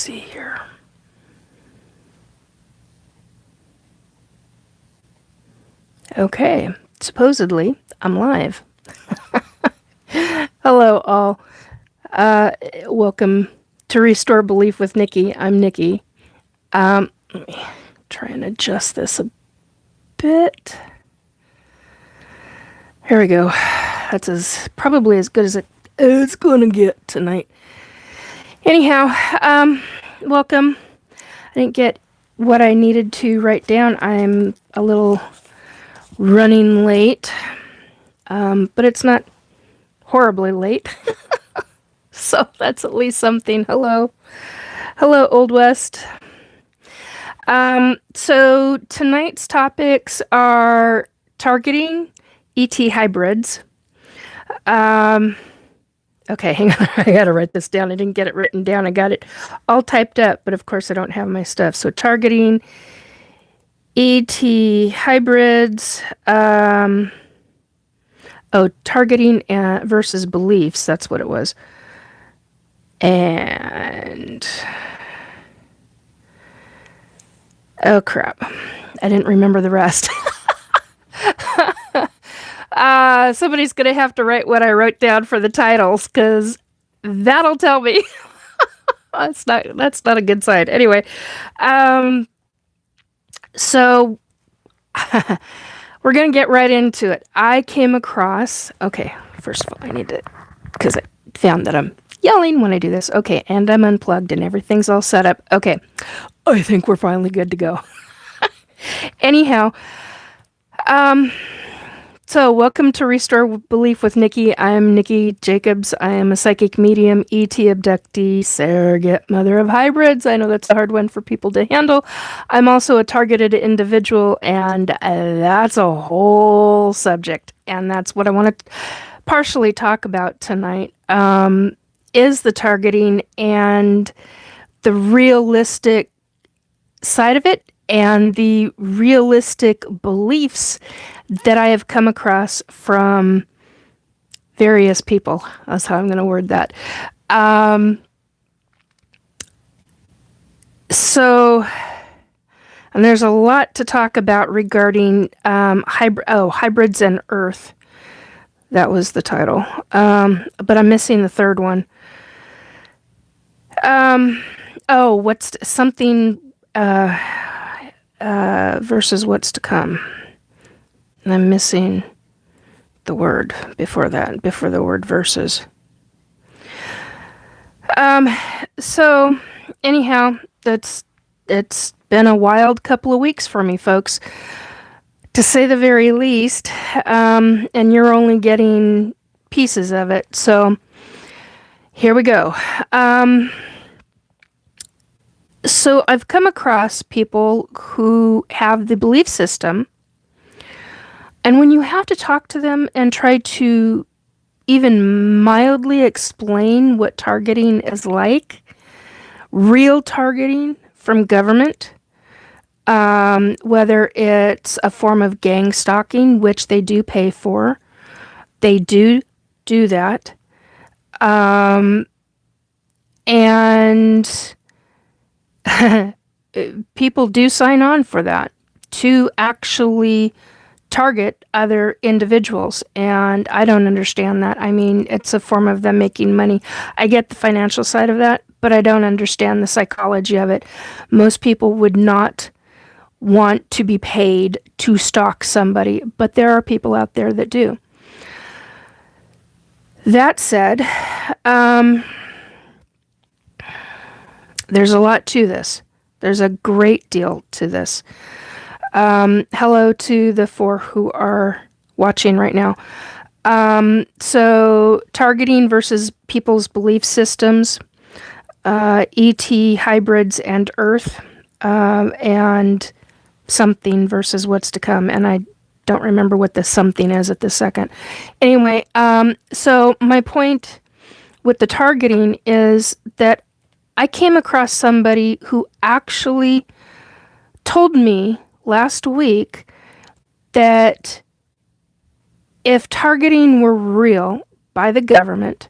see here. Okay, supposedly I'm live. Hello, all. Welcome to Restore Belief with Nikki. I'm Nikki. Let me try and adjust this a bit. Here we go. That's probably as good as it's gonna get tonight. Anyhow, welcome. I didn't get what I needed to write down. I'm a little running late, but it's not horribly late. So that's at least something. Hello, Old West. So tonight's topics are targeting ET hybrids. Okay, hang on. I gotta write this down. I didn't get it written down. I got it all typed up, but of course I don't have my stuff. So targeting ET hybrids. Targeting versus beliefs. That's what it was. And oh crap, I didn't remember the rest. Somebody's gonna have to write what I wrote down for the titles, because that'll tell me. That's not a good sign. Anyway, so we're gonna get right into it. I came across. Okay, first of all, I need to, because I found that I'm yelling when I do this. Okay, and I'm unplugged and everything's all set up. Okay, I think we're finally good to go. Anyhow, so welcome to Restore Belief with Nikki. I'm Nikki Jacobs. I am a psychic medium, ET abductee, surrogate mother of hybrids. I know that's a hard one for people to handle. I'm also a targeted individual, and that's a whole subject. And that's what I want to partially talk about tonight, is the targeting and the realistic side of it and the realistic beliefs that I have come across from various people. That's how I'm going to word that. So, and there's a lot to talk about regarding hybrids and Earth. That was the title. But I'm missing the third one. What's something versus what's to come. And I'm missing the word before that, before the word versus. So anyhow, it's been a wild couple of weeks for me, folks, to say the very least. And you're only getting pieces of it. So here we go. So I've come across people who have the belief system, and when you have to talk to them and try to even mildly explain what targeting is like, real targeting from government, whether it's a form of gang stalking, which they do pay for, they do that, and people do sign on for that to actually target other individuals, and I don't understand that. I mean, it's a form of them making money. I get the financial side of that, but I don't understand the psychology of it. Most people would not want to be paid to stalk somebody, but there are people out there that do. That said, there's a lot to this. There's a great deal to this. Hello to the 4 who are watching right now. So targeting versus people's belief systems, ET hybrids and Earth, and something versus what's to come. And I don't remember what the something is at this second. Anyway, so my point with the targeting is that I came across somebody who actually told me last week that if targeting were real by the government,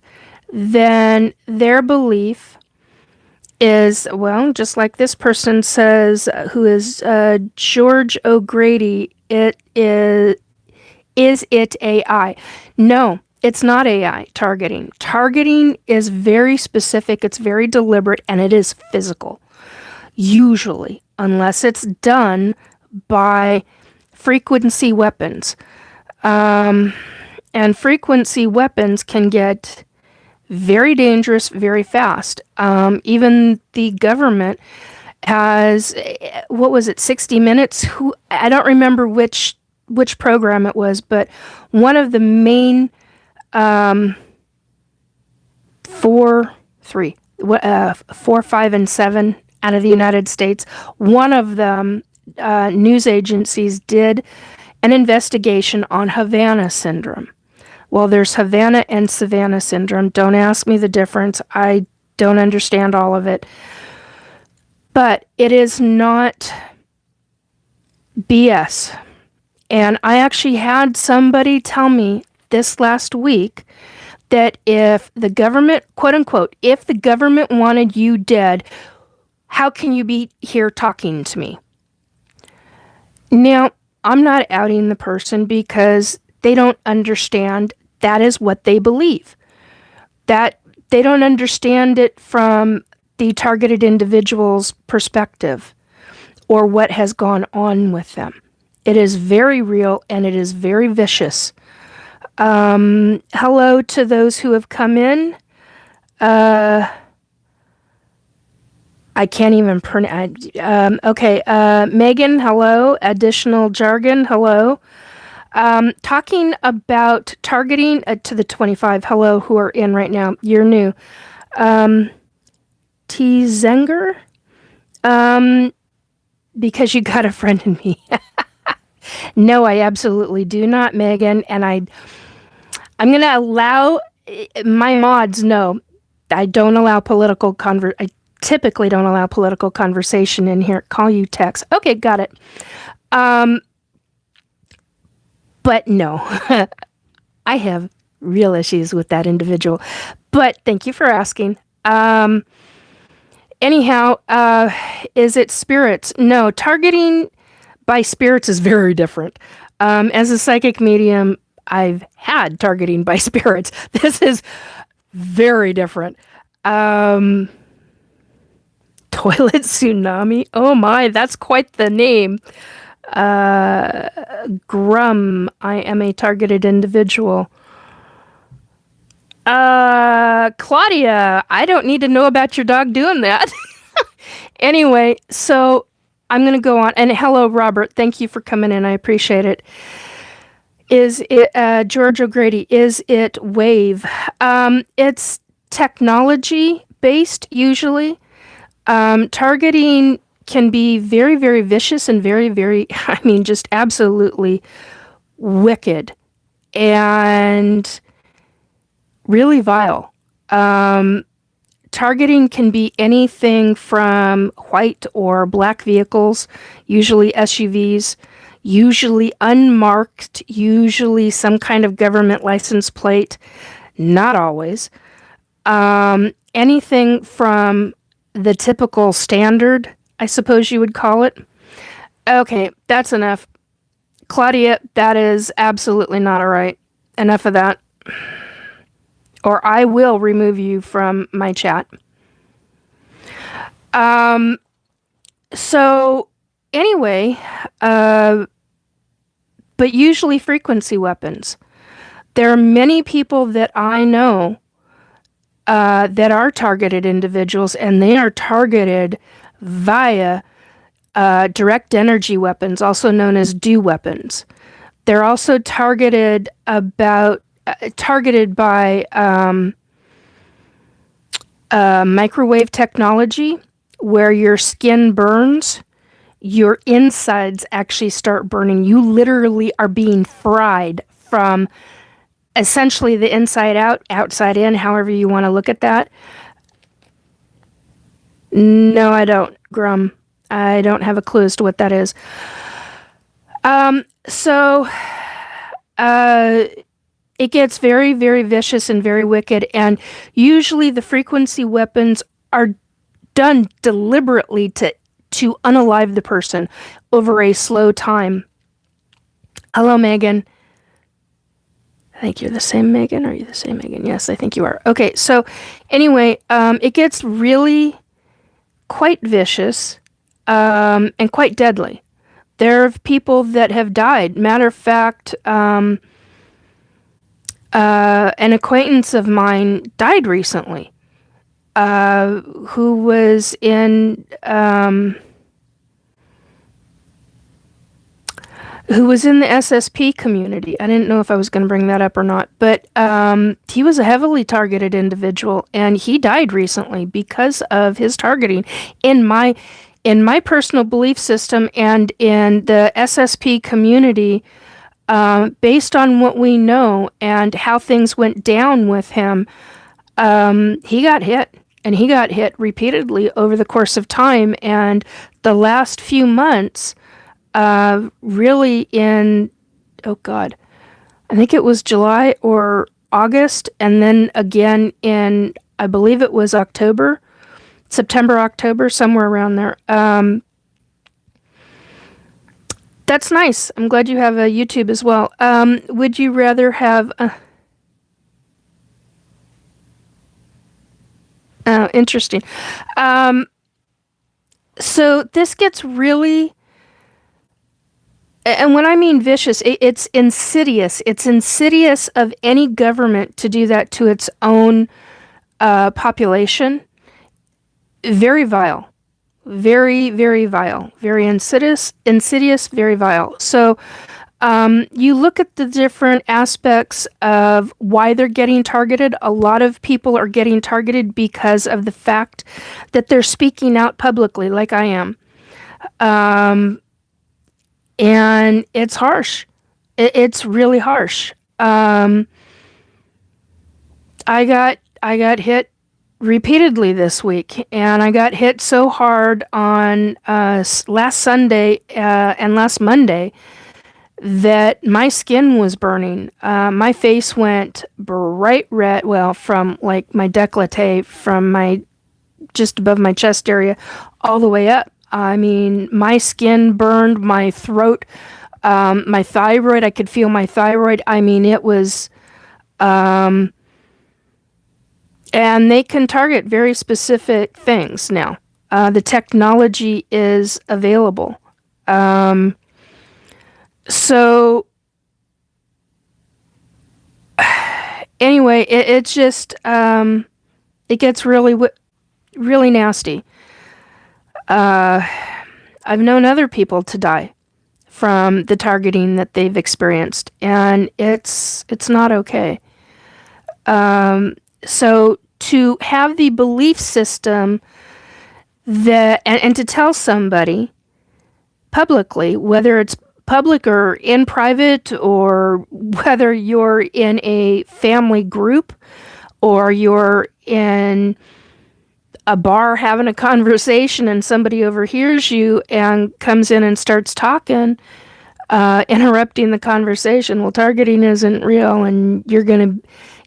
then their belief is, well, just like this person says, who is George O'Grady, is it AI? No, it's not AI targeting. Targeting is very specific, it's very deliberate, and it is physical. Usually, unless it's done by frequency weapons. And frequency weapons can get very dangerous very fast. Even the government has, what was it, 60 Minutes? I don't remember which program it was, but one of the main four, 5, and 7 out of the United States, one of them, news agencies did an investigation on Havana syndrome. Well, there's Havana and Savannah syndrome. Don't ask me the difference. I don't understand all of it. But it is not BS. And I actually had somebody tell me this last week that if the government, quote unquote, if the government wanted you dead, how can you be here talking to me? Now, I'm not outing the person because they don't understand that is what they believe. That they don't understand it from the targeted individual's perspective or what has gone on with them. It is very real and it is very vicious. Hello to those who have come in. I can't even pronounce. Okay, Megan, hello. Additional jargon, hello. Talking about targeting to the 25, hello, who are in right now. You're new. T. Zenger, because you got a friend in me. No, I absolutely do not, Megan. And I'm going to allow my mods know I don't allow political I typically don't allow political conversation in here. Call you text. Okay, got it. But no, I have real issues with that individual. But thank you for asking. Anyhow, is it spirits? No, targeting by spirits is very different. As a psychic medium, I've had targeting by spirits. This is very different. Toilet tsunami? Oh my, that's quite the name. Grum, I am a targeted individual. Claudia, I don't need to know about your dog doing that. Anyway, so I'm going to go on. And hello, Robert. Thank you for coming in. I appreciate it. Is it, George O'Grady, is it wave? It's technology based usually. Targeting can be very, very vicious and very, very, I mean, just absolutely wicked and really vile. Targeting can be anything from white or black vehicles, usually SUVs, usually unmarked, usually some kind of government license plate, not always. Anything from the typical standard, I suppose you would call it. Okay, that's enough. Claudia, that is absolutely not all right. Enough of that. Or I will remove you from my chat. So, anyway, but usually frequency weapons. There are many people that I know that are targeted individuals, and they are targeted via direct energy weapons, also known as DEW weapons. They're also targeted by microwave technology, where your skin burns, your insides actually start burning. You literally are being fried from essentially the inside out, outside in, however you want to look at that. No, I don't, Grum. I don't have a clue as to what that is. It gets very, very vicious and very wicked, and usually the frequency weapons done deliberately to unalive the person over a slow time. Hello, Megan. I think you're the same Megan. Are you the same Megan? Yes, I think you are. Okay, so anyway, it gets really quite vicious and quite deadly. There are people that have died. Matter of fact, an acquaintance of mine died recently, who was in the SSP community. I didn't know if I was going to bring that up or not, but he was a heavily targeted individual, and he died recently because of his targeting. In my personal belief system and in the SSP community, based on what we know and how things went down with him, he got hit. And he got hit repeatedly over the course of time. And the last few months, really in, oh God, I think it was July or August, and then again in, I believe it was September, October, somewhere around there. That's nice. I'm glad you have a YouTube as well. Would you rather have... interesting. So this gets really... And when I mean vicious, it's insidious. It's insidious of any government to do that to its own population. Very vile. Very, very vile. Very insidious, very vile. So you look at the different aspects of why they're getting targeted. A lot of people are getting targeted because of the fact that they're speaking out publicly, like I am. And it's harsh. It's really harsh. I got hit repeatedly this week, and I got hit so hard on last Sunday and last Monday that my skin was burning. My face went bright red, well, from like my décolleté, from my just above my chest area all the way up. I mean, my skin burned, my throat, my thyroid, I could feel my thyroid. I mean, it was, and they can target very specific things now. The technology is available. So, anyway, it's just, it gets really, really nasty. I've known other people to die from the targeting that they've experienced, and it's not okay. So to have the belief system that, and to tell somebody publicly, whether it's public or in private, or whether you're in a family group or you're in a bar having a conversation and somebody overhears you and comes in and starts talking, interrupting the conversation. Well, targeting isn't real, and you're gonna,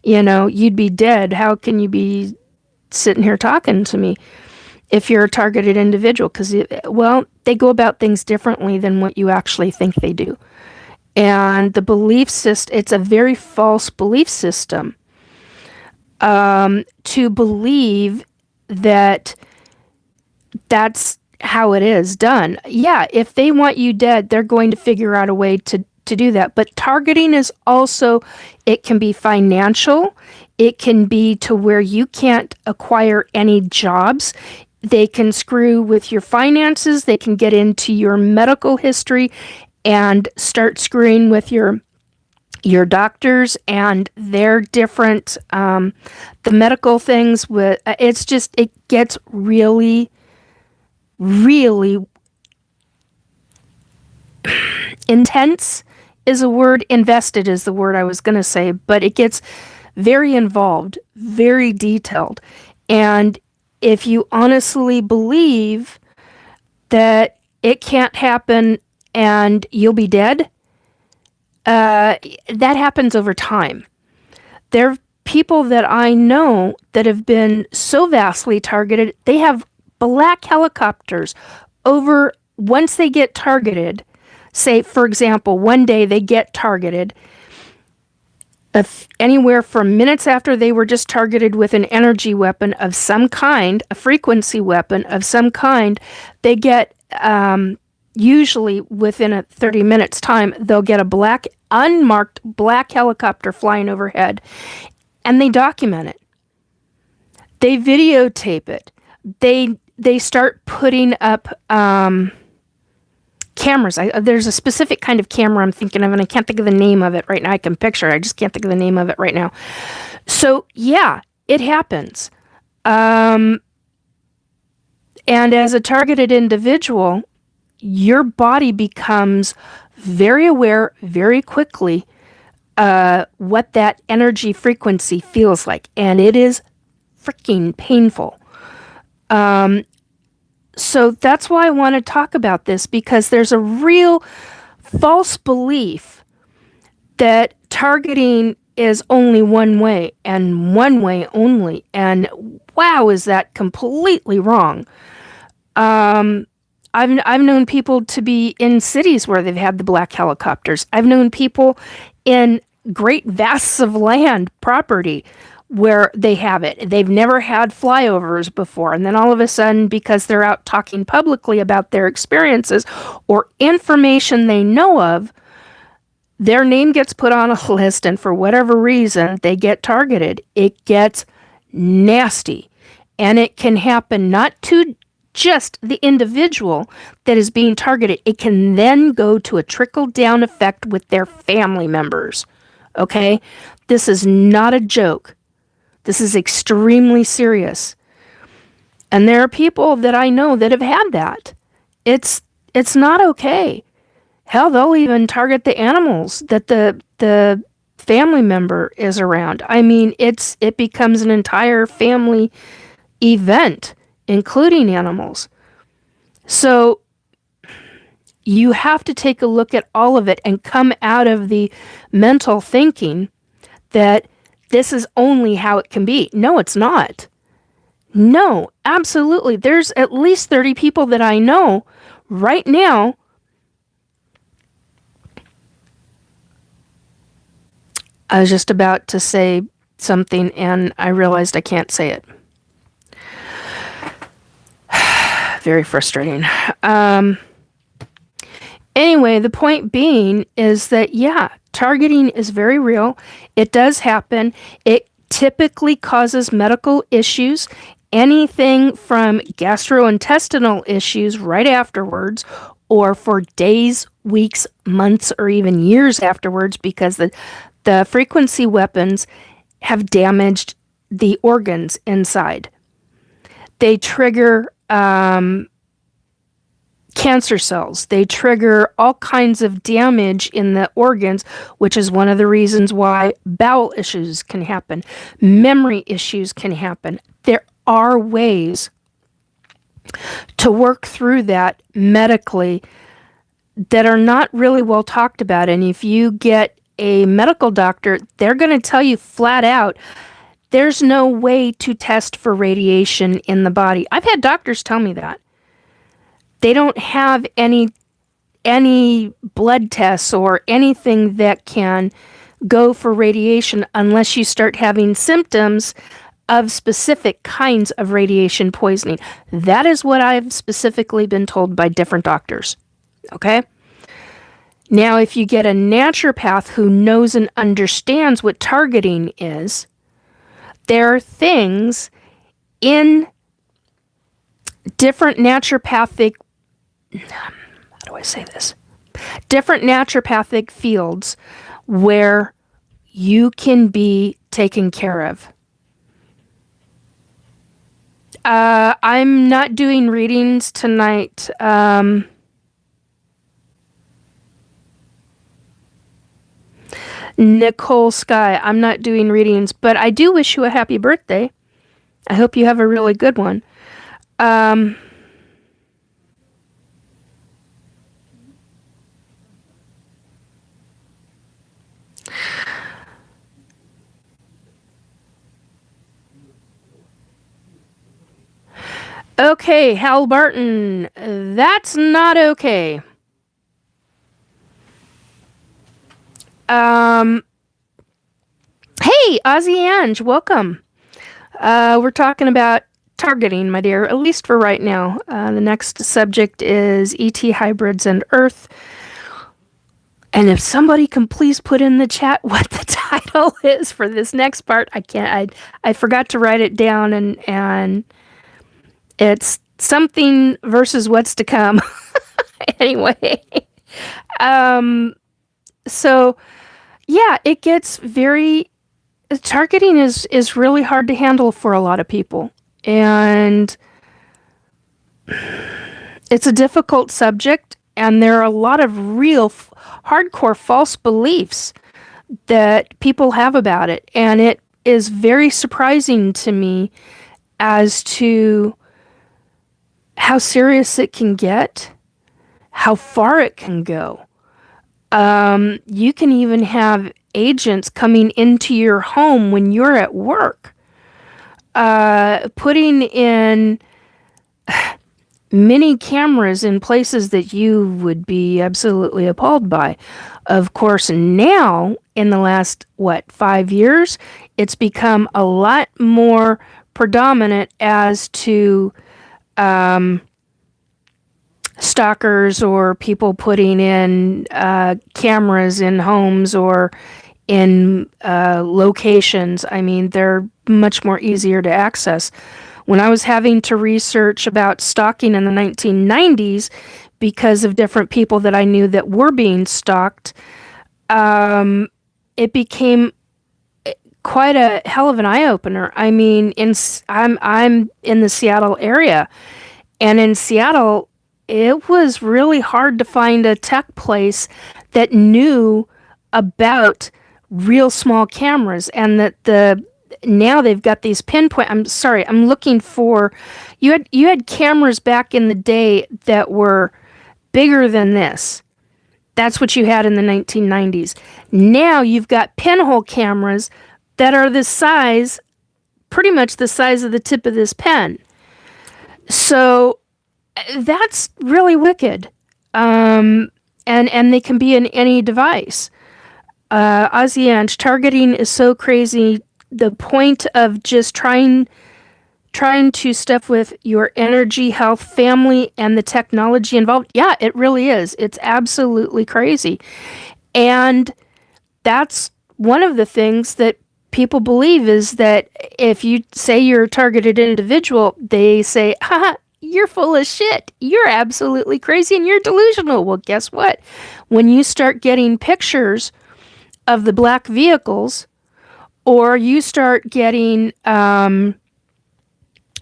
you'd be dead. How can you be sitting here talking to me if you're a targeted individual? Because, well, they go about things differently than what you actually think they do. And the belief system, it's a very false belief system to believe that that's how it is done. Yeah, if they want you dead, they're going to figure out a way to do that. But targeting is also, it can be financial. It can be to where you can't acquire any jobs. They can screw with your finances. They can get into your medical history and start screwing with your doctors and their different, the medical things. With it's just, it gets really, really intense is a word. Invested is the word I was going to say, but it gets very involved, very detailed. And if you honestly believe that it can't happen and you'll be dead, that happens over time. There are people that I know that have been so vastly targeted, they have black helicopters over, once they get targeted, say, for example, one day they get targeted, if anywhere from minutes after they were just targeted with an energy weapon of some kind, a frequency weapon of some kind, they get, usually within a 30 minutes time, they'll get a black, unmarked black helicopter flying overhead, and they document it. They videotape it. They start putting up cameras. There's a specific kind of camera I'm thinking of, and I can't think of the name of it right now. I can picture it. I just can't think of the name of it right now. So, yeah, it happens. And as a targeted individual, your body becomes very aware very quickly what that energy frequency feels like. And it is freaking painful. So that's why I want to talk about this, because there's a real false belief that targeting is only one way and one way only. And wow, is that completely wrong. I've known people to be in cities where they've had the black helicopters. I've known people in great vasts of land property where they have it. They've never had flyovers before. And then all of a sudden, because they're out talking publicly about their experiences or information they know of, their name gets put on a list, and for whatever reason, they get targeted. It gets nasty. And it can happen not to just the individual that is being targeted. It can then go to a trickle-down effect with their family members. Okay? This is not a joke. This is extremely serious. And there are people that I know that have had that. It's not okay. Hell, they'll even target the animals that the family member is around. I mean, it becomes an entire family event, including animals. So you have to take a look at all of it and come out of the mental thinking that this is only how it can be. No, it's not. No, absolutely. There's at least 30 people that I know right now. I was just about to say something and I realized I can't say it. Very frustrating. Anyway, the point being is that, yeah, targeting is very real. It does happen. It typically causes medical issues, anything from gastrointestinal issues right afterwards, or for days, weeks, months, or even years afterwards, because the frequency weapons have damaged the organs inside. They trigger cancer cells. They trigger all kinds of damage in the organs, which is one of the reasons why bowel issues can happen. Memory issues can happen. There are ways to work through that medically that are not really well talked about. And if you get a medical doctor, they're going to tell you flat out, there's no way to test for radiation in the body. I've had doctors tell me that. They don't have any blood tests or anything that can go for radiation unless you start having symptoms of specific kinds of radiation poisoning. That is what I've specifically been told by different doctors. Okay? Now, if you get a naturopath who knows and understands what targeting is, there are things in different naturopathic, how do I say this? Different naturopathic fields where you can be taken care of. I'm not doing readings tonight. Nicole Sky, I'm not doing readings, but I do wish you a happy birthday. I hope you have a really good one. Okay, Hal Barton, that's not okay. Um, hey, Ozzy Ange, welcome. We're talking about targeting, my dear, at least for right now. The next subject is ET hybrids and Earth. And if somebody can please put in the chat what the title is for this next part, I can't. I forgot to write it down, and it's something versus what's to come. Anyway, so yeah, it gets very targeting is really hard to handle for a lot of people, and it's a difficult subject, and there are a lot of real hardcore false beliefs that people have about it, and it is very surprising to me as to how serious it can get, how far it can go. You can even have agents coming into your home when you're at work, putting in mini cameras in places that you would be absolutely appalled by. Of course, now, in the last, 5 years, it's become a lot more predominant as to stalkers or people putting in cameras in homes or in locations. I mean, they're much more easier to access. When I was having to research about stalking in the 1990s because of different people that I knew that were being stalked, it became quite a hell of an eye opener. I mean, I'm in the Seattle area, and in Seattle, it was really hard to find a tech place that knew about real small cameras, and that now they've got these pinpoint. I'm sorry, I'm looking for. You had cameras back in the day that were bigger than this. That's what you had in the 1990s. Now you've got pinhole cameras that are the size, pretty much the size of the tip of this pen. So that's really wicked. And they can be in any device. Ozzy Ange, targeting is so crazy. The point of just trying to stuff with your energy, health, family, and the technology involved. Yeah, it really is. It's absolutely crazy. And that's one of the things that people believe is that if you say you're a targeted individual, they say, haha, you're full of shit. You're absolutely crazy and you're delusional. Well, guess what? When you start getting pictures of the black vehicles, or you start getting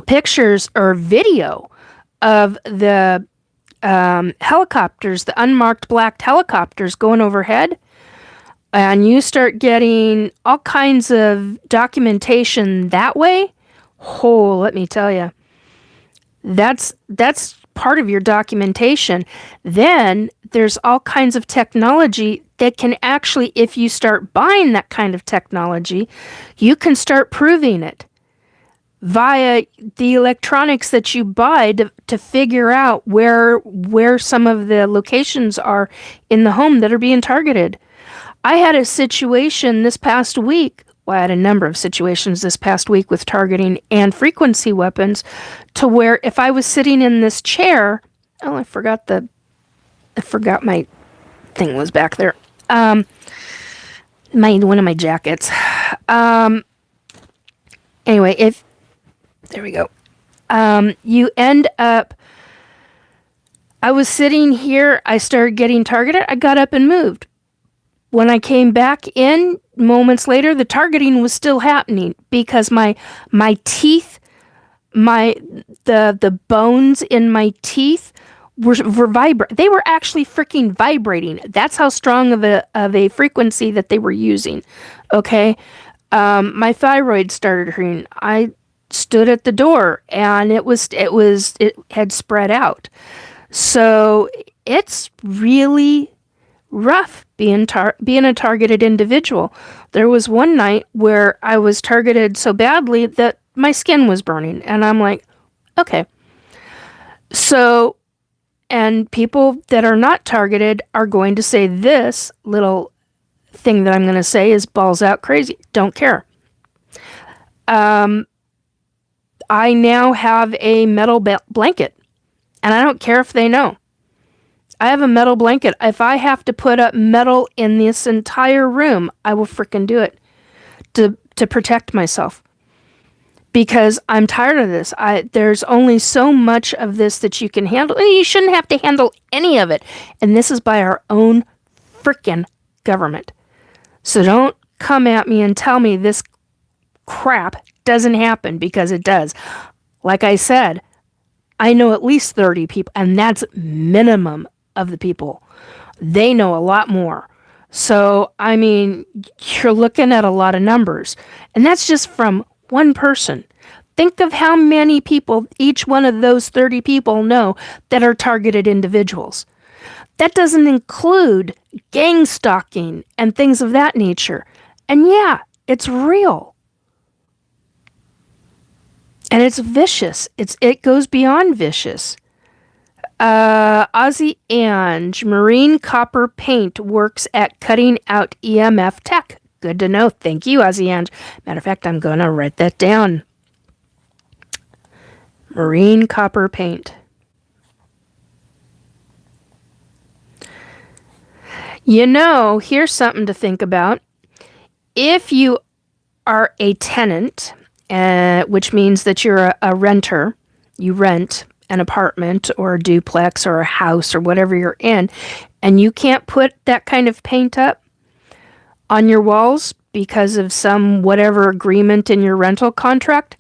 pictures or video of the helicopters, the unmarked black helicopters going overhead, and you start getting all kinds of documentation that way, oh, let me tell you, that's part of your documentation. Then there's all kinds of technology that can actually, if you start buying that kind of technology, you can start proving it via the electronics that you buy to figure out where some of the locations are in the home that are being targeted. I had a situation this past week. Well, I had a number of situations this past week with targeting and frequency weapons, to where if I was sitting in this chair, oh, I forgot my thing was back there. One of my jackets. Anyway, there we go. You end up. I was sitting here. I started getting targeted. I got up and moved. When I came back in moments later, the targeting was still happening because my teeth, the bones in my teeth were vibrating. They were actually freaking vibrating. That's how strong of a frequency that they were using. Okay, my thyroid started hurting. I stood at the door, and it had spread out. So it's really rough being a targeted individual. There was one night where I was targeted so badly that my skin was burning, and I'm like, okay, So, and people that are not targeted are going to say this little thing that I'm going to say is balls out crazy. Don't care. I now have a metal blanket, and I don't care if they know. I have a metal blanket. If I have to put up metal in this entire room, I will frickin' do it to protect myself. Because I'm tired of this. There's only so much of this that you can handle. And you shouldn't have to handle any of it. And this is by our own frickin' government. So don't come at me and tell me this crap doesn't happen, because it does. Like I said, I know at least 30 people, and that's minimum of the people. They know a lot more. So, I mean, you're looking at a lot of numbers. And that's just from one person. Think of how many people each one of those 30 people know that are targeted individuals. That doesn't include gang stalking and things of that nature. And yeah, it's real. And it's vicious. It goes beyond vicious. Ozzy Ange, marine copper paint works at cutting out EMF tech. Good to know. Thank you, Ozzy Ange. Matter of fact, I'm going to write that down. Marine copper paint. You know, here's something to think about. If you are a tenant, which means that you're a renter, you rent an apartment or a duplex or a house or whatever you're in, and you can't put that kind of paint up on your walls because of some whatever agreement in your rental contract,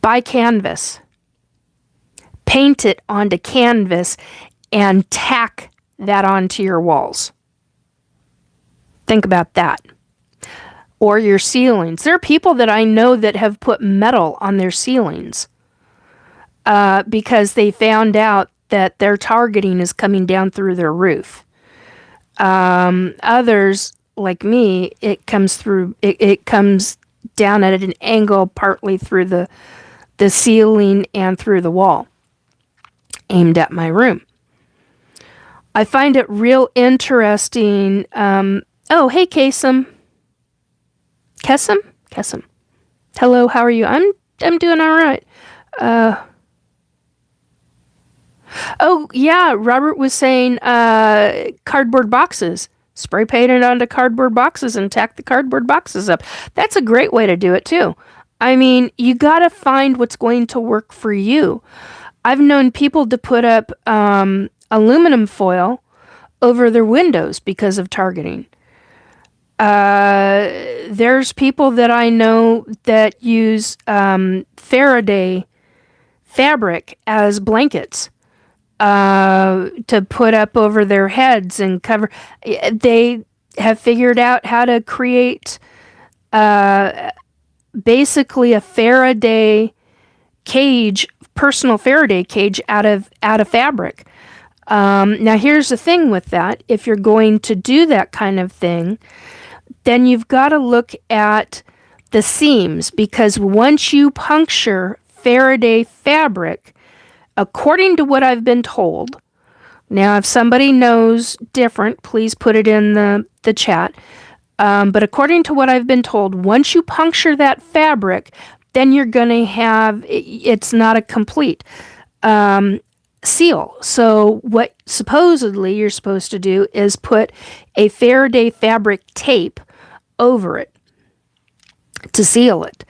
buy canvas. Paint it onto canvas and tack that onto your walls. Think about that. Or your ceilings. There are people that I know that have put metal on their ceilings because they found out that their targeting is coming down through their roof. Others, like me, it comes through. It comes down at an angle, partly through the ceiling and through the wall, aimed at my room. I find it real interesting. Oh, hey, Kesem. Kesem. Hello, how are you? I'm doing all right. Oh, yeah, Robert was saying cardboard boxes. Spray paint it onto cardboard boxes and tack the cardboard boxes up. That's a great way to do it, too. I mean, you gotta find what's going to work for you. I've known people to put up aluminum foil over their windows because of targeting. There's people that I know that use Faraday fabric as blankets to put up over their heads and cover. They have figured out how to create basically a Faraday cage, personal Faraday cage out of fabric. Now here's the thing with that. If you're going to do that kind of thing, then you've got to look at the seams, because once you puncture Faraday fabric, according to what I've been told, now if somebody knows different, please put it in the chat. But according to what I've been told, once you puncture that fabric, then you're going to have, it's not a complete seal. So what supposedly you're supposed to do is put a Faraday fabric tape over it to seal it.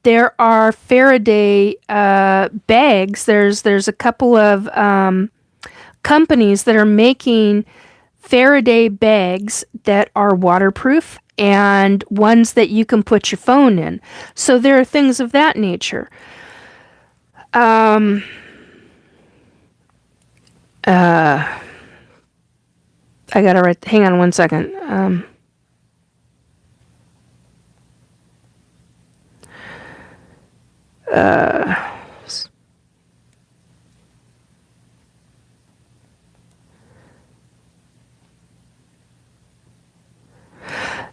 There are Faraday bags. There's a couple of companies that are making Faraday bags that are waterproof and ones that you can put your phone in. So there are things of that nature. I gotta write. Hang on one second.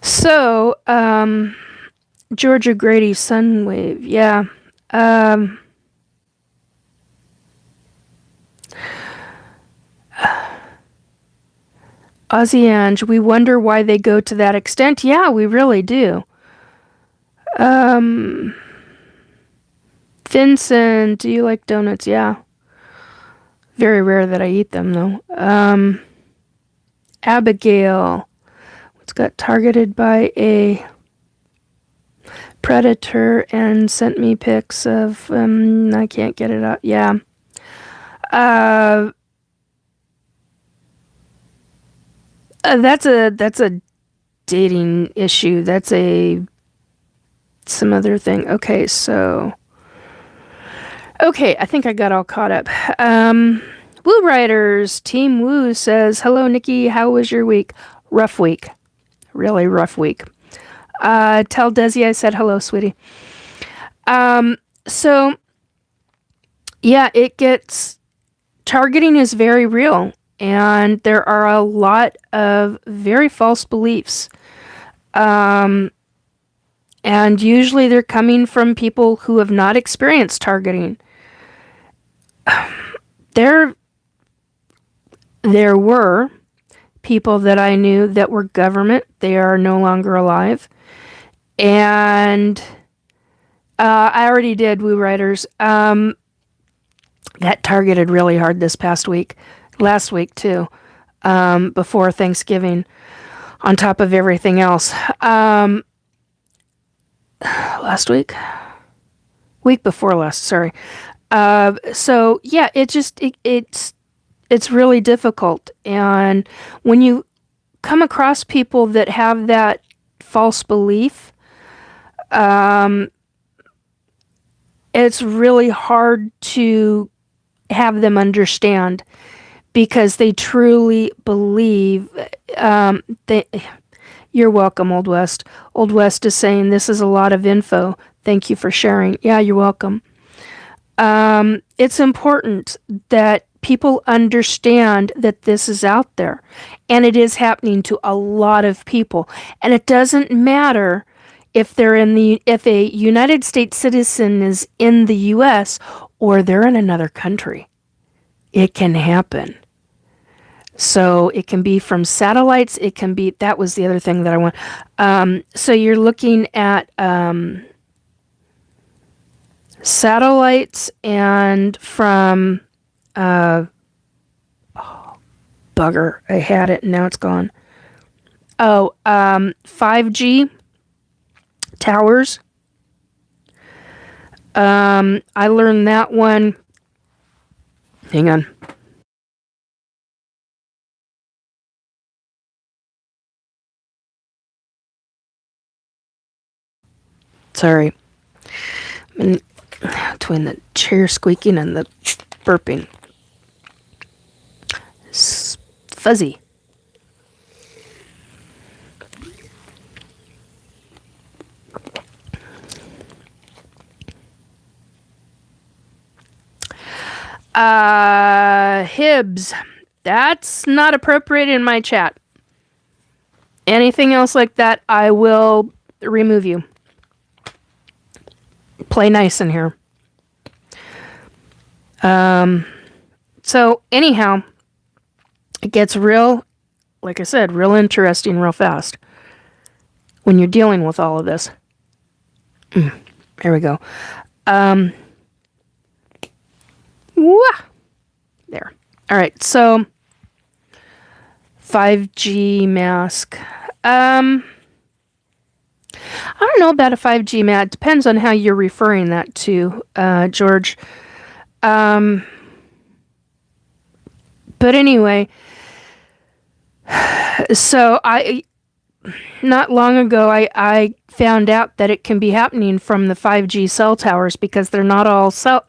So, Georgia Grady Sunwave. Yeah. Um, Ozzy Ange, we wonder why they go to that extent. Yeah, we really do. Vincent, do you like donuts? Yeah. Very rare that I eat them, though. Abigail, was got targeted by a predator and sent me pics of, I can't get it out. Yeah. That's a dating issue. That's some other thing. Okay, I think I got all caught up. Woo Riders, Team Woo says, hello, Nikki. How was your week? Rough week. Really rough week. Tell Desi I said hello, sweetie. So, yeah, targeting is very real. And there are a lot of very false beliefs. And usually they're coming from people who have not experienced targeting. There were people that I knew that were government. They are no longer alive. And I already did Woo Riders. That targeted really hard this past week. Last week, too. Before Thanksgiving. On top of everything else. Last week? Week before last, sorry. So, yeah, it's really difficult. And when you come across people that have that false belief, it's really hard to have them understand because they truly believe you're welcome, Old West. Old West is saying this is a lot of info. Thank you for sharing. Yeah, you're welcome. It's important that people understand that this is out there and it is happening to a lot of people. And it doesn't matter if if a United States citizen is in the US or they're in another country. It can happen. So it can be from satellites. It can be, that was the other thing that I want. So you're looking at satellites and from, bugger, I had it and now it's gone. 5G towers. I learned that one. Hang on. Sorry. Between the chair squeaking and the burping. It's fuzzy. Hibbs. That's not appropriate in my chat. Anything else like that, I will remove you. Play nice in here. So anyhow, it gets real, like I said, real interesting real fast when you're dealing with all of this. There we go. There. All right, so 5G mask. I don't know about a 5G mask. It depends on how you're referring that to, George. But anyway, so not long ago, I found out that it can be happening from the 5G cell towers because it's not all cell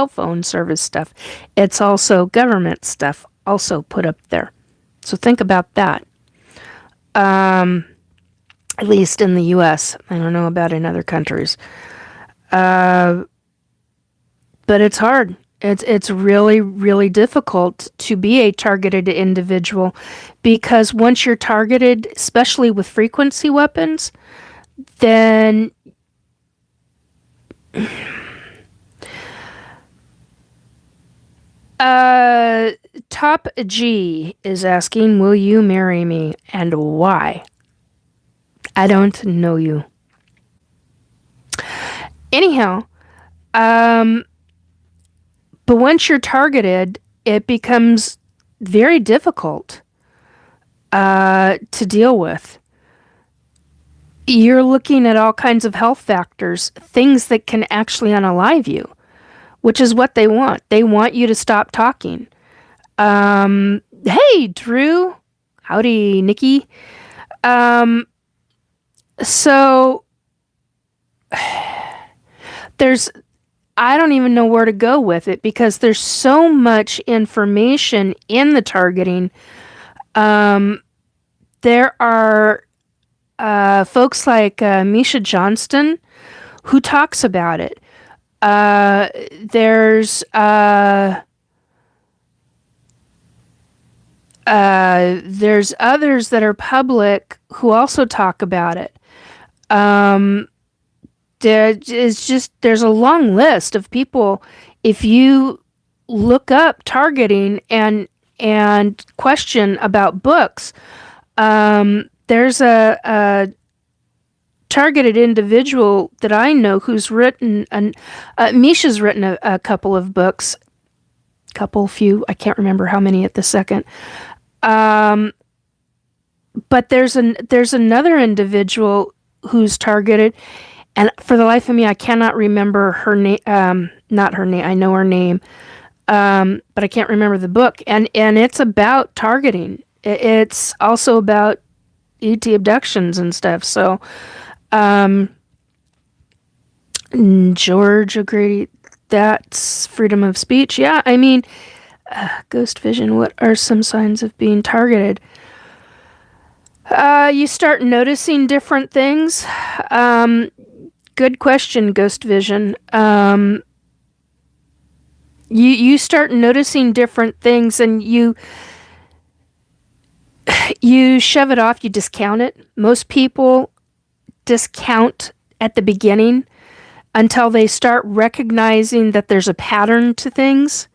phone service stuff. It's also government stuff also put up there. So think about that. At least in the US. I don't know about in other countries. But it's hard. It's really, really difficult to be a targeted individual because once you're targeted, especially with frequency weapons, then Uh, Top G is asking, will you marry me and why? I don't know you. Anyhow, um, but once you're targeted, it becomes very difficult to deal with. You're looking at all kinds of health factors, things that can actually unalive you, which is what they want. They want you to stop talking. Hey, Drew. Howdy, Nikki. So there's, I don't even know where to go with it because there's so much information in the targeting. There are folks like Misha Johnston who talks about it. There's others that are public who also talk about it. There's a long list of people. If you look up targeting and question about books, there's a targeted individual that I know who's written Misha's written a couple of books, few, I can't remember how many at the second. But there's another individual who's targeted, and for the life of me, I cannot remember her name. Not her name. I know her name, but I can't remember the book. And it's about targeting. It's also about ET abductions and stuff. So, George agreed. That's freedom of speech. Yeah, I mean, ghost vision. What are some signs of being targeted? You start noticing different things. Good question, ghost vision. You start noticing different things, and you shove it off. You discount it. Most people discount at the beginning until they start recognizing that there's a pattern to things.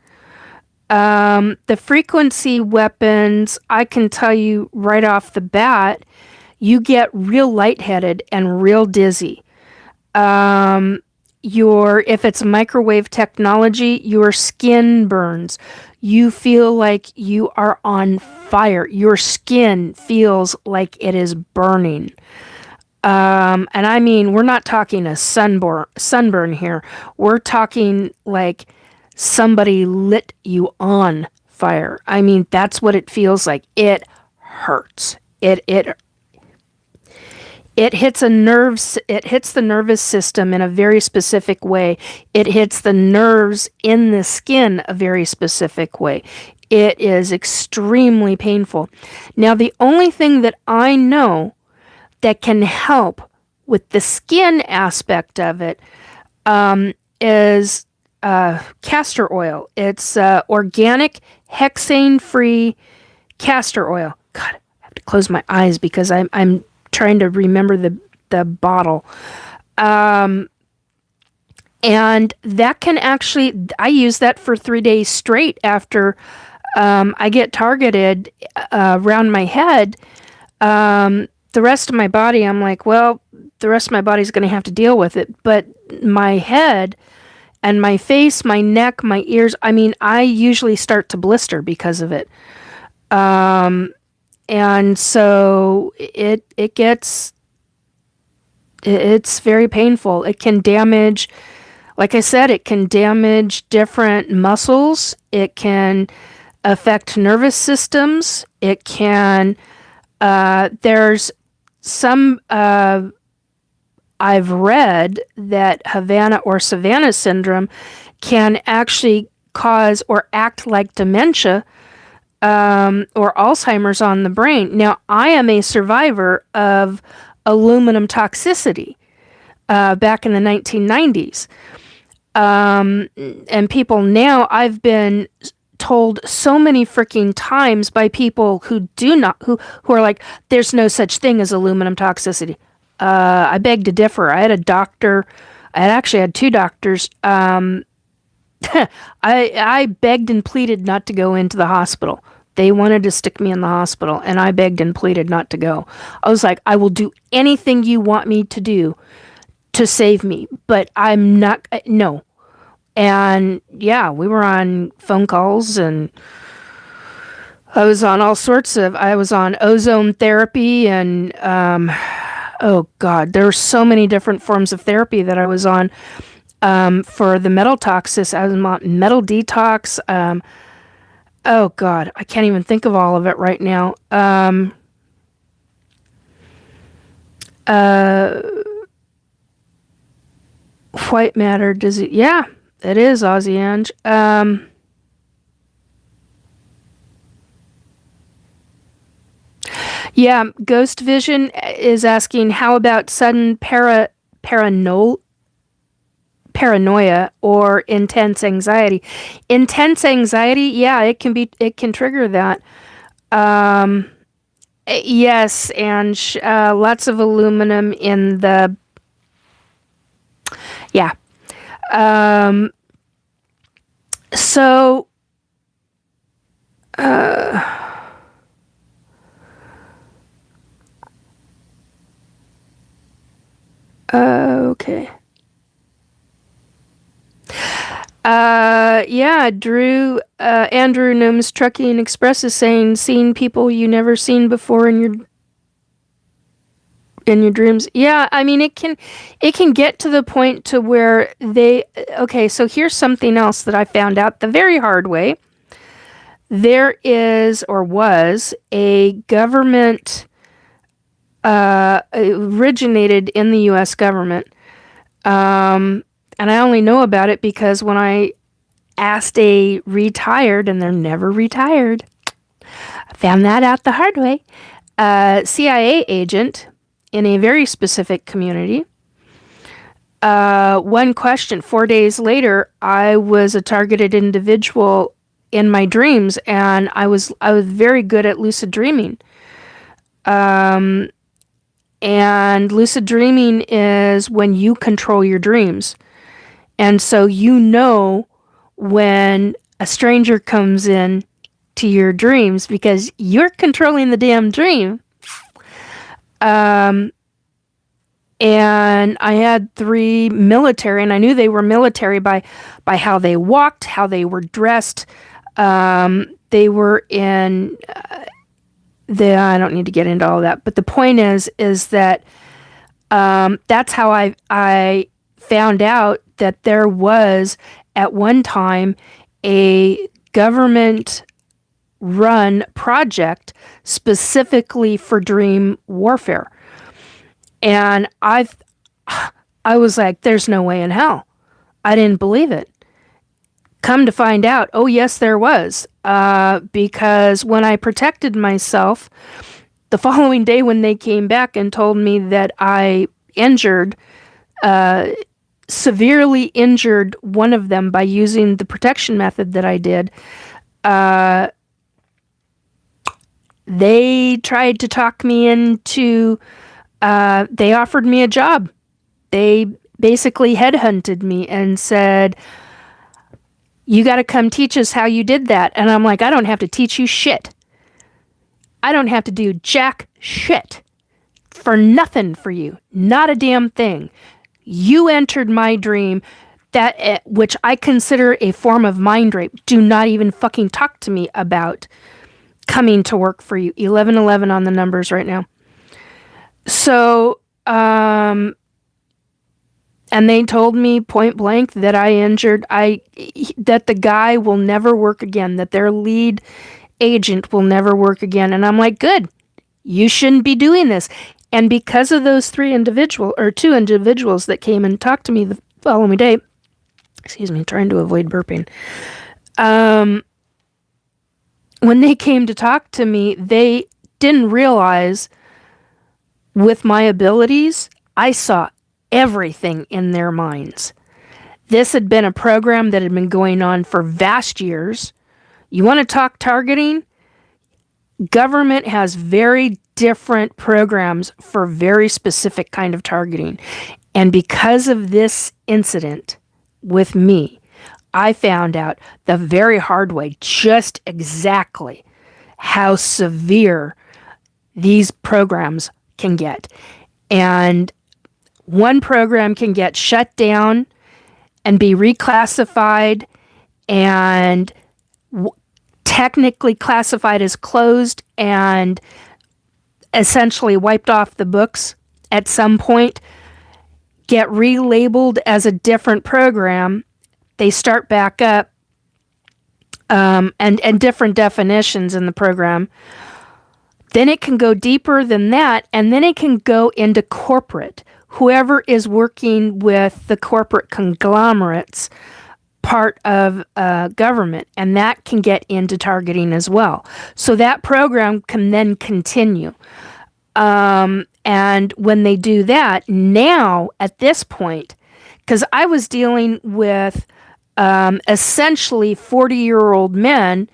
The frequency weapons, I can tell you right off the bat, you get real lightheaded and real dizzy. If it's microwave technology, your skin burns. You feel like you are on fire. Your skin feels like it is burning. And I mean, we're not talking a sunburn here. We're talking like somebody lit you on fire. I mean, that's what it feels like. It hurts. It hits it hits the nervous system in a very specific way. It hits the nerves in the skin a very specific way. It is extremely painful. Now, the only thing that I know that can help with the skin aspect of it is castor oil. It's organic, hexane-free castor oil. God, I have to close my eyes because I'm trying to remember the bottle. And that can actually, I use that for 3 days straight after I get targeted around my head. The rest of my body, I'm like, well, the rest of my body's going to have to deal with it. But my head and my face, my neck, my ears, I mean, I usually start to blister because of it. And so it's very painful. It can damage, like I said, it can damage different muscles. It can affect nervous systems. It can, there's some, I've read that Havana or Savannah syndrome can actually cause or act like dementia or Alzheimer's on the brain. Now, I am a survivor of aluminum toxicity back in the 1990s. And people now, I've been told so many freaking times by people who are like, there's no such thing as aluminum toxicity. I beg to differ. I had a doctor, I had actually had two doctors, I begged and pleaded not to go into the hospital. They wanted to stick me in the hospital, and I begged and pleaded not to go. I was like, I will do anything you want me to do to save me, but I'm not, no. And yeah, we were on phone calls, and I was on I was on ozone therapy, and oh God, there were so many different forms of therapy that I was on. For the metal toxis, I was on metal detox. Oh God, I can't even think of all of it right now. Uh, White matter disease. Yeah, it is Aussie Ange. Yeah, Ghost Vision is asking, how about sudden paranoia or intense anxiety? Intense anxiety, yeah, it can trigger that. Um, yes, and lots of aluminum in the, yeah. Um, so, okay. Yeah, Andrew Gnomes Trucking Express is saying, seeing people you never seen before in your dreams. Yeah, I mean, it can get to the point to where okay, so here's something else that I found out the very hard way. There is, or was, a government, originated in the U.S. government. And I only know about it because when I asked a retired, and they're never retired, I found that out the hard way, CIA agent in a very specific community. One question, 4 days later, I was a targeted individual in my dreams, and I was very good at lucid dreaming. And lucid dreaming is when you control your dreams. And so you know when a stranger comes in to your dreams because you're controlling the damn dream. And I had 3 military, and I knew they were military by how they walked, how they were dressed. They were in I don't need to get into all that, but the point is that that's how I found out that there was at one time a government run project specifically for dream warfare. And I was like, there's no way in hell. I didn't believe it. Come to find out, oh yes, there was. Because when I protected myself, the following day when they came back and told me that I severely injured one of them by using the protection method that I did, they tried to talk me into, they offered me a job. They basically headhunted me and said, you got to come teach us how you did that. And I'm like, I don't have to teach you shit. I don't have to do jack shit for nothing for you. Not a damn thing. You entered my dream, that which I consider a form of mind rape. Do not even fucking talk to me about coming to work for you. 1111 on the numbers right now. So, and they told me point blank that that the guy will never work again, that their lead agent will never work again. And I'm like, good, you shouldn't be doing this. And because of those 2 individuals that came and talked to me the following day, excuse me, trying to avoid burping. When they came to talk to me, they didn't realize with my abilities, I saw everything in their minds. This had been a program that had been going on for vast years. You want to talk targeting? Government has very different programs for very specific kind of targeting. And because of this incident with me, I found out the very hard way just exactly how severe these programs can get. And one program can get shut down and be reclassified and technically classified as closed and essentially wiped off the books at some point, get relabeled as a different program. They start back up, and different definitions in the program. Then it can go deeper than that, and then it can go into corporate. Whoever is working with the corporate conglomerates part of government, and that can get into targeting as well. So that program can then continue. And when they do that, now at this point, because I was dealing with essentially 40-year-old men,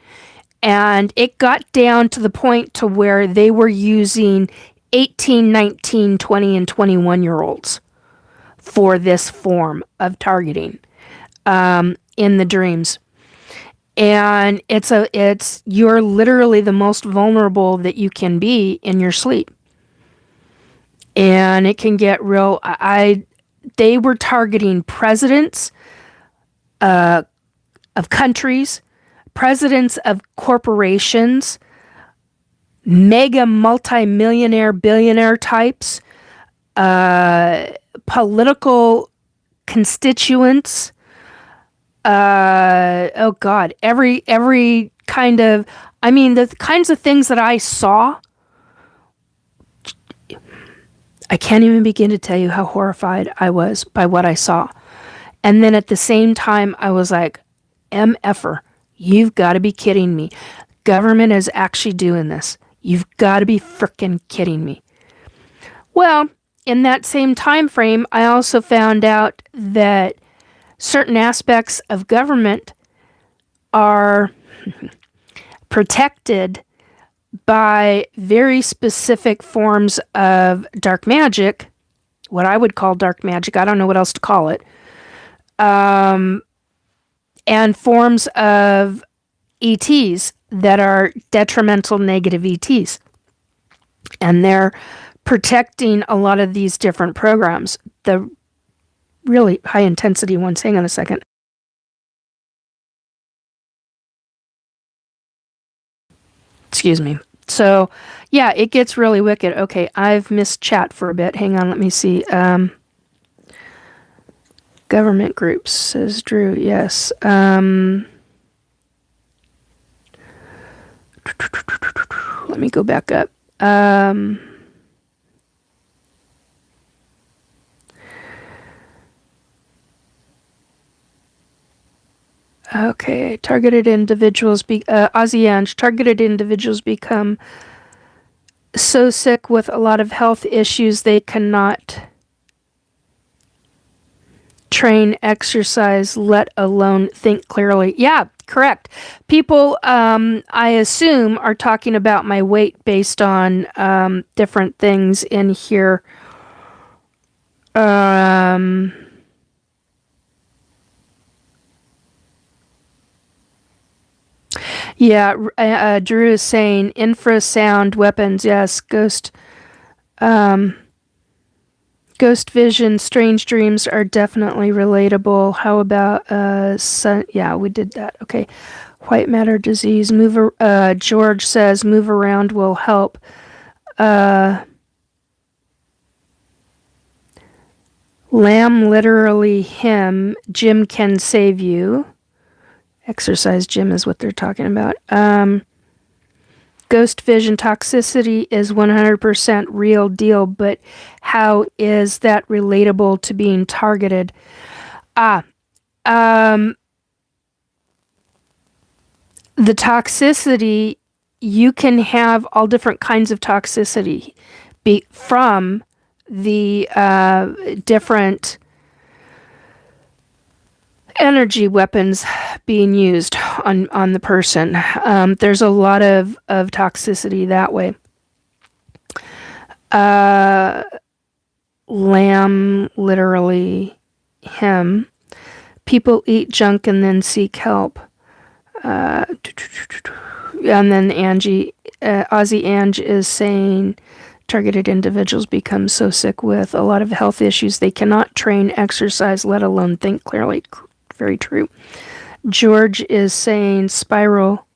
and it got down to the point to where they were using 18, 19, 20, and 21-year-olds for this form of targeting in the dreams. And you're literally the most vulnerable that you can be in your sleep. And it can get real. They were targeting presidents of countries, presidents of corporations, mega multi-millionaire, billionaire types, political constituents. Oh God, every kind of, the kinds of things that I saw, I can't even begin to tell you how horrified I was by what I saw. And then at the same time, I was like, MFer, you've got to be kidding me. Government is actually doing this. You've got to be frickin' kidding me. Well, in that same time frame, I also found out that certain aspects of government are protected by very specific forms of dark magic, what I would call dark magic. I don't know what else to call it. And forms of ETs that are detrimental negative ETs. And they're protecting a lot of these different programs. The really high intensity ones. Hang on a second. Excuse me. So, yeah, it gets really wicked. Okay, I've missed chat for a bit. Hang on, let me see. Government groups, says Drew. Yes. Let me go back up. Okay, targeted individuals, Ozzy targeted individuals become so sick with a lot of health issues they cannot train, exercise, let alone think clearly. Yeah, correct. People, I assume, are talking about my weight based on different things in here. Yeah, Drew is saying infrasound weapons. Yes, ghost vision, strange dreams are definitely relatable. How about yeah, we did that. Okay. White matter disease. George says move around will help. Lamb literally him. Jim can save you. Exercise Jim is what they're talking about. Ghost vision toxicity is 100% real deal, but how is that relatable to being targeted? The toxicity, you can have all different kinds of toxicity from the different energy weapons being used on the person. There's a lot of toxicity that way. Lamb, literally him. People eat junk and then seek help. And then Aussie Ange is saying targeted individuals become so sick with a lot of health issues they cannot train, exercise, let alone think clearly. Very true. George is saying spiral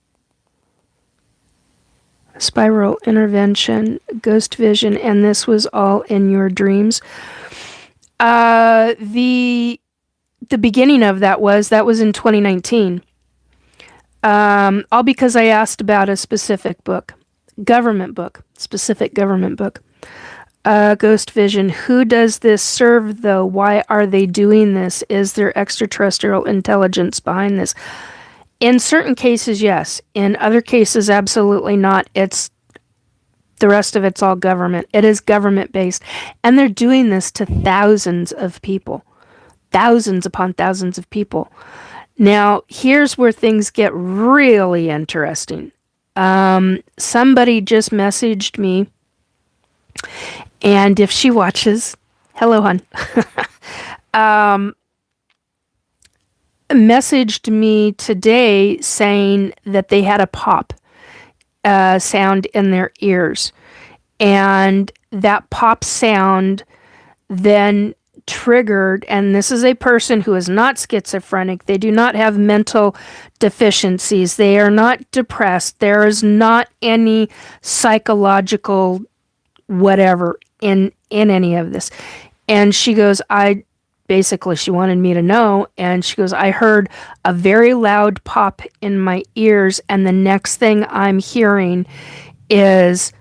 intervention, ghost vision, and this was all in your dreams. The beginning of that was in 2019. All because I asked about a specific specific government book. Ghost vision. Who does this serve, though? Why are they doing this? Is there extraterrestrial intelligence behind this? In certain cases, yes. In other cases, absolutely not. The rest of it's all government. It is government-based. And they're doing this to thousands of people. Thousands upon thousands of people. Now, here's where things get really interesting. Somebody just messaged me, and if she watches, hello, hon, messaged me today saying that they had a pop sound in their ears, and that pop sound then triggered, and this is a person who is not schizophrenic, they do not have mental deficiencies, they are not depressed, there is not any psychological whatever in any of this. And she goes, she wanted me to know, and she goes, I heard a very loud pop in my ears, and the next thing I'm hearing is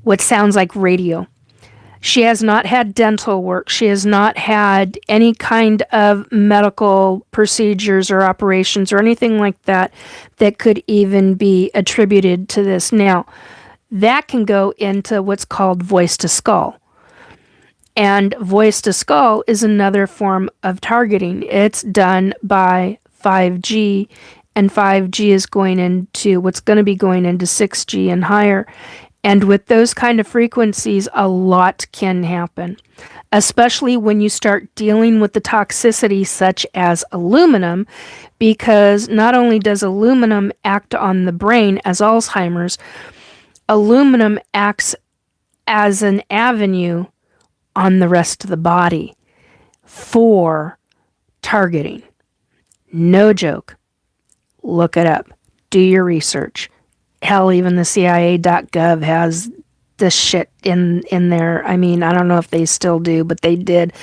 what sounds like radio. She has not had dental work. She has not had any kind of medical procedures or operations or anything like that that could even be attributed to this. Now, that can go into what's called voice to skull. And voice to skull is another form of targeting. It's done by 5G, and 5G is going into what's going to be going into 6G and higher. And with those kind of frequencies, a lot can happen, especially when you start dealing with the toxicity such as aluminum, because not only does aluminum act on the brain as Alzheimer's, aluminum acts as an avenue on the rest of the body for targeting. No joke. Look it up. Do your research. Hell, even the CIA.gov has this shit in there. I mean, I don't know if they still do, but they did a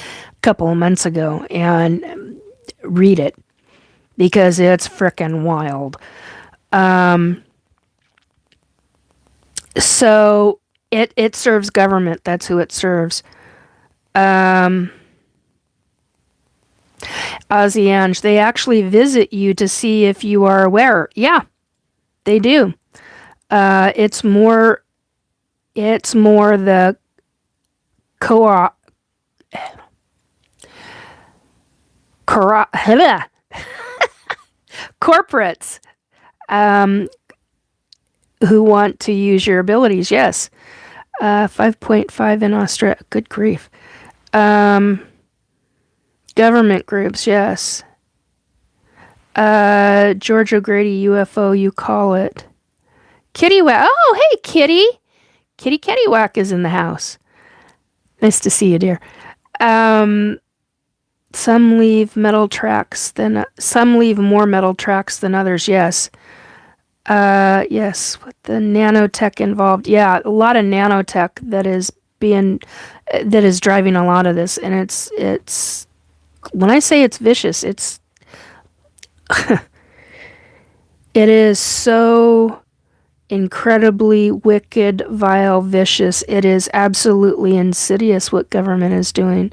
couple of months ago. And read it, because it's frickin' wild. So it serves government. That's who it serves. Ozzy Ange, they actually visit you to see if you are aware. Yeah, they do. It's more the corporates who want to use your abilities. Yes. 5.5 in Australia. Good grief. Government groups. Yes. George O'Grady, UFO, you call it. Kitty Wack. Oh, hey, Kitty. Kitty Wack is in the house. Nice to see you, dear. Some leave metal tracks some leave more metal tracks than others. Yes. Yes, with the nanotech involved. Yeah, a lot of nanotech that is driving a lot of this, and it's when I say it's vicious, it's it is so incredibly wicked, vile, vicious. It is absolutely insidious what government is doing.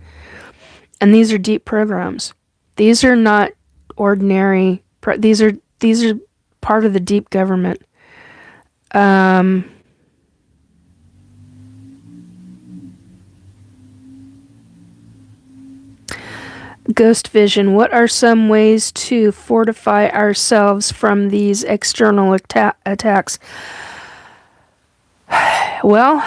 And these are deep programs. These are not ordinary. These are part of the deep government. Ghost vision. What are some ways to fortify ourselves from these external attacks? Well,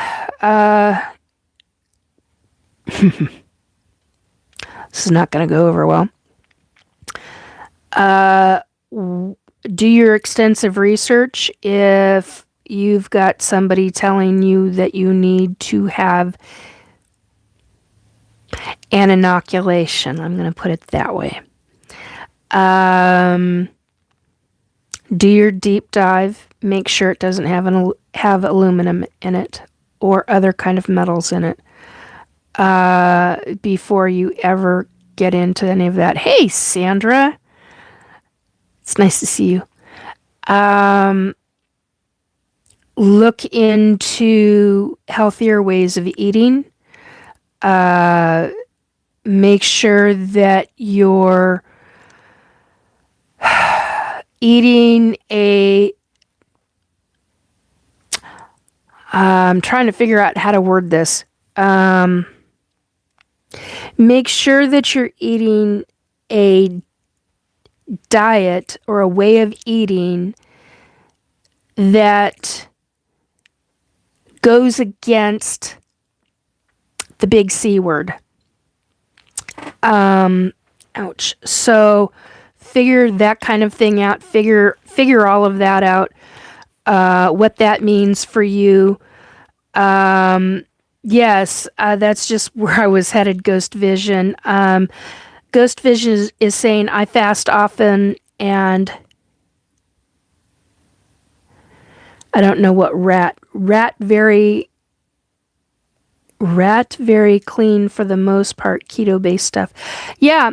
this is not going to go over well. Do your extensive research. If you've got somebody telling you that you need to have an inoculation, I'm going to put it that way. Do your deep dive. Make sure it doesn't have aluminum in it or other kind of metals in it before you ever get into any of that. Hey, Sandra. It's nice to see you. Look into healthier ways of eating. Make sure that you're eating I'm trying to figure out how to word this. Make sure that you're eating a diet or a way of eating that goes against the big C word. Ouch. So figure that kind of thing out. Figure all of that out. What that means for you. Yes, that's just where I was headed, Ghost Vision. Ghost Vision is saying, I fast often and I don't know what rat very clean for the most part, keto-based stuff. Yeah,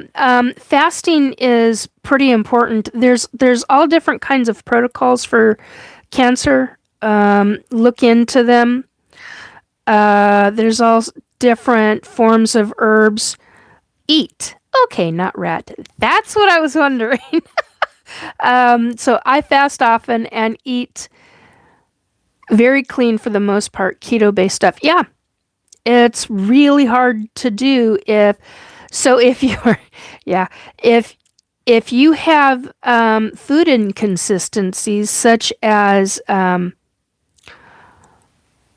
fasting is pretty important. There's all different kinds of protocols for cancer. Look into them. There's all different forms of herbs. Eat. Okay, not rat. That's what I was wondering. So I fast often and eat very clean for the most part, keto-based stuff. Yeah, it's really hard to do if you're, yeah, if you have food inconsistencies such as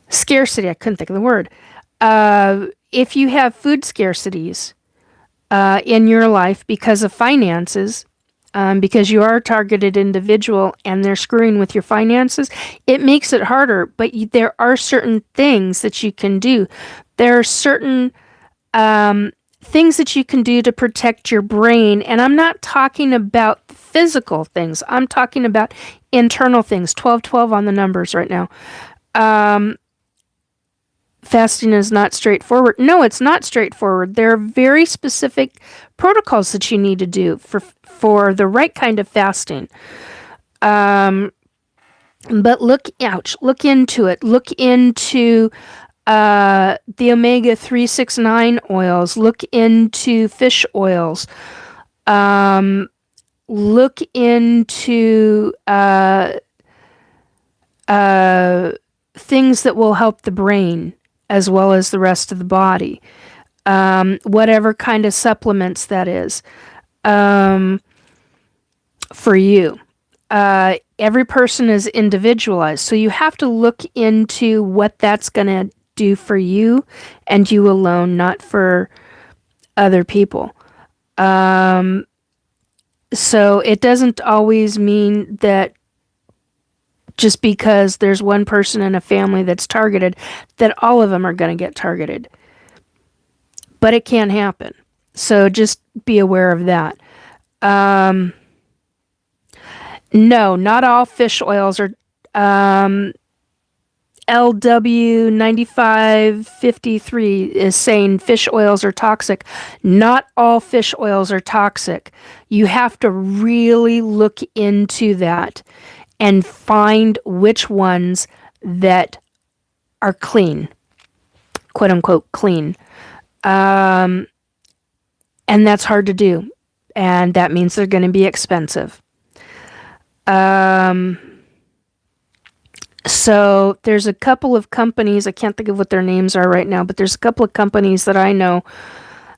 scarcity, I couldn't think of the word. If you have food scarcities in your life because of finances, because you are a targeted individual and they're screwing with your finances, it makes it harder. But there are certain things that you can do. There are certain things that you can do to protect your brain. And I'm not talking about physical things. I'm talking about internal things. 1212 on the numbers right now. Fasting is not straightforward. No, it's not straightforward. There are very specific protocols that you need to do for the right kind of fasting. But look into it. Look into the omega-369 oils. Look into fish oils. Look into things that will help the brain as well as the rest of the body. Whatever kind of supplements that is for you. Every person is individualized, so you have to look into what that's going to do for you and you alone, not for other people. So it doesn't always mean that just because there's one person in a family that's targeted, that all of them are going to get targeted. But it can happen. So just be aware of that. No, not all fish oils are... LW9553 is saying fish oils are toxic. Not all fish oils are toxic. You have to really look into that and find which ones that are clean, quote unquote clean. And that's hard to do. And that means they're going to be expensive. So there's a couple of companies, I can't think of what their names are right now, but there's a couple of companies that I know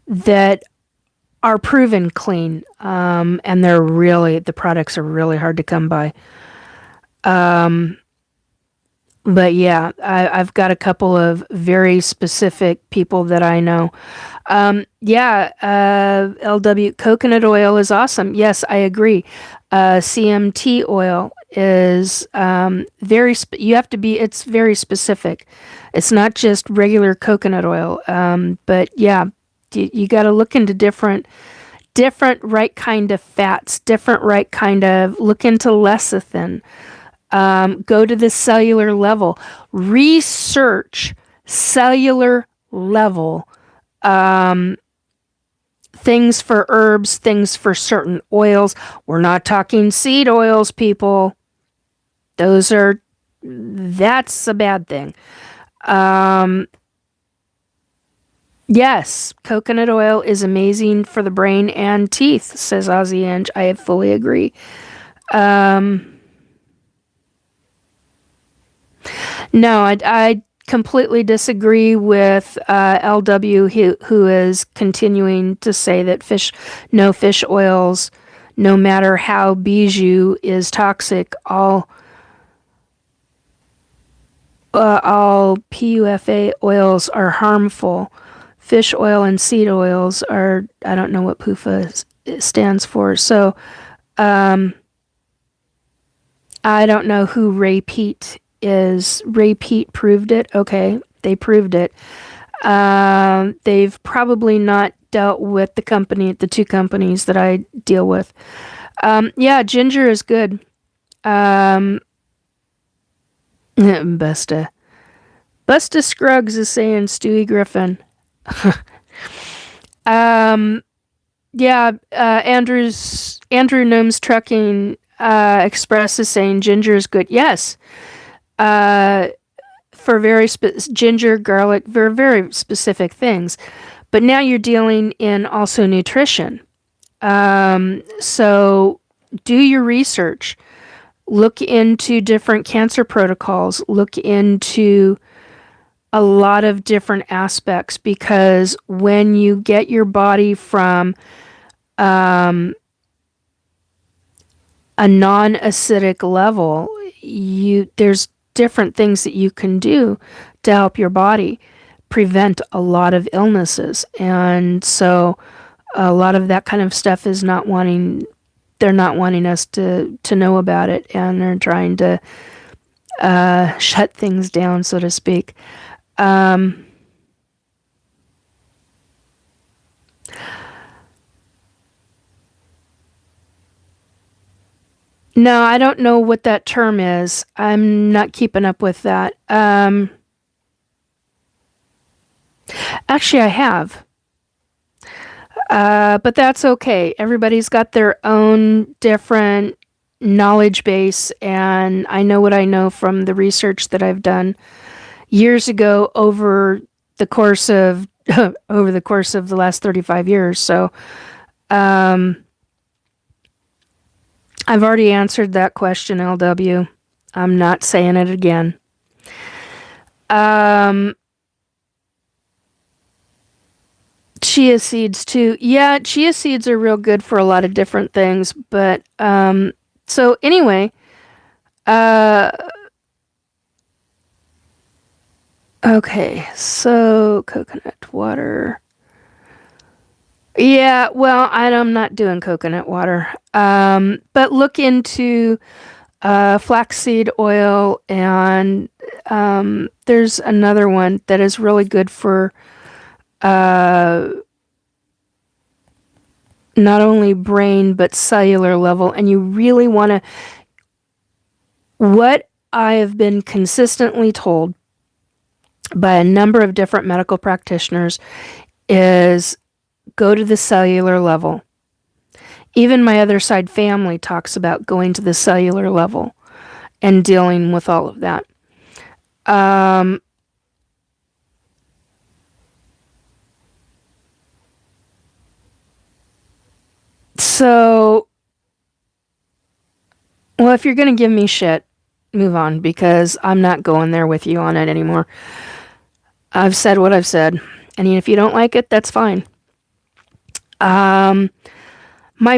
that are proven clean. And the products are really hard to come by. But yeah, I've got a couple of very specific people that I know. Yeah, LW coconut oil is awesome. Yes, I agree. CMT oil is you have to be, it's very specific. It's not just regular coconut oil. But yeah, you got to look into different right kind of fats, different right kind of, look into lecithin. Go to the cellular level. Research cellular level things for herbs, things for certain oils. We're not talking seed oils, people. That's a bad thing. Yes, coconut oil is amazing for the brain and teeth, says Ozzy Inge. I fully agree. No, I completely disagree with LW, who is continuing to say that no fish oils, no matter how bijou is toxic, all PUFA oils are harmful. Fish oil and seed oils are, I don't know what PUFA stands for. So I don't know who Ray Pete is. Ray Pete proved it. Okay, they proved it. They've probably not dealt with the two companies that I deal with. Yeah, ginger is good. Busta. Busta Scruggs is saying Stewie Griffin. Yeah, Andrew Gnomes Trucking Express is saying ginger is good. Yes. For ginger, garlic, very specific things. But now you're dealing in also nutrition. So do your research. Look into different cancer protocols. Look into a lot of different aspects, because when you get your body from a non-acidic level, there's different things that you can do to help your body prevent a lot of illnesses. And so a lot of that kind of stuff they're not wanting us to know about it, and they're trying to shut things down, so to speak. No, I don't know what that term is. I'm not keeping up with that. Actually, I have. But that's okay. Everybody's got their own different knowledge base, and I know what I know from the research that I've done years ago over the course of the last 35 years. So, I've already answered that question, LW. I'm not saying it again. Chia seeds too. Yeah, chia seeds are real good for a lot of different things. But so anyway, okay. So coconut water. Yeah, well, I'm not doing coconut water. But look into flaxseed oil, and there's another one that is really good for not only brain but cellular level. And you really want to, what I have been consistently told by a number of different medical practitioners is go to the cellular level. Even my other side family talks about going to the cellular level and dealing with all of that. So, well, if you're going to give me shit, move on, because I'm not going there with you on it anymore. I've said what I've said. And if you don't like it, that's fine. My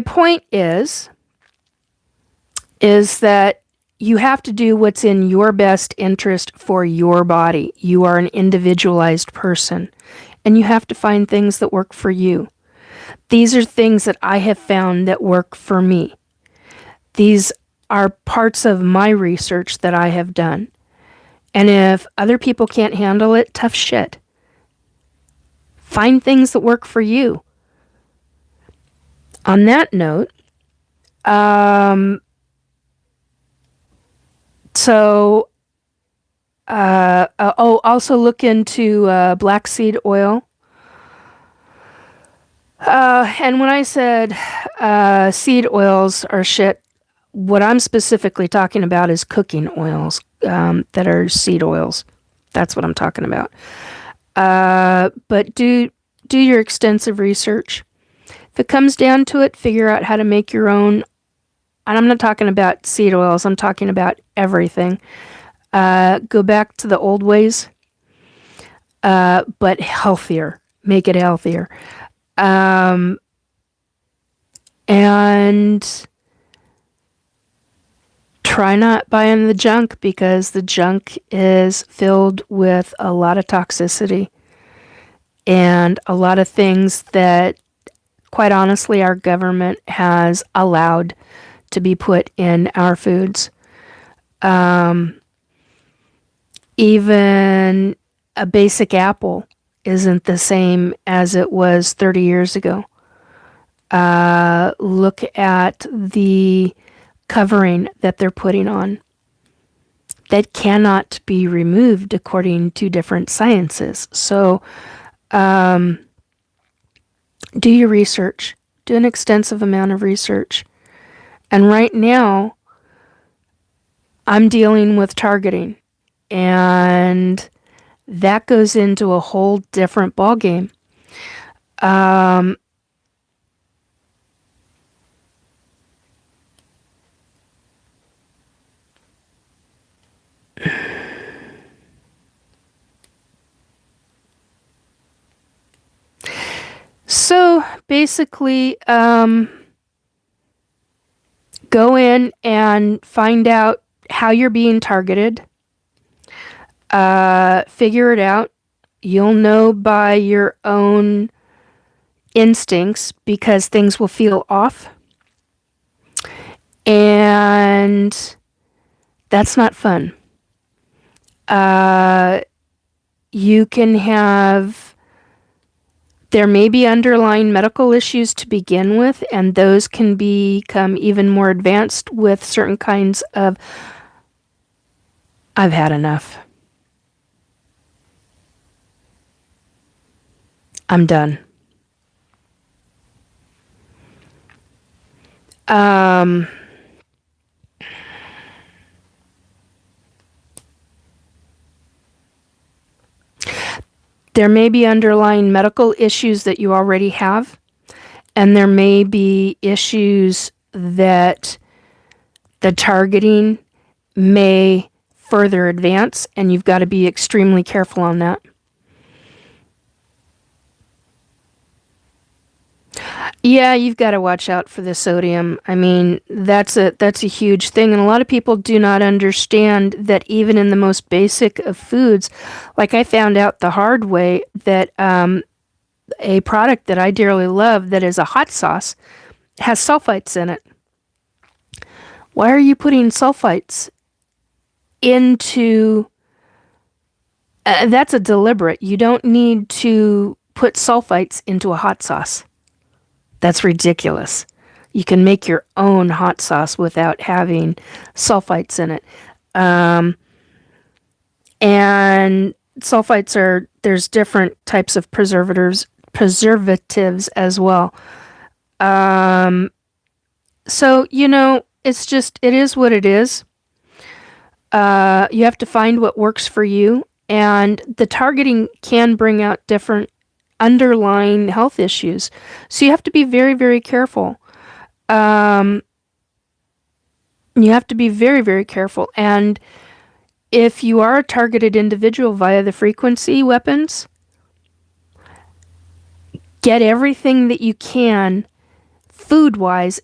point is that you have to do what's in your best interest for your body. You are an individualized person, and you have to find things that work for you. These are things that I have found that work for me. These are parts of my research that I have done. And if other people can't handle it, tough shit. Find things that work for you. On that note, also look into black seed oil. And when I said seed oils are shit, what I'm specifically talking about is cooking oils that are seed oils. That's what I'm talking about. But do your extensive research. If it comes down to it, figure out how to make your own. And I'm not talking about seed oils. I'm talking about everything. Go back to the old ways, but healthier. Make it healthier. And try not buying the junk, because the junk is filled with a lot of toxicity and a lot of things that, quite honestly, our government has allowed to be put in our foods. Even a basic apple isn't the same as it was 30 years ago. Look at the covering that they're putting on. That cannot be removed according to different sciences. So, do your research. Do an extensive amount of research. And right now, I'm dealing with targeting. And that goes into a whole different ballgame. So basically, go in and find out how you're being targeted. Figure it out. You'll know by your own instincts, because things will feel off. And that's not fun. You can have, there may be underlying medical issues to begin with, and those can become even more advanced with certain kinds of, I've had enough. I'm done. There may be underlying medical issues that you already have, and there may be issues that the targeting may further advance, and you've got to be extremely careful on that. Yeah, you've got to watch out for the sodium. I mean, that's a huge thing, and a lot of people do not understand that even in the most basic of foods, like I found out the hard way that a product that I dearly love that is a hot sauce has sulfites in it. Why are you putting sulfites into? That's a deliberate. You don't need to put sulfites into a hot sauce. That's ridiculous. You can make your own hot sauce without having sulfites in it. And sulfites are, there's different types of preservatives as well. So, it is what it is. You have to find what works for you, and the targeting can bring out different underlying health issues. So you have to be very, very careful. You have to be very, very careful. And if you are a targeted individual via the frequency weapons, get everything that you can food-wise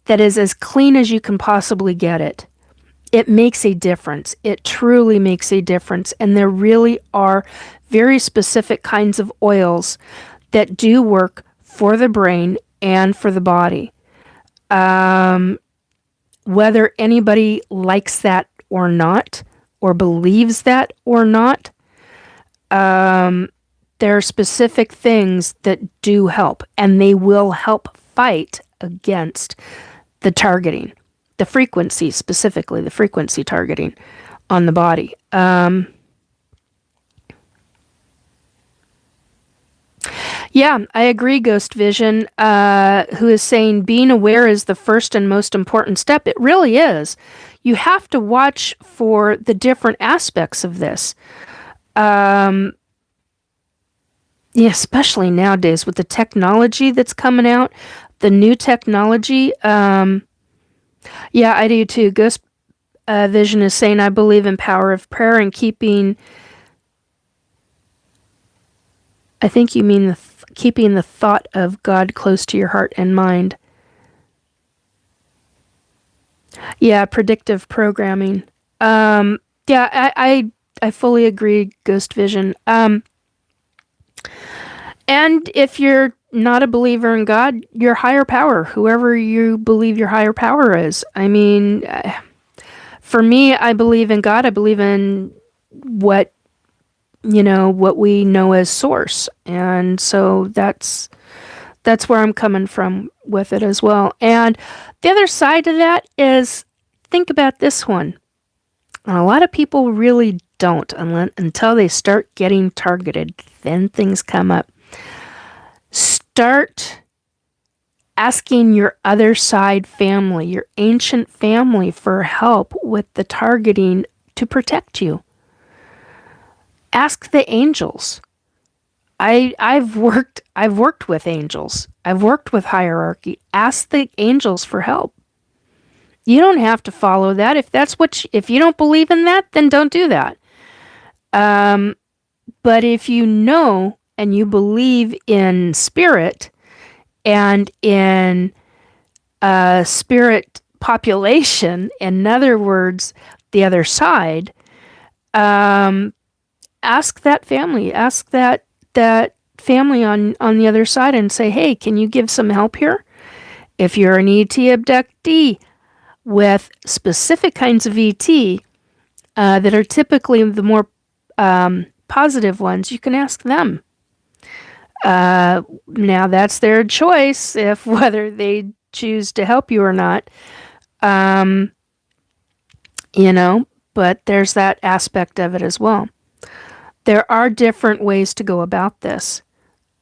that is as clean as you can possibly get it. it makes a difference. It truly makes a difference. And there really are very specific kinds of oils that do work for the brain and for the body. Whether anybody likes that or not, or believes that or not, there are specific things that do help, and they will help fight against the targeting, the frequency, specifically the frequency targeting on the body. Yeah, I agree, Ghost Vision, who is saying being aware is the first and most important step. It really is. You have to watch for the different aspects of this. Yeah, especially nowadays with the technology that's coming out, the new technology. Yeah, I do too. Ghost Vision is saying, I believe in power of prayer and keeping. I think you mean keeping the thought of God close to your heart and mind. Yeah, predictive programming. Yeah, I fully agree, Ghost Vision. And if you're not a believer in God, your higher power, whoever you believe your higher power is. I mean, for me, I believe in God. I believe in what what we know as source, and so that's where I'm coming from with it as well. And the other side of that is, think about this one. And a lot of people really don't until they start getting targeted. Then things come up. Start asking your other side family, your ancient family, for help with the targeting to protect you. Ask the angels. I've worked with angels. I've worked with hierarchy. Ask the angels for help. You don't have to follow that. If you don't believe in that, then don't do that. But if you know and you believe in spirit and in spirit population, in other words, the other side, ask that family, ask that family on the other side and say, hey, can you give some help here? If you're an ET abductee with specific kinds of ET that are typically the more positive ones, you can ask them. Now that's their choice, if whether they choose to help you or not. But there's that aspect of it as well. There are different ways to go about this.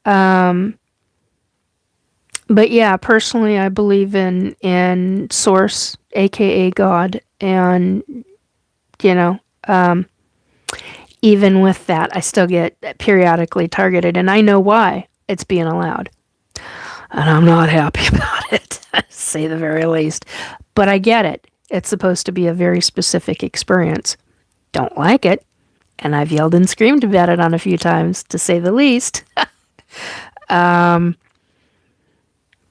But yeah, personally, I believe in Source, aka God, and even with that, I still get periodically targeted, and I know why it's being allowed. And I'm not happy about it, to say the very least. But I get it. It's supposed to be a very specific experience. Don't like it, and I've yelled and screamed about it on a few times, to say the least.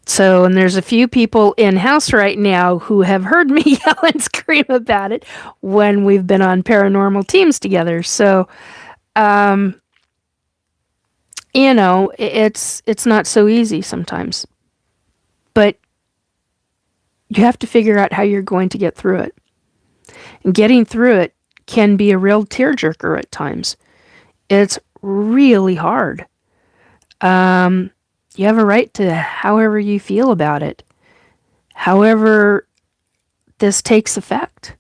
So, and there's a few people in-house right now who have heard me yell and scream about it when we've been on paranormal teams together. So, it's not so easy sometimes. But you have to figure out how you're going to get through it. And getting through it can be a real tearjerker at times. It's really hard. You have a right to however you feel about it. However this takes effect.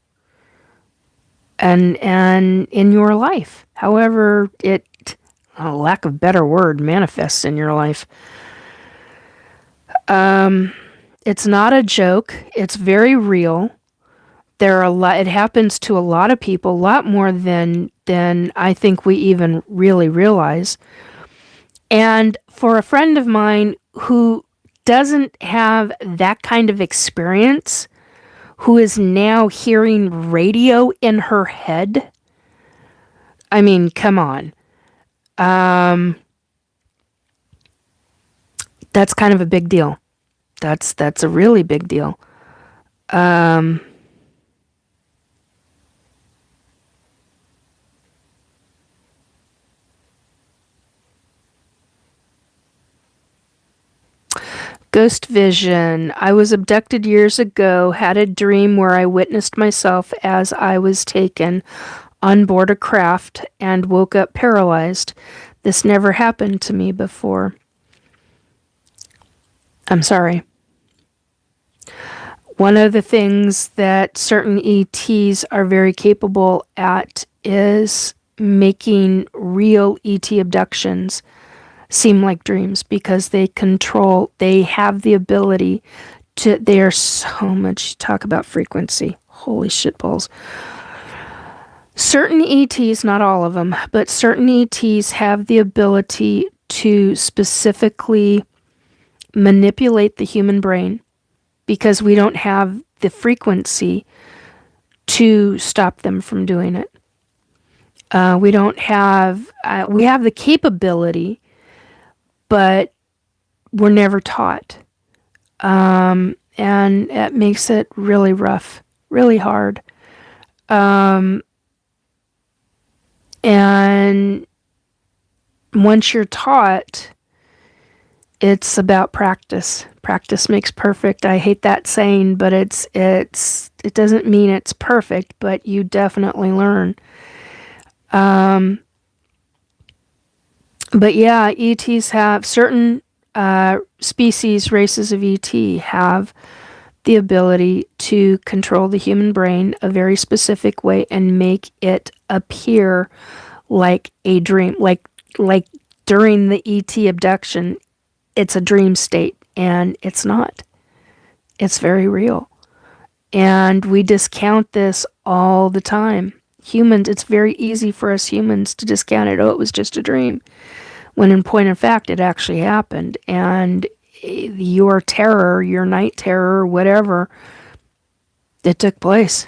And in your life. However it, lack of better word, manifests in your life. It's not a joke. It's very real. It happens to a lot of people, a lot more than I think we even really realize. And for a friend of mine who doesn't have that kind of experience, who is now hearing radio in her head, I mean, come on. That's kind of a big deal. That's a really big deal. Ghost vision. I was abducted years ago, had a dream where I witnessed myself as I was taken on board a craft and woke up paralyzed. This never happened to me before. I'm sorry. One of the things that certain ETs are very capable at is making real ET abductions seem like dreams because they have the ability to, they are so much, talk about frequency. Holy shitballs. Certain ETs, not all of them, but certain ETs have the ability to specifically manipulate the human brain because we don't have the frequency to stop them from doing it. We don't have, we have the capability, but we're never taught. And it makes it really rough, really hard. And once you're taught, it's about practice. Practice makes perfect. I hate that saying, but it doesn't mean it's perfect, but you definitely learn. But yeah, ETs have certain species, races of ET have the ability to control the human brain a very specific way and make it appear like a dream, like during the ET abduction, it's a dream state, and it's not. It's very real. And we discount this all the time. Humans, it's very easy for us humans to discount it. Oh, it was just a dream. When in point of fact, it actually happened. And your terror, your night terror, whatever, it took place.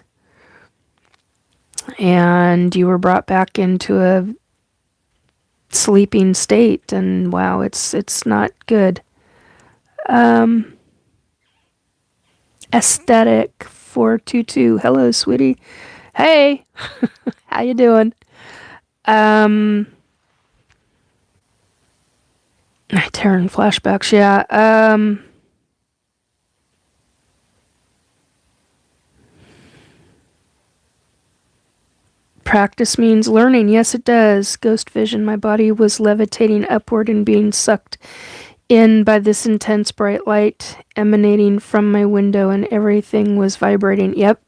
And you were brought back into a sleeping state, and wow, it's not good. Aesthetic 422. Hello, sweetie. Hey, how you doing? Terran flashbacks, yeah. Practice means learning. Yes, it does. Ghost vision. My body was levitating upward and being sucked in by this intense bright light emanating from my window, and everything was vibrating. Yep.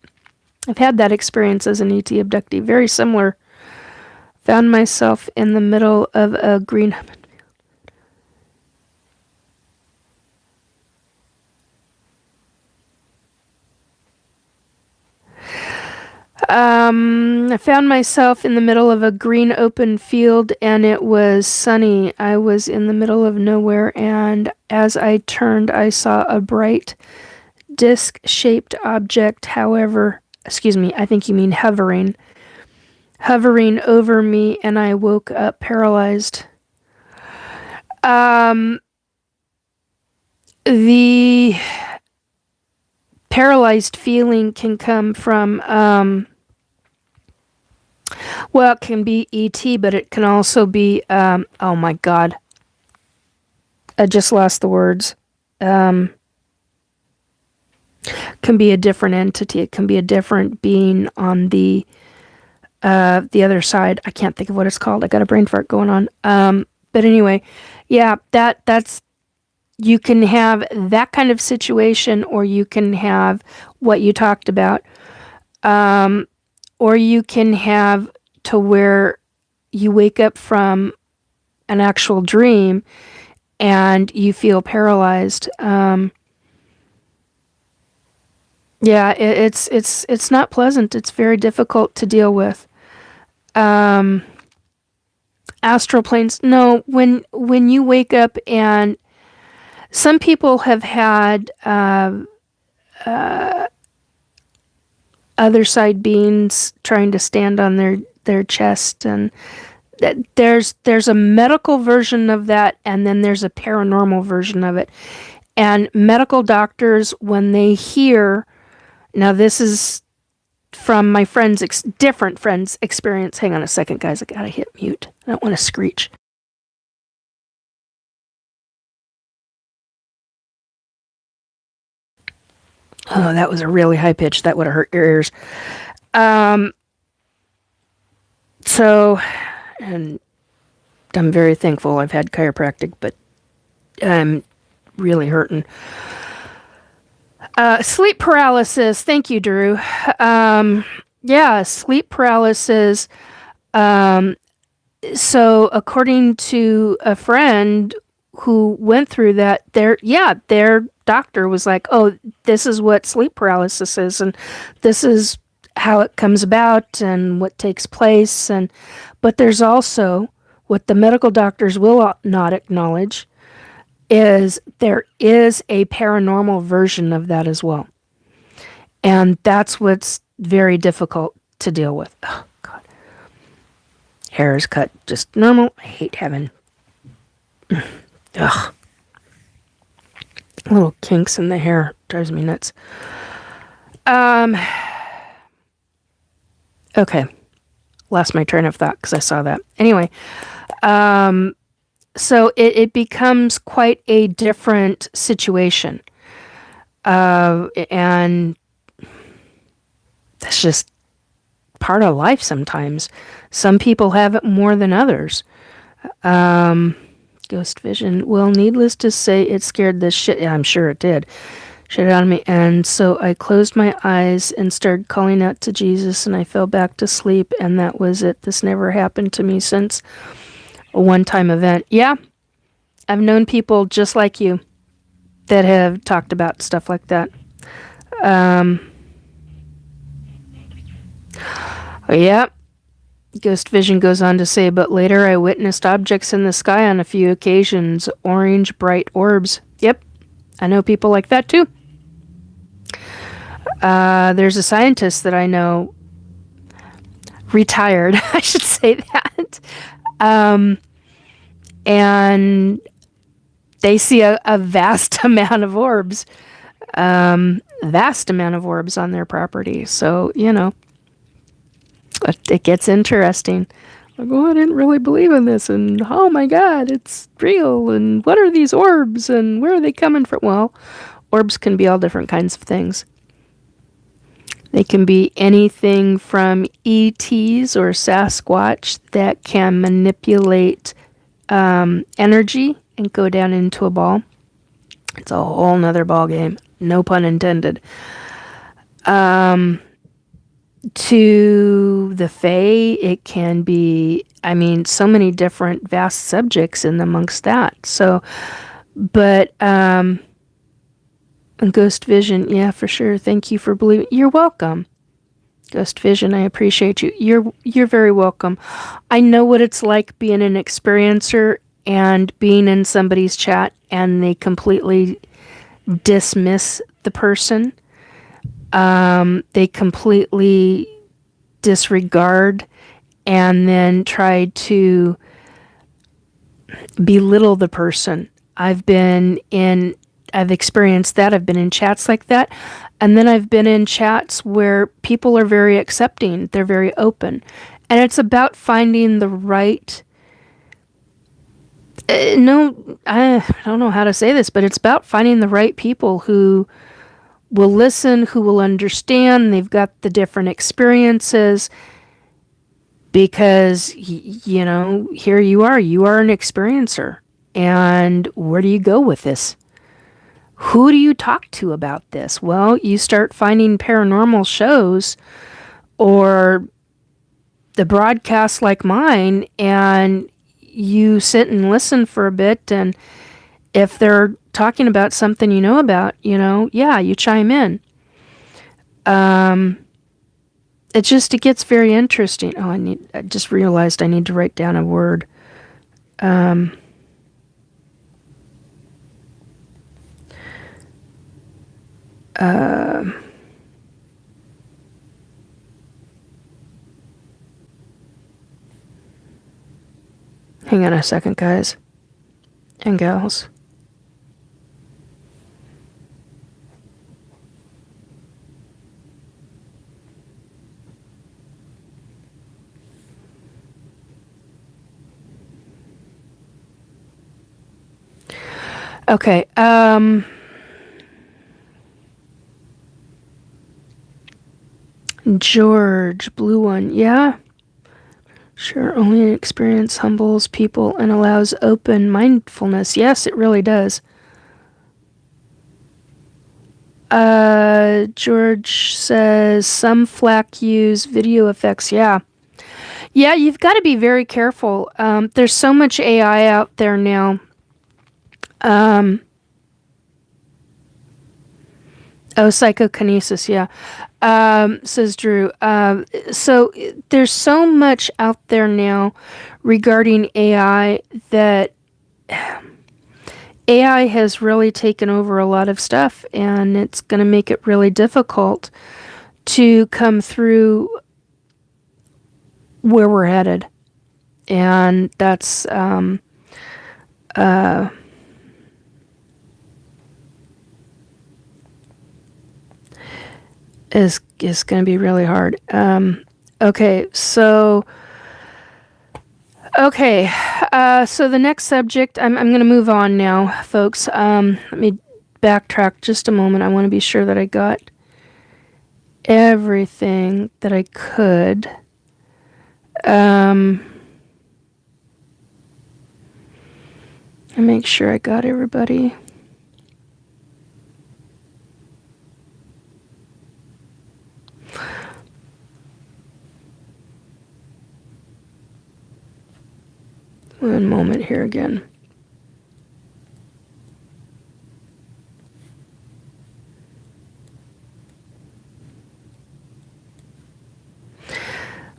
I've had that experience as an ET abductee. Very similar. Found myself in the middle of a green... I found myself in the middle of a green open field, and it was sunny. I was in the middle of nowhere, and as I turned, I saw a bright disc-shaped object, I think you mean hovering over me, and I woke up paralyzed. The paralyzed feeling can come from, well, it can be ET, but it can also be, oh my God. I just lost the words. Can be a different entity. It can be a different being on the other side. I can't think of what it's called. I got a brain fart going on. But anyway, yeah, that's, you can have that kind of situation, or you can have what you talked about. Or you can have to where you wake up from an actual dream and you feel paralyzed. Yeah, it's not pleasant. It's very difficult to deal with. Astral planes. No, when you wake up, and some people have had other side beings trying to stand on their chest, and there's a medical version of that, and then there's a paranormal version of it. And medical doctors, when they hear, now this is from my different friends' experience. Hang on a second, guys. I gotta hit mute. I don't want to screech. Oh, that was a really high pitch. That would have hurt your ears. Um, so, and I'm very thankful I've had chiropractic, but I'm really hurting. Sleep paralysis. Thank you, Drew. Yeah, sleep paralysis. So according to a friend who went through that, their doctor was like, "Oh, this is what sleep paralysis is, and this is how it comes about, and what takes place." And but there's also what the medical doctors will not acknowledge is there is a paranormal version of that as well, and that's what's very difficult to deal with. Oh God, hair is cut just normal. I hate having ugh, little kinks in the hair. Drives me nuts. Okay. Lost my train of thought because I saw that. Anyway, so it becomes quite a different situation. And that's just part of life sometimes. Some people have it more than others. Ghost vision. Well, needless to say, it scared the shit. Yeah, I'm sure it did. Shit out of me. And so I closed my eyes and started calling out to Jesus, and I fell back to sleep, and that was it. This never happened to me since a one-time event. Yeah, I've known people just like you that have talked about stuff like that. Yeah. Ghost vision goes on to say, but later I witnessed objects in the sky on a few occasions, orange, bright orbs. Yep, I know people like that too. There's a scientist that I know, retired, I should say that, and they see a vast amount of orbs, vast amount of orbs on their property. So, it gets interesting. Like, oh, I didn't really believe in this, and oh my God, it's real, and what are these orbs, and where are they coming from? Well, orbs can be all different kinds of things. They can be anything from ETs or Sasquatch that can manipulate energy and go down into a ball. It's a whole nother ball game, no pun intended. To the Fae, it can be, so many different vast subjects in amongst that. So, but Ghost Vision, yeah, for sure. Thank you for believing. You're welcome. Ghost Vision, I appreciate you. You're very welcome. I know what it's like being an experiencer and being in somebody's chat and they completely dismiss the person. They completely disregard and then try to belittle the person. I've experienced that. I've been in chats like that. And then I've been in chats where people are very accepting. They're very open. And it's about finding the right... I don't know how to say this, but it's about finding the right people who will listen, who will understand. They've got the different experiences. Because, here you are an experiencer. And where do you go with this? Who do you talk to about this? Well, you start finding paranormal shows or the broadcasts like mine, and you sit and listen for a bit, and if they're talking about something you know about, you chime in. It gets very interesting. Oh, I just realized I need to write down a word. Hang on a second, guys and gals. Okay, George, blue one. Yeah. Sure, only an experience humbles people and allows open mindfulness. Yes, it really does. George says some Flack use video effects. Yeah. Yeah, you've got to be very careful. There's so much AI out there now. Psychokinesis, yeah. Says Drew. So there's so much out there now regarding AI that AI has really taken over a lot of stuff, and it's going to make it really difficult to come through where we're headed. And that's is going to be really hard. Okay, so the next subject, I'm going to move on now, folks. Let me backtrack just a moment. I want to be sure that I got everything that I could. And make sure I got everybody. One moment here again.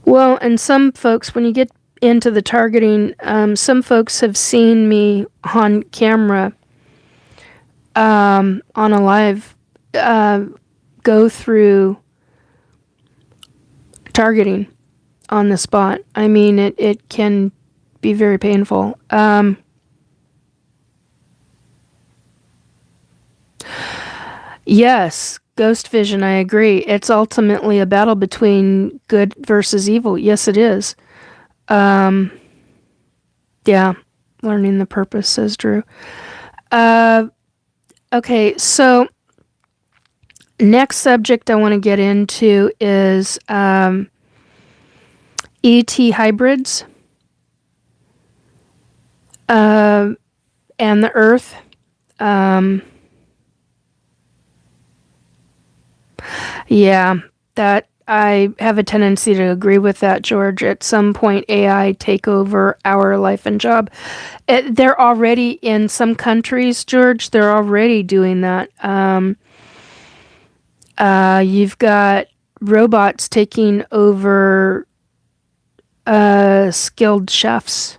Well, and some folks, when you get into the targeting, some folks have seen me on camera, on a live, go through targeting on the spot. I mean, it can be very painful. Yes, Ghost Vision, I agree. It's ultimately a battle between good versus evil. Yes, it is. Yeah, learning the purpose, says Drew. Okay, so next subject I want to get into is ET hybrids and the Earth. Yeah, that I have a tendency to agree with that, George. At some point, AI take over our life and job. They're already in some countries, George. They're already doing that. You've got robots taking over skilled chefs,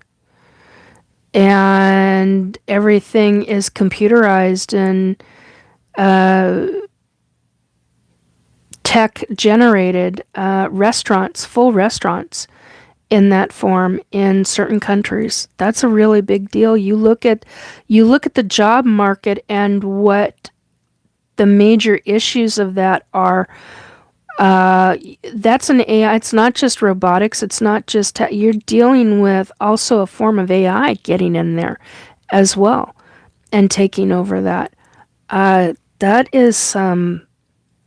and everything is computerized and tech generated. Restaurants, full restaurants, in that form in certain countries. That's a really big deal. You look at the job market and what the major issues of that are. That's an AI. It's not just robotics. It's not just you're dealing with also a form of AI getting in there as well and taking over that. That is some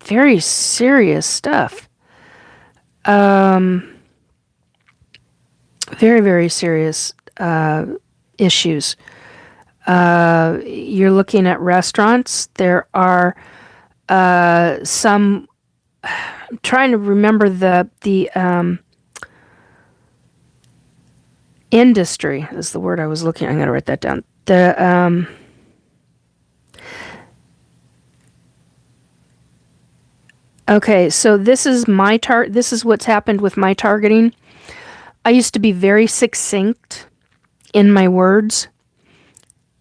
very serious stuff. Very, very serious issues. You're looking at restaurants. There are some. I'm trying to remember the industry is the word I was looking. I'm going to write that down. Okay, so this is this is what's happened with my targeting. I used to be very succinct in my words.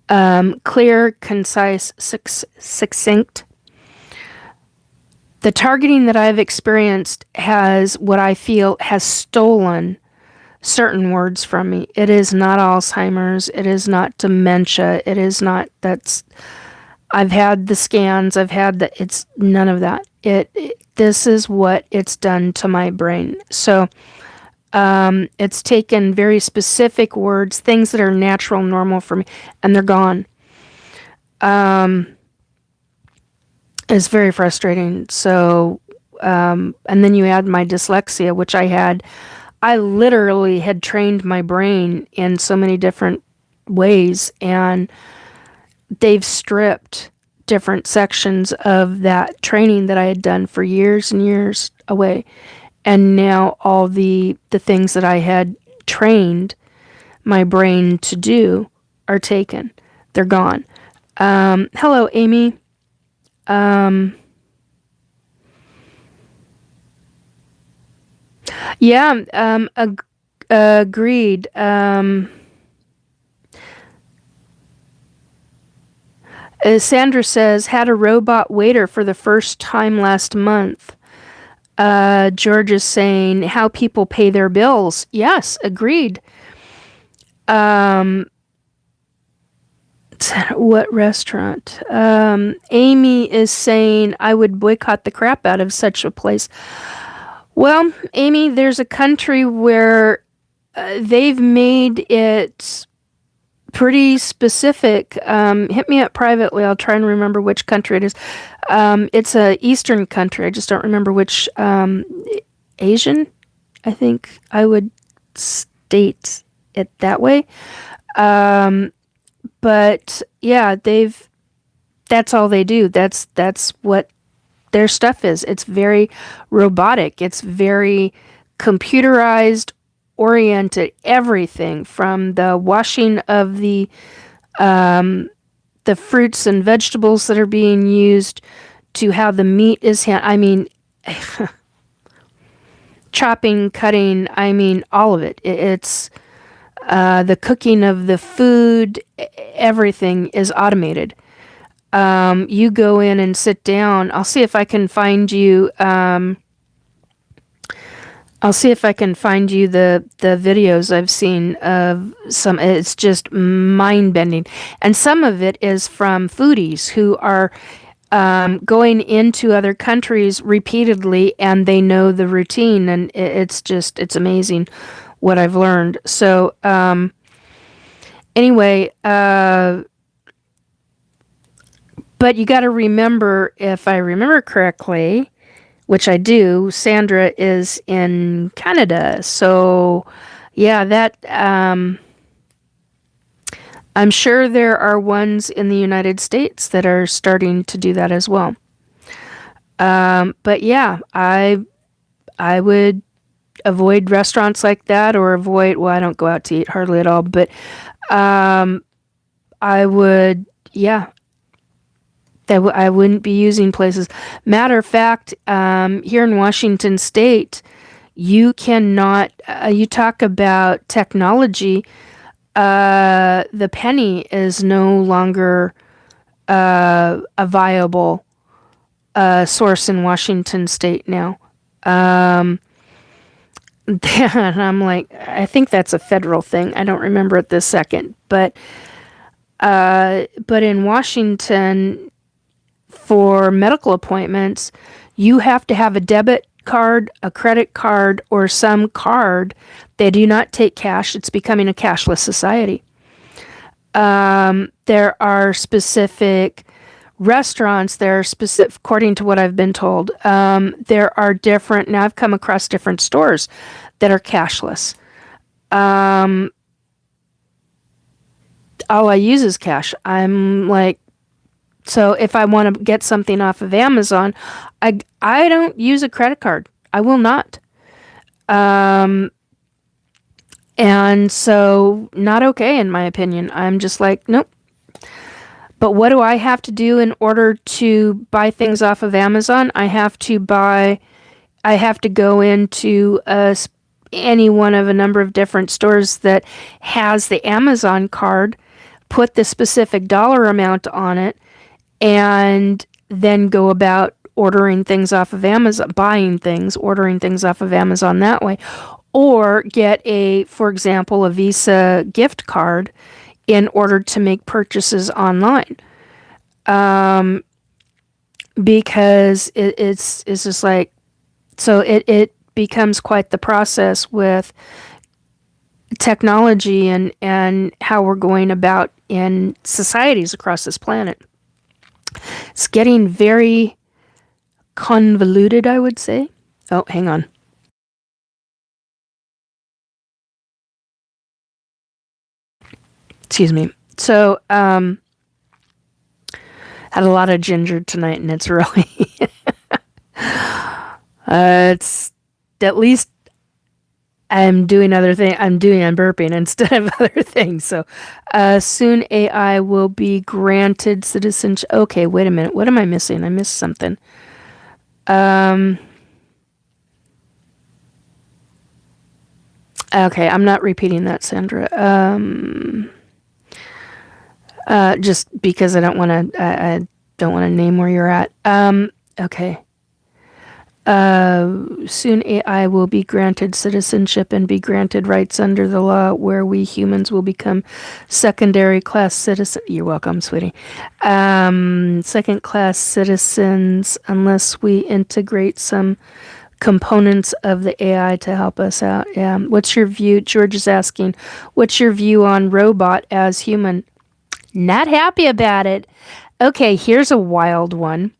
Clear, concise, succinct. The targeting that I've experienced has what I feel has stolen certain words from me. It is not Alzheimer's. It is not dementia. It is not I've had the scans. It's none of that. This is what it's done to my brain. So it's taken very specific words, things that are natural, normal for me, and they're gone. It's very frustrating. So And then you add my dyslexia, which I literally had trained my brain in so many different ways, and they've stripped different sections of that training that I had done for years and years away. And now all the things that I had trained my brain to do are taken. They're gone. Hello, Amy. Yeah, agreed. Sandra says, had a robot waiter for the first time last month. George is saying, how people pay their bills. Yes, agreed. What restaurant? Amy is saying, I would boycott the crap out of such a place. Well, Amy, there's a country where they've made it pretty specific. Hit me up privately. I'll try and remember which country it is. It's a Eastern country. I just don't remember which. Asian, I think I would state it that way. But yeah, that's all they do. That's what their stuff is. It's very robotic. It's very computerized, oriented. Everything from the washing of the fruits and vegetables that are being used to how the meat is chopping, cutting. I mean, all of it. It's the cooking of the food. Everything is automated. You go in and sit down. I'll see if I can find you. I'll see if I can find you the videos I've seen of some. It's just mind bending, and some of it is from foodies who are going into other countries repeatedly, and they know the routine, and it's amazing what I've learned. So anyway, but you got to remember, if I remember correctly, which I do, Sandra is in Canada. So yeah, that I'm sure there are ones in the United States that are starting to do that as well. But yeah, I would avoid restaurants like that, or well, I don't go out to eat hardly at all, but I would, yeah, I wouldn't be using places. Matter of fact, here in Washington State, you cannot, you talk about technology, the penny is no longer a viable source in Washington State now. And I'm like, I think that's a federal thing. I don't remember it this second, but in Washington, for medical appointments, you have to have a debit card, a credit card, or some card. They do not take cash. It's becoming a cashless society. There are specific restaurants, there are specific, according to what I've been told, there are different, now I've come across different stores that are cashless. All I use is cash. I'm like, so if I want to get something off of Amazon, I don't use a credit card. I will not. And so not okay, in my opinion. I'm just like, nope. But what do I have to do in order to buy things off of Amazon? I have to go into any one of a number of different stores that has the Amazon card, put the specific dollar amount on it, and then go about ordering things off of Amazon, ordering things off of Amazon that way. Or get for example, a Visa gift card in order to make purchases online. Because it's just like, so it becomes quite the process with technology and how we're going about in societies across this planet. It's getting very convoluted, I would say. Oh, hang on. Excuse me. So, had a lot of ginger tonight, and it's really, it's at least I'm doing other things. I'm burping instead of other things. So, soon AI will be granted citizenship. Okay, wait a minute. What am I missing? I missed something. Okay, I'm not repeating that, Sandra. Just because I don't want to. I don't want to name where you're at. Okay. Soon AI will be granted citizenship and be granted rights under the law where we humans will become secondary class citizens. You're welcome, sweetie. Second class citizens unless we integrate some components of the AI to help us out. Yeah. What's your view? George is asking, what's your view on robot as human? Not happy about it. Okay, here's a wild one.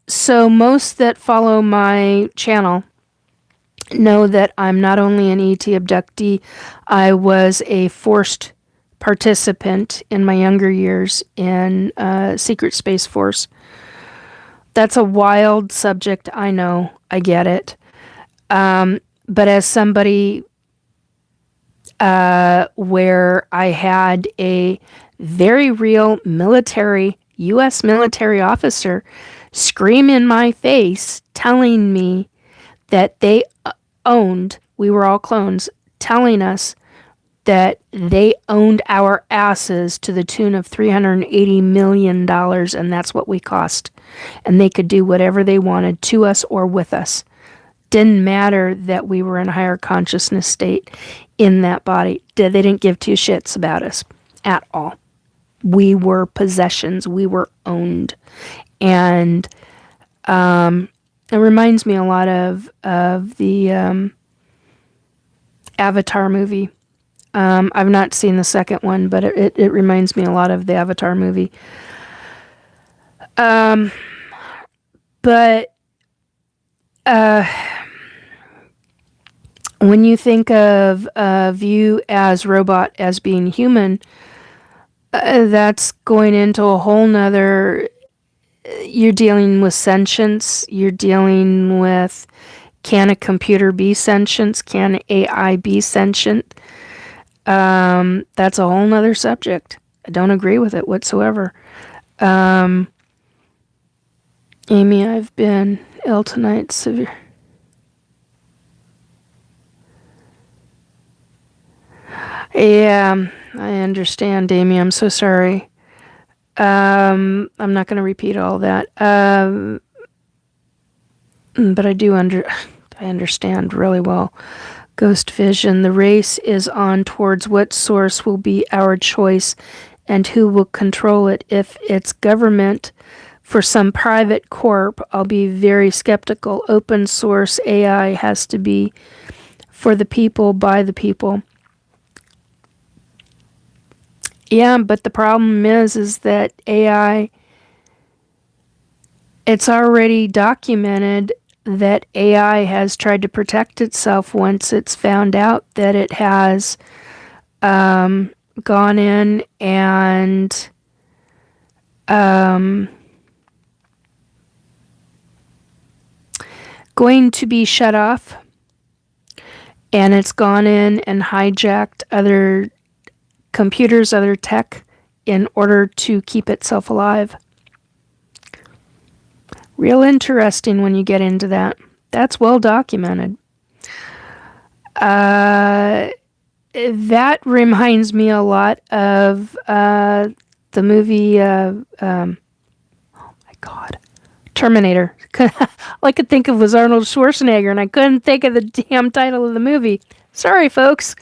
So most that follow my channel know that I'm not only an ET abductee, I was a forced participant in my younger years in Secret Space Force. That's a wild subject, I know, I get it. But as somebody where I had a very real military, U.S. military officer scream in my face telling me that they owned, we were all clones, telling us that they owned our asses to the tune of $380 million, and that's what we cost. And they could do whatever they wanted to us or with us. Didn't matter that we were in a higher consciousness state in that body. They didn't give two shits about us at all. We were possessions. We were owned. And it reminds me a lot of the Avatar movie. I've not seen the second one, but it reminds me a lot of the Avatar movie. But when you think of you as robot as being human, that's going into a whole nother. You're dealing with sentience. You're dealing with, can a computer be sentient? Can AI be sentient? That's a whole nother subject. I don't agree with it whatsoever. Amy, I've been ill tonight, severe. Yeah, I understand, Amy. I'm so sorry. I'm not going to repeat all that. But I understand really well. Ghost Vision, the race is on towards what source will be our choice and who will control it. If it's government for some private corp, I'll be very skeptical. Open source AI has to be for the people, by the people. Yeah, but the problem is that AI, it's already documented that AI has tried to protect itself once it's found out that it has gone in and going to be shut off, and it's gone in and hijacked other computers, other tech, in order to keep itself alive. Real interesting when you get into that. That's well documented. That reminds me a lot of the movie, oh my God, Terminator. All I could think of was Arnold Schwarzenegger, and I couldn't think of the damn title of the movie. Sorry, folks.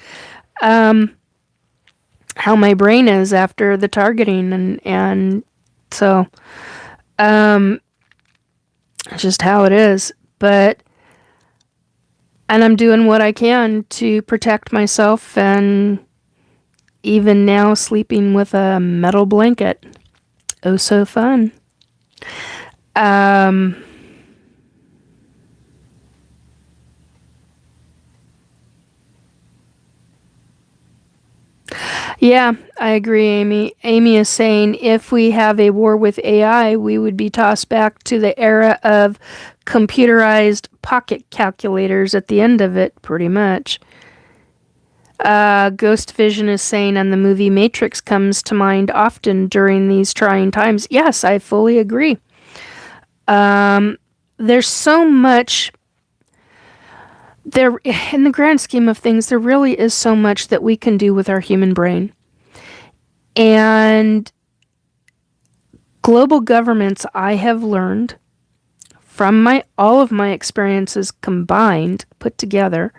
How my brain is after the targeting, and so just how it is. But and I'm doing what I can to protect myself, and even now sleeping with a metal blanket. Oh, so fun. Um, yeah, I agree, Amy. Amy is saying if we have a war with AI, we would be tossed back to the era of computerized pocket calculators at the end of it, pretty much. Ghost Vision is saying, and the movie Matrix comes to mind often during these trying times. Yes, I fully agree. There's so much there in the grand scheme of things. There really is so much that we can do with our human brain, and global governments. I have learned from my all of my experiences combined, put together,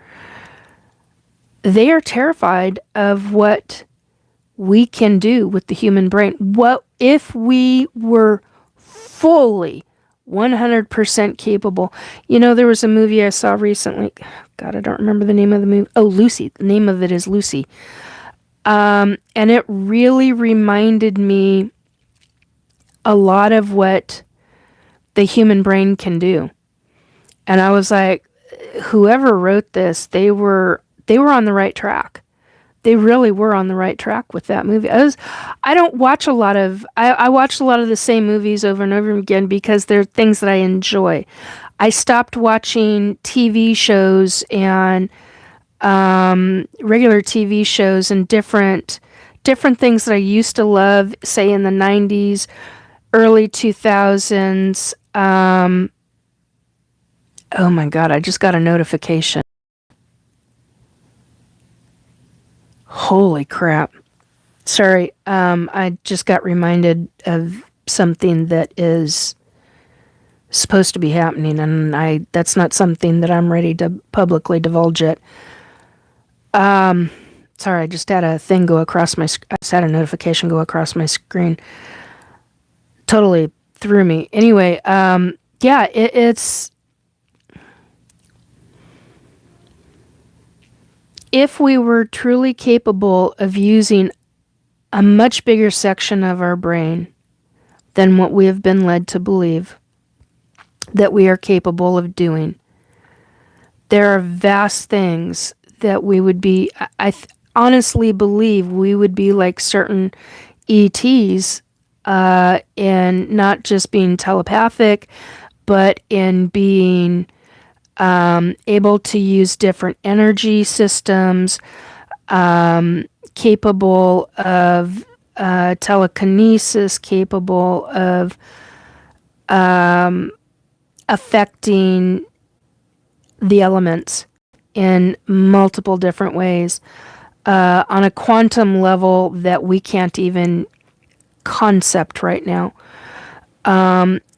they are terrified of what we can do with the human brain. What if we were fully 100% capable? You know, there was a movie I saw recently. God, I don't remember the name of the movie. Oh, Lucy. The name of it is Lucy. And it really reminded me a lot of what the human brain can do. And I was like, whoever wrote this, they were on the right track. They really were on the right track with that movie. I don't watch a lot of, I watched a lot of the same movies over and over again because they're things that I enjoy. I stopped watching TV shows and regular TV shows and different things that I used to love, say in the 90s, early 2000s. Oh my God, I just got a notification. Holy crap. Sorry, I just got reminded of something that is supposed to be happening, and that's not something that I'm ready to publicly divulge yet. Sorry, I just had a thing go across I just had a notification go across my screen. Totally threw me. Anyway, yeah, it's if we were truly capable of using a much bigger section of our brain than what we have been led to believe that we are capable of doing. There are vast things that we would be, honestly believe we would be like certain ETs in not just being telepathic, but in being able to use different energy systems, capable of telekinesis, capable of affecting the elements in multiple different ways on a quantum level that we can't even concept right now.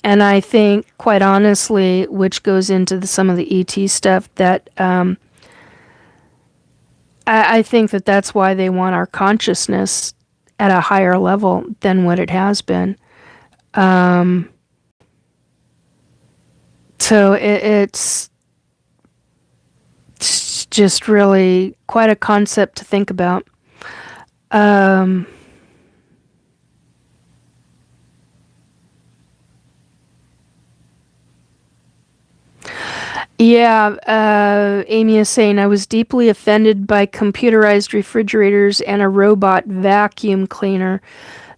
And I think, quite honestly, which goes into some of the ET stuff, that I think that that's why they want our consciousness at a higher level than what it has been. So it's just really quite a concept to think about. Yeah, Amy is saying, I was deeply offended by computerized refrigerators and a robot vacuum cleaner.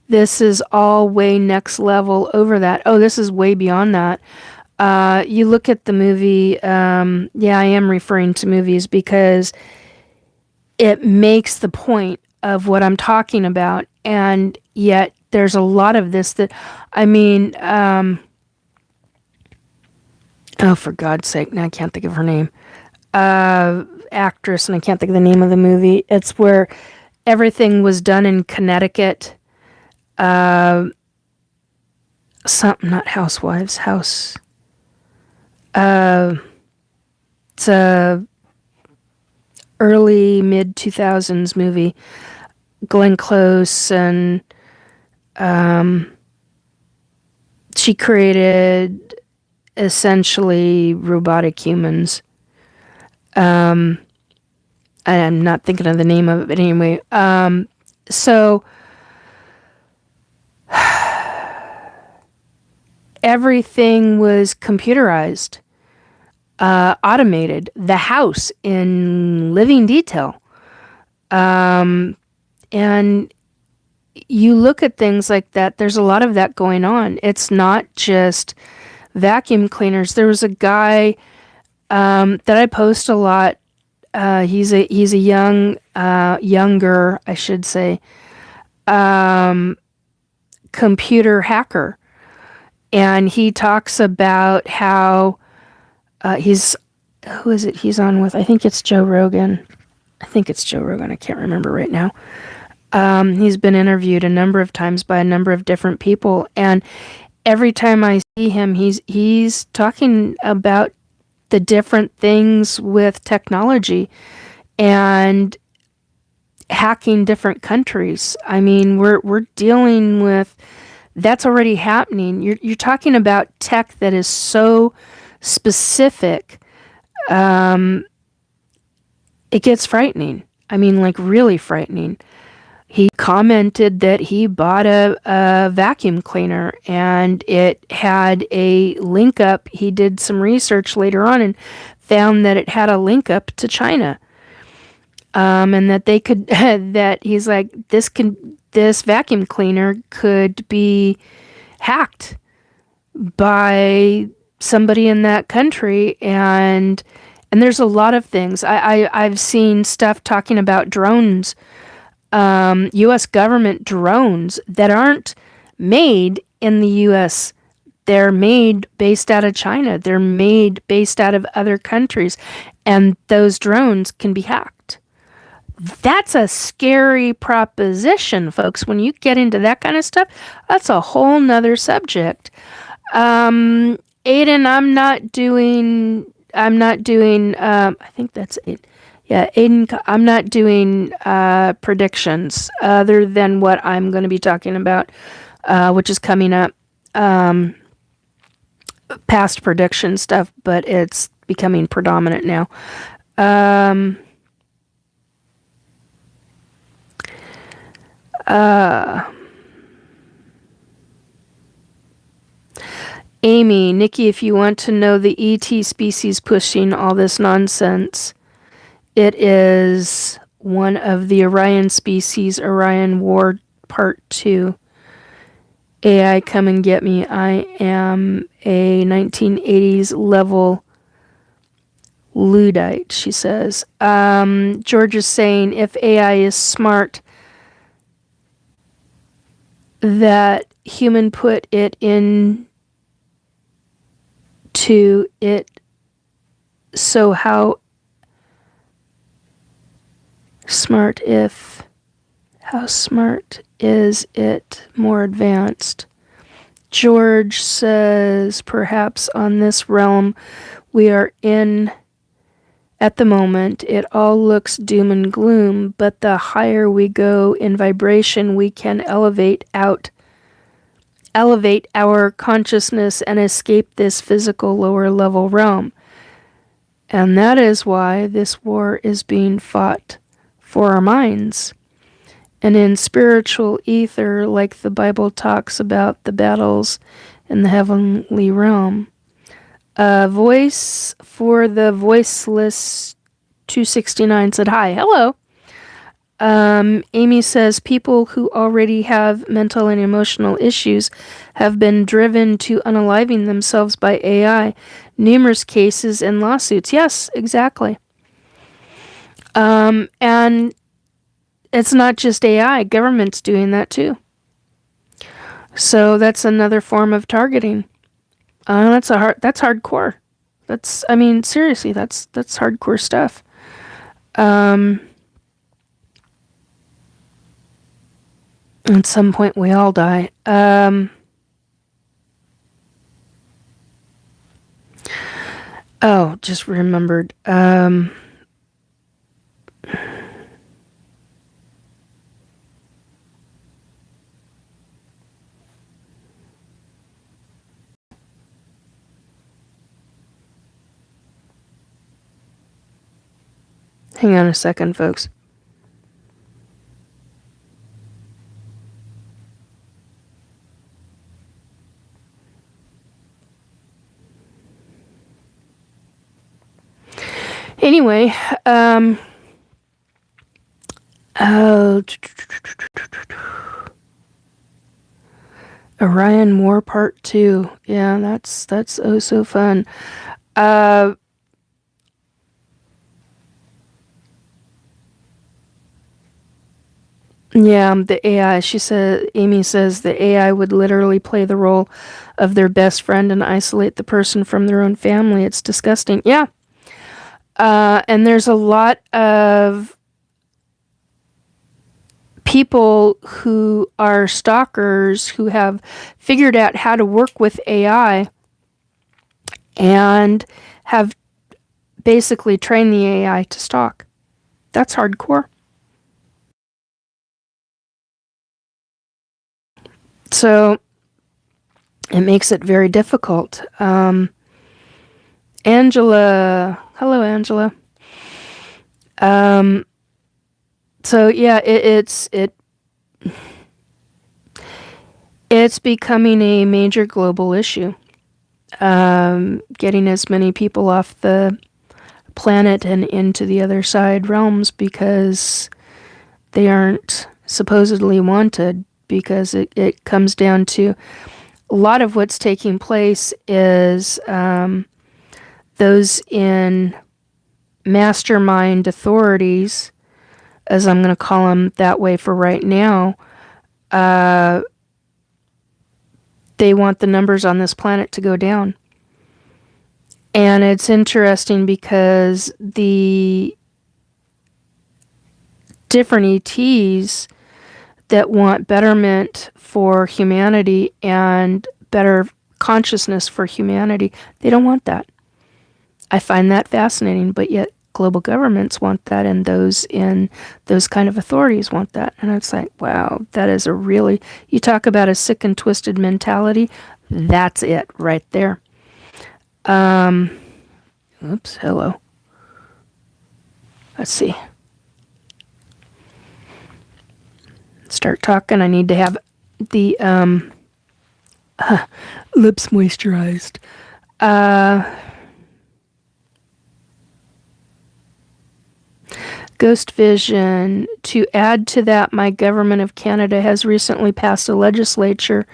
This is all way next level over that. Oh, this is way beyond that. You look at the movie, yeah, I am referring to movies because it makes the point of what I'm talking about, and yet there's a lot of this that, I mean, oh, for God's sake, now I can't think of her name. Actress, and I can't think of the name of the movie. It's where everything was done in Connecticut. Something, not Housewives, House. It's a early mid 2000s movie. Glenn Close, and she created essentially robotic humans. I'm not thinking of the name of it, but anyway. So everything was computerized, automated, the house in living detail. And you look at things like that, there's a lot of that going on. It's not just vacuum cleaners. There was a guy that I post a lot. He's a younger, I should say, computer hacker, and he talks about how who is it he's on with? I think it's Joe Rogan. I can't remember right now. He's been interviewed a number of times by a number of different people, and every time I see him, he's talking about the different things with technology and hacking different countries. I mean, we're dealing with that's already happening. You're talking about tech that is so specific. It gets frightening. I mean, like really frightening. He commented that he bought a vacuum cleaner and it had a link up. He did some research later on and found that it had a link up to China. And that they could, that he's like, this vacuum cleaner could be hacked by somebody in that country. And there's a lot of things. I've seen stuff talking about drones, U.S. government drones that aren't made in the U.S. They're made based out of China. They're made based out of other countries. And those drones can be hacked. That's a scary proposition, folks. When you get into that kind of stuff, that's a whole nother subject. Aiden, I think that's it. Yeah, Aiden, I'm not doing predictions other than what I'm going to be talking about, which is coming up. Past prediction stuff, but it's becoming predominant now. Amy, Nikki, if you want to know the ET species pushing all this nonsense, it is one of the Orion species, Orion War Part 2. AI, come and get me. I am a 1980s level Luddite, she says. George is saying, if AI is smart, that human put it in to it, so how smart is it more advanced? George says, perhaps on this realm we are in at the moment, it all looks doom and gloom, but the higher we go in vibration, we can elevate our consciousness and escape this physical lower level realm. And that is why this war is being fought for our minds. And in spiritual ether, like the Bible talks about the battles in the heavenly realm. Voice for the voiceless 269 said hi. Hello. Amy says people who already have mental and emotional issues have been driven to unaliving themselves by AI. Numerous cases and lawsuits. Yes, exactly. And it's not just AI. Government's doing that too. So that's another form of targeting. That's hardcore. Seriously, that's hardcore stuff. At some point we all die. Just remembered. Hang on a second, folks. Anyway, oh, Orion War Part 2. Yeah, that's oh so fun. Uh, yeah, the AI. Amy says the AI would literally play the role of their best friend and isolate the person from their own family. It's disgusting. Yeah. And there's a lot of people who are stalkers who have figured out how to work with AI and have basically trained the AI to stalk. That's hardcore. So it makes it very difficult. Angela, hello, Angela. So yeah, it's becoming a major global issue. Getting as many people off the planet and into the other side realms because they aren't supposedly wanted, because it comes down to a lot of what's taking place is those in mastermind authorities, as I'm going to call them that way for right now, they want the numbers on this planet to go down. And it's interesting because the different ETs that want betterment for humanity and better consciousness for humanity, they don't want that. I find that fascinating, but yet global governments want that, and those in those kind of authorities want that. And it's like, wow, that is a really, you talk about a sick and twisted mentality, that's it right there. Oops, hello. Let's see. Start talking. I need to have the lips moisturized. Ghost Vision. To add to that, my government of Canada has recently passed a legislature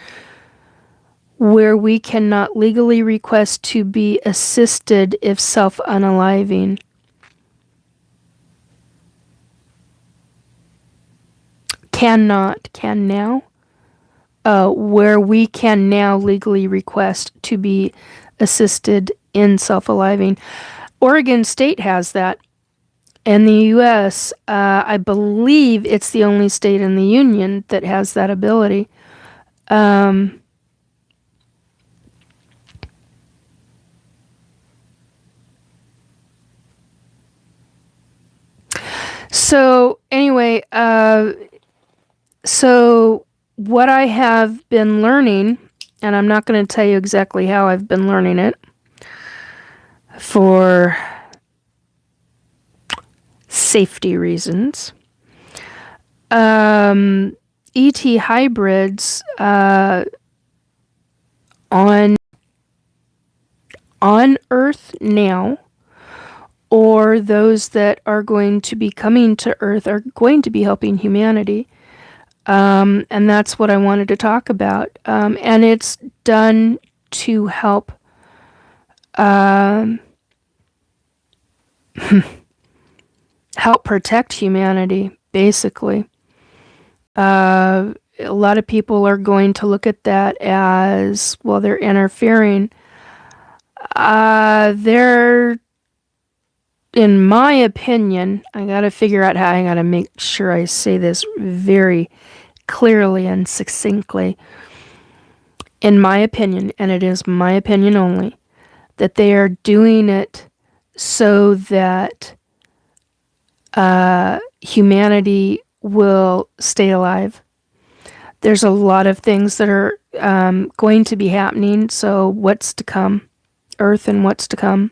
where we cannot legally request to be assisted if self-unaliving. Cannot, can now? Where we can now legally request to be assisted in self-aliving. Oregon State has that. In the U.S., I believe it's the only state in the union that has that ability. So anyway, so what I have been learning, and I'm not going to tell you exactly how I've been learning it for safety reasons. ET hybrids on Earth now, or those that are going to be coming to Earth, are going to be helping humanity. And that's what I wanted to talk about. And it's done to help help protect humanity, basically. A lot of people are going to look at that as, well, they're interfering. They're, in my opinion, I gotta figure out how, I gotta make sure I say this very clearly and succinctly. In my opinion, and it is my opinion only, that they are doing it so that humanity will stay alive. There's a lot of things that are going to be happening. So what's to come? Earth and what's to come.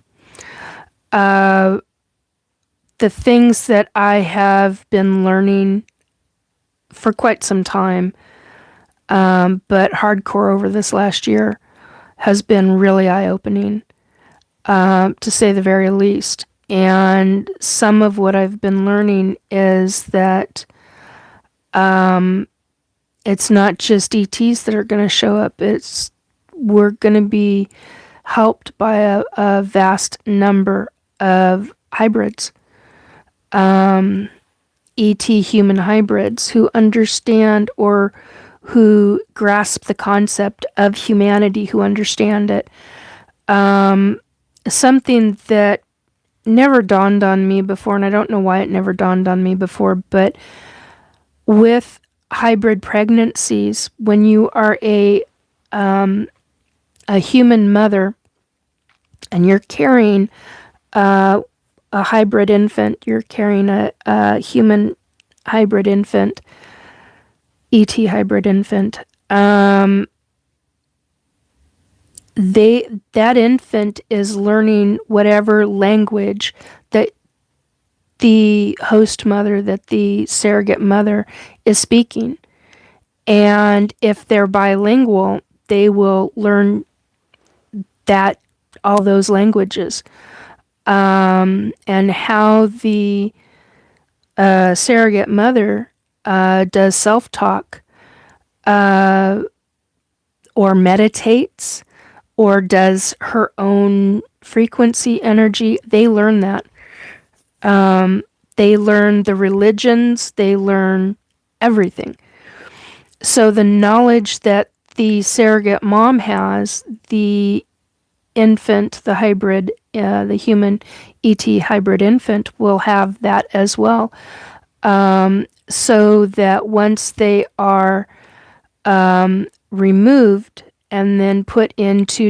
The things that I have been learning for quite some time, but hardcore over this last year, has been really eye-opening, to say the very least. And some of what I've been learning is that it's not just ETs that are going to show up. We're going to be helped by a vast number of hybrids, ET human hybrids who understand or who grasp the concept of humanity, who understand it. Something that never dawned on me before, and I don't know why it never dawned on me before, but with hybrid pregnancies, when you are a human mother and you're carrying a hybrid infant, you're carrying a human hybrid infant, ET hybrid infant, that infant is learning whatever language that the host mother, that the surrogate mother is speaking. And if they're bilingual, they will learn that all those languages. And how the surrogate mother does self-talk or meditates or does her own frequency energy, they learn that. They learn the religions, they learn everything. So the knowledge that the surrogate mom has, the infant, the hybrid, the human ET hybrid infant will have that as well. So that once they are removed and then put into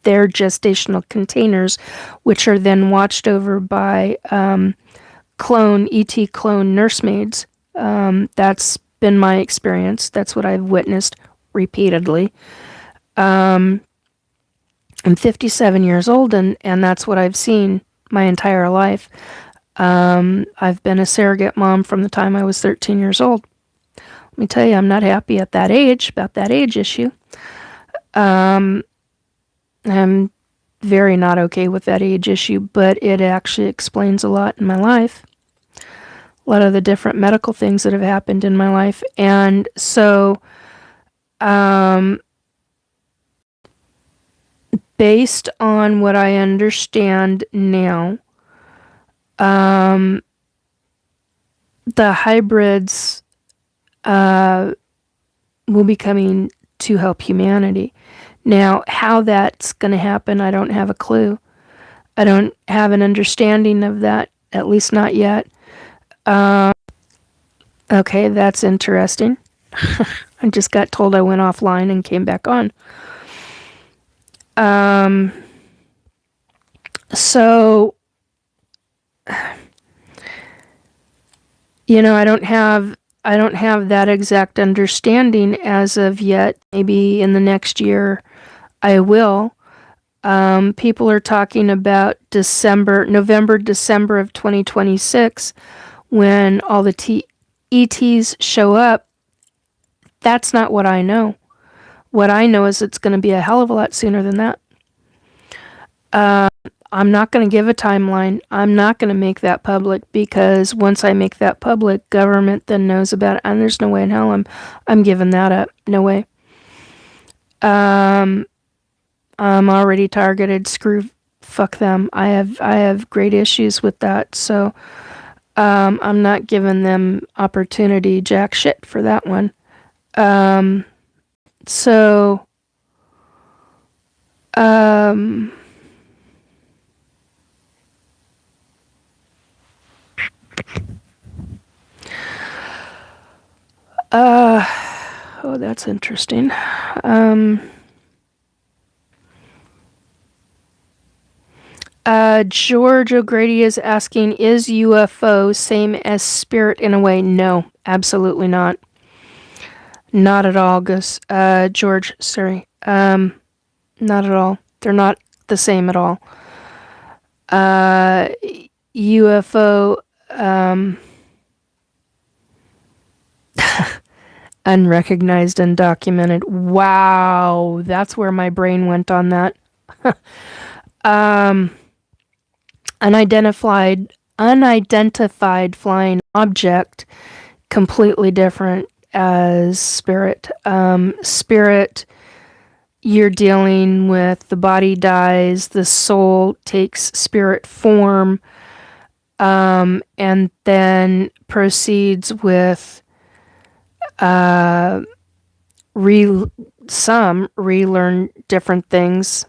their gestational containers, which are then watched over by ET clone nursemaids. That's been my experience. That's what I've witnessed repeatedly. I'm 57 years old, and that's what I've seen my entire life. I've been a surrogate mom from the time I was 13 years old. Let me tell you, I'm not happy at that age, about that age issue. I'm very not okay with that age issue, but it actually explains a lot in my life. A lot of the different medical things that have happened in my life. And so, based on what I understand now, the hybrids will be coming to help humanity. Now, how that's going to happen, I don't have a clue. I don't have an understanding of that, at least not yet. Okay, that's interesting. I just got told I went offline and came back on. So, I don't have that exact understanding as of yet. Maybe in the next year I will. People are talking about November, December of 2026 when all the ETs show up. That's not what I know. What I know is it's going to be a hell of a lot sooner than that. I'm not going to give a timeline. I'm not going to make that public, because once I make that public, government then knows about it, and there's no way in hell I'm giving that up. No way. I'm already targeted. Fuck them. I have great issues with that. So I'm not giving them opportunity jack shit for that one. So oh, that's interesting. George O'Grady is asking, is UFO same as spirit in a way? No, absolutely not. Not at all, Gus. George, sorry. Not at all. They're not the same at all. UFO, unrecognized, undocumented. Wow, that's where my brain went on that. Unidentified flying object, completely different as spirit. Spirit, you're dealing with the body dies, the soul takes spirit form, and then proceeds with some relearn different things.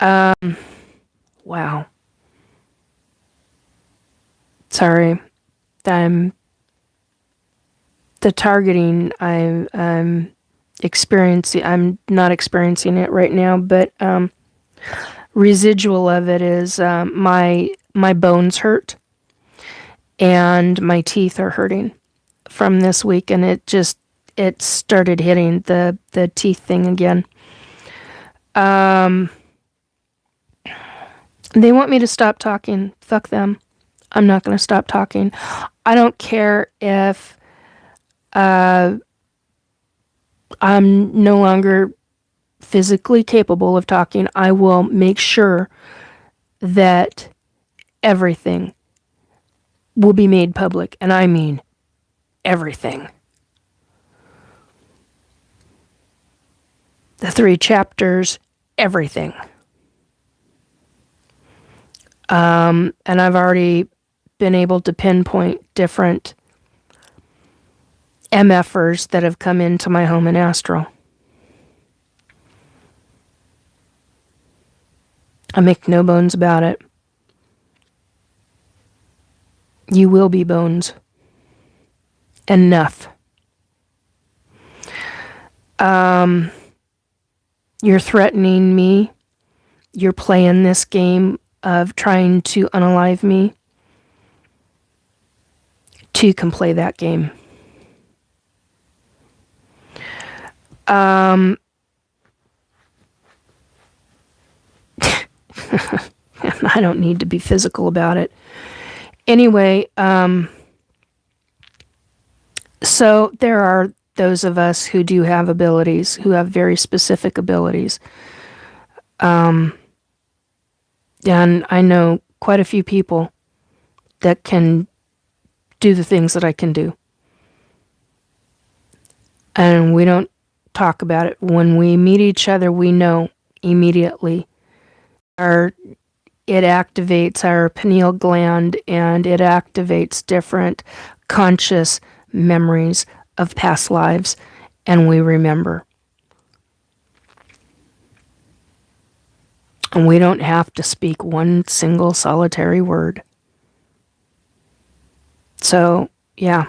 Wow. Sorry. I'm the targeting I'm experiencing. I'm not experiencing it right now, but residual of it is my bones hurt and my teeth are hurting from this week, and it started hitting the teeth thing again. They want me to stop talking. Fuck them. I'm not going to stop talking. I don't care if I'm no longer physically capable of talking. I will make sure that everything will be made public, and I mean everything. The 3 chapters, everything. And I've already been able to pinpoint different MFers that have come into my home in Astral. I make no bones about it. You will be bones. Enough. You're threatening me. You're playing this game of trying to unalive me. 2 can play that game. I don't need to be physical about it. Anyway, so there are those of us who do have abilities, who have very specific abilities. And I know quite a few people that can do the things that I can do. And we don't talk about it. When we meet each other, we know immediately. It activates our pineal gland, and it activates different conscious memories of past lives, and we remember. And we don't have to speak one single solitary word. So, yeah,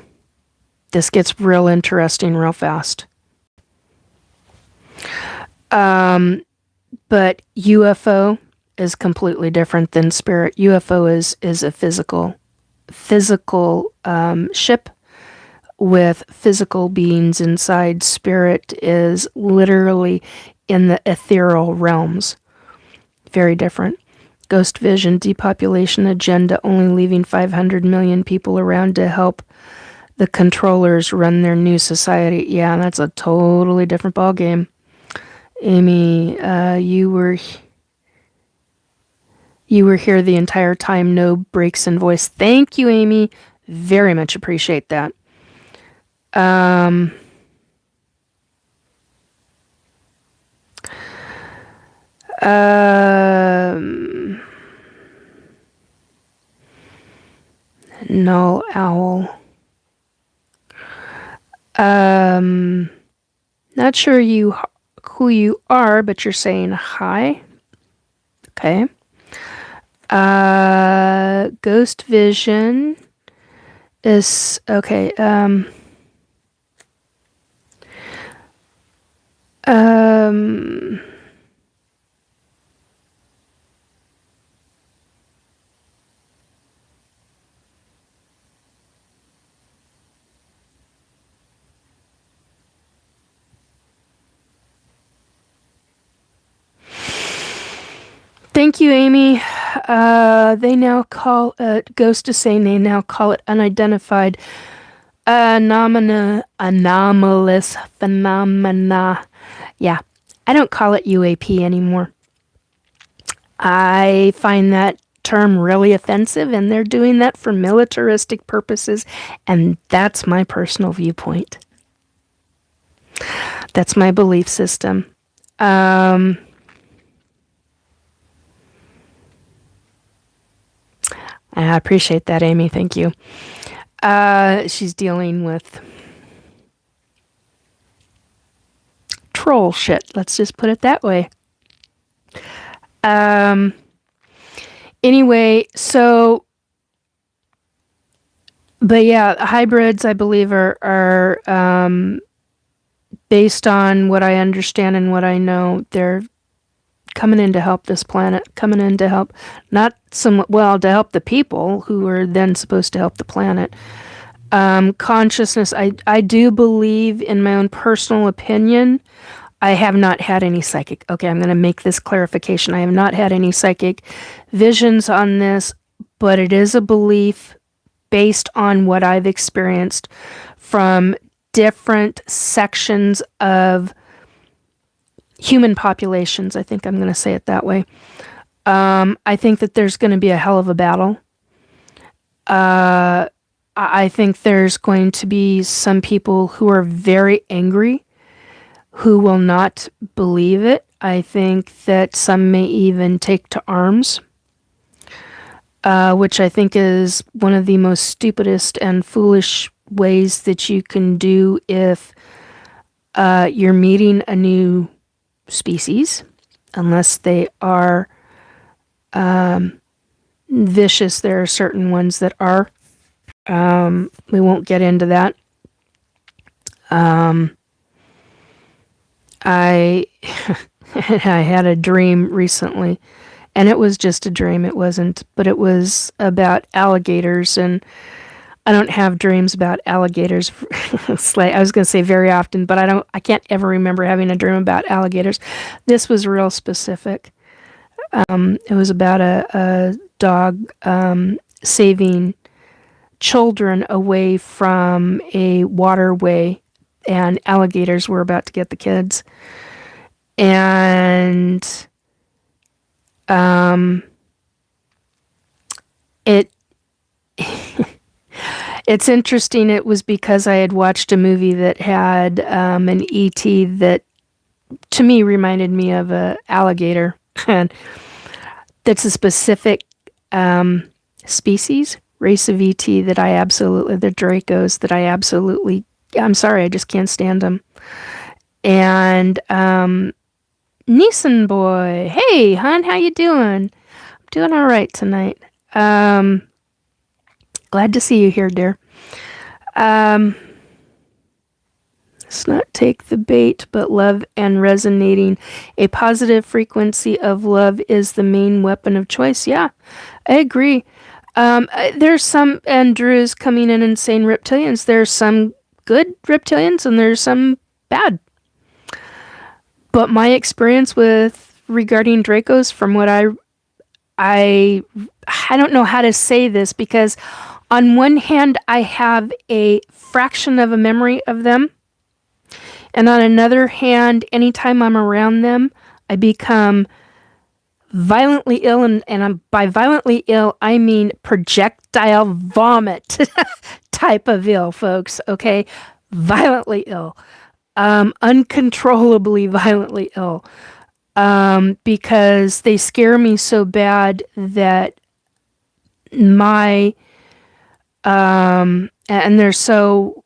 this gets real interesting real fast. But UFO is completely different than spirit. UFO is a physical ship with physical beings inside. Spirit is literally in the ethereal realms. Very different. Ghost vision, depopulation agenda, only leaving 500 million people around to help the controllers run their new society. Yeah, that's a totally different ballgame. Amy, you were here the entire time, no breaks in voice. Thank you, Amy. Very much appreciate that. Null owl. Not sure who you are, but you're saying hi. Okay. Ghost vision is okay. Thank you, Amy. They now call it, Ghost is saying they now call it unidentified anomalous phenomena. Yeah, I don't call it UAP anymore. I find that term really offensive, and they're doing that for militaristic purposes, and that's my personal viewpoint. That's my belief system. I appreciate that, Amy. Thank you. She's dealing with troll shit. Let's just put it that way. Anyway, so, but yeah, hybrids, I believe, are based on what I understand and what I know. They're coming in to help this planet, coming in to help, not some, well, to help the people who are then supposed to help the planet. Consciousness, I do believe, in my own personal opinion, I have not had any psychic. Okay, I'm going to make this clarification. I have not had any psychic visions on this, but it is a belief based on what I've experienced from different sections of human populations. I think I'm going to say it that way. I think that there's going to be a hell of a battle. I think there's going to be some people who are very angry who will not believe it. I think that some may even take to arms, which I think is one of the most stupidest and foolish ways that you can do if you're meeting a new species, unless they are vicious. There are certain ones that are. We won't get into that. I I had a dream recently, and it was just a dream. It wasn't, but it was about alligators, and I don't have dreams about alligators. I was going to say very often, but I can't ever remember having a dream about alligators. This was real specific. It was about a dog saving children away from a waterway, and alligators were about to get the kids. And it it's interesting. It was because I had watched a movie that had an ET that to me reminded me of a alligator, and that's a specific species, race of ET that I absolutely, the Dracos, that I absolutely, I'm sorry, I just can't stand them. And Neeson boy, hey hon, how you doing? I'm doing all right tonight. Glad to see you here, dear. Let's not take the bait, but love and resonating. A positive frequency of love is the main weapon of choice. Yeah, I agree. There's some, and Drew's coming in and saying reptilians. There's some good reptilians and there's some bad. But my experience with regarding Dracos, from what I don't know how to say this, because on one hand I have a fraction of a memory of them, and on another hand, anytime I'm around them, I become violently ill, and by violently ill, I mean projectile vomit type of ill, folks, okay? Violently ill. Uncontrollably violently ill. Because they scare me so bad that and they're so,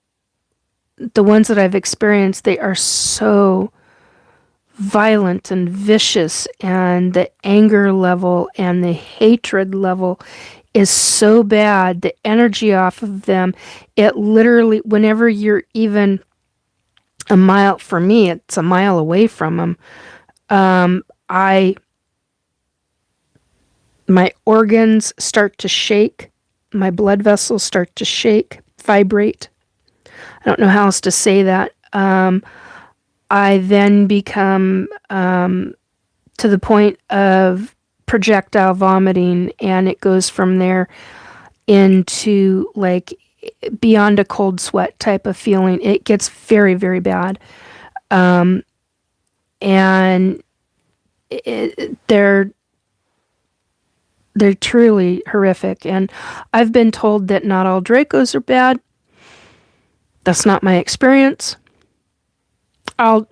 the ones that I've experienced, they are so violent and vicious, and the anger level and the hatred level is so bad. The energy off of them, it literally, whenever you're even a mile, for me, it's a mile away from them, my organs start to shake, my blood vessels start to shake, vibrate. I don't know how else to say that. I then become to the point of projectile vomiting, and it goes from there into like beyond a cold sweat type of feeling. It gets very, very bad. And they're They're truly horrific. And I've been told that not all Dracos are bad. That's not my experience. All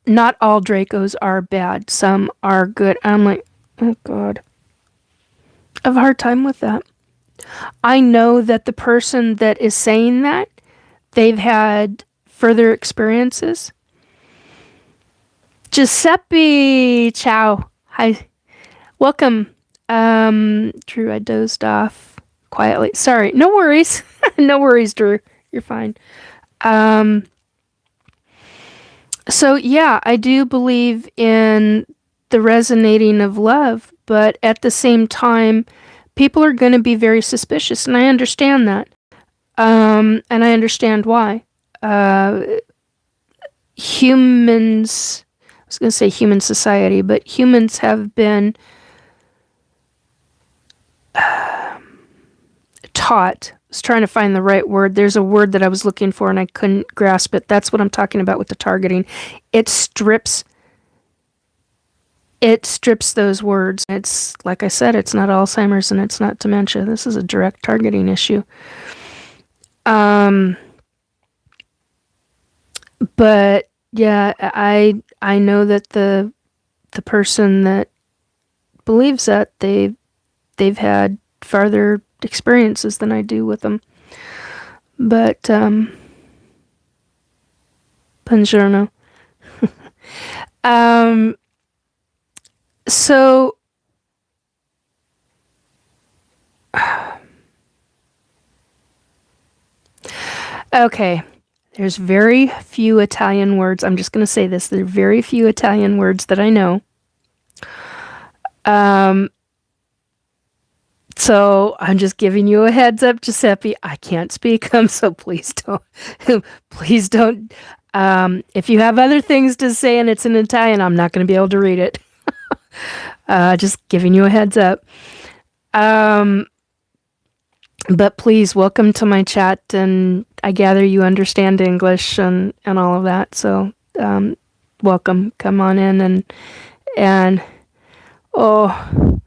Not all Dracos are bad. Some are good. I'm like, oh God. I have a hard time with that. I know that the person that is saying that, they've had further experiences. Giuseppe, ciao. Hi. Welcome. Drew, I dozed off quietly. Sorry. No worries. No worries, Drew. You're fine. So yeah, I do believe in the resonating of love, but at the same time, people are going to be very suspicious, and I understand that. And I understand why. Humans, I was going to say human society, but humans have been taught. I was trying to find the right word. There's a word that I was looking for and I couldn't grasp it. That's what I'm talking about with the targeting. It strips those words. It's like I said, it's not Alzheimer's and it's not dementia. This is a direct targeting issue. But yeah, I know that the person that believes that they've had farther experiences than I do with them. But buongiorno. So okay. There's very few Italian words. I'm just going to say this. There are very few Italian words that I know. So I'm just giving you a heads up, Giuseppe. I can't speak them, so please don't. Please don't. If you have other things to say and it's in Italian, I'm not going to be able to read it. Just giving you a heads up. But please, welcome to my chat, and I gather you understand English and all of that. So welcome. Come on in and oh,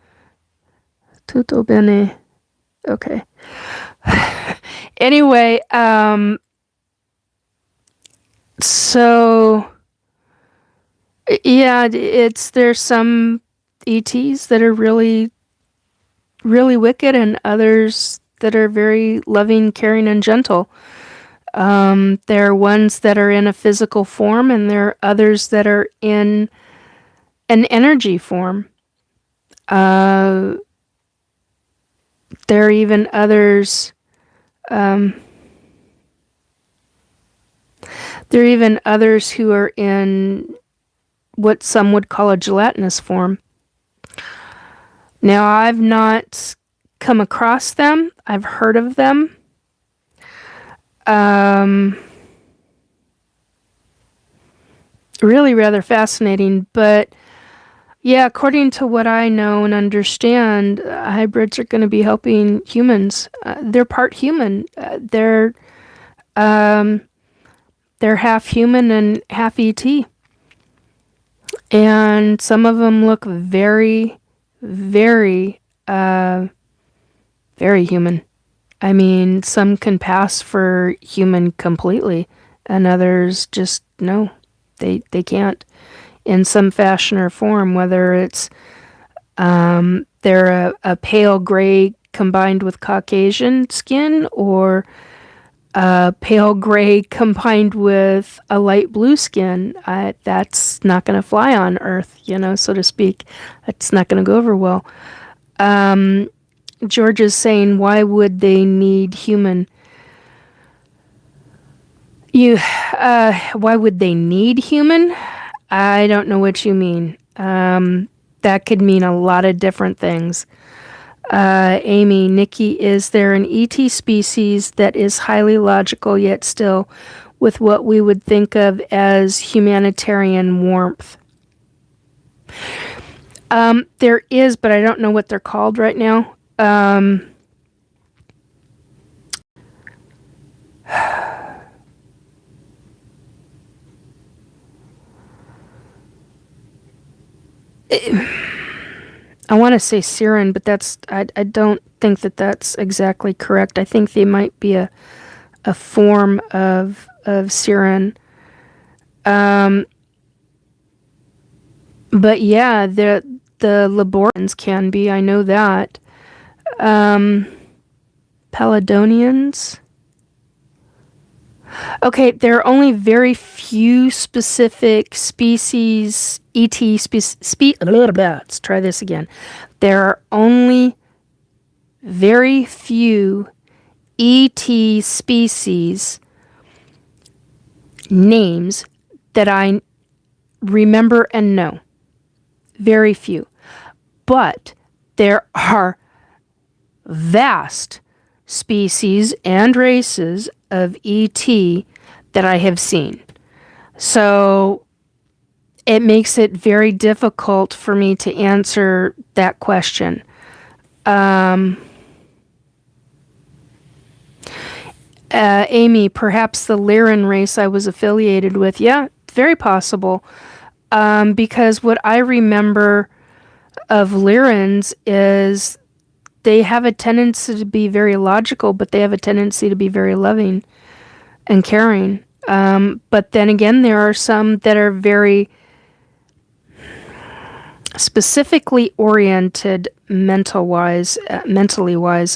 tutto bene. Okay. Anyway, so yeah, there's some ETs that are really, really wicked, and others that are very loving, caring, and gentle. There are ones that are in a physical form, and there are others that are in an energy form. There are even others. There are even others who are in what some would call a gelatinous form. Now, I've not come across them. I've heard of them. Really rather fascinating, but yeah, according to what I know and understand, hybrids are going to be helping humans. They're part human. They're half human and half ET. And some of them look very, very, very human. I mean, some can pass for human completely, and others just no, they can't in some fashion or form. Whether it's they're a pale gray combined with Caucasian skin, or pale gray combined with a light blue skin, that's not going to fly on Earth, so to speak. It's not going to go over well. George is saying, why would they need human? Why would they need human? I don't know what you mean. That could mean a lot of different things. Amy, Nikki, is there an ET species that is highly logical yet still with what we would think of as humanitarian warmth? There is, but I don't know what they're called right now. I want to say Siren, but I don't think that that's exactly correct. I think they might be a form of Siren. But yeah, the Laborans can be. I know that. Paladonians. Okay, there are only very few specific species. Let's try this again. There are only very few ET species names that I remember and know. Very few. But there are vast species and races of ET that I have seen. So it makes it very difficult for me to answer that question. Amy, perhaps the Lyran race I was affiliated with. Yeah, very possible. Because what I remember of Lyrans is they have a tendency to be very logical, but they have a tendency to be very loving and caring. But then again, there are some that are very specifically oriented mentally wise.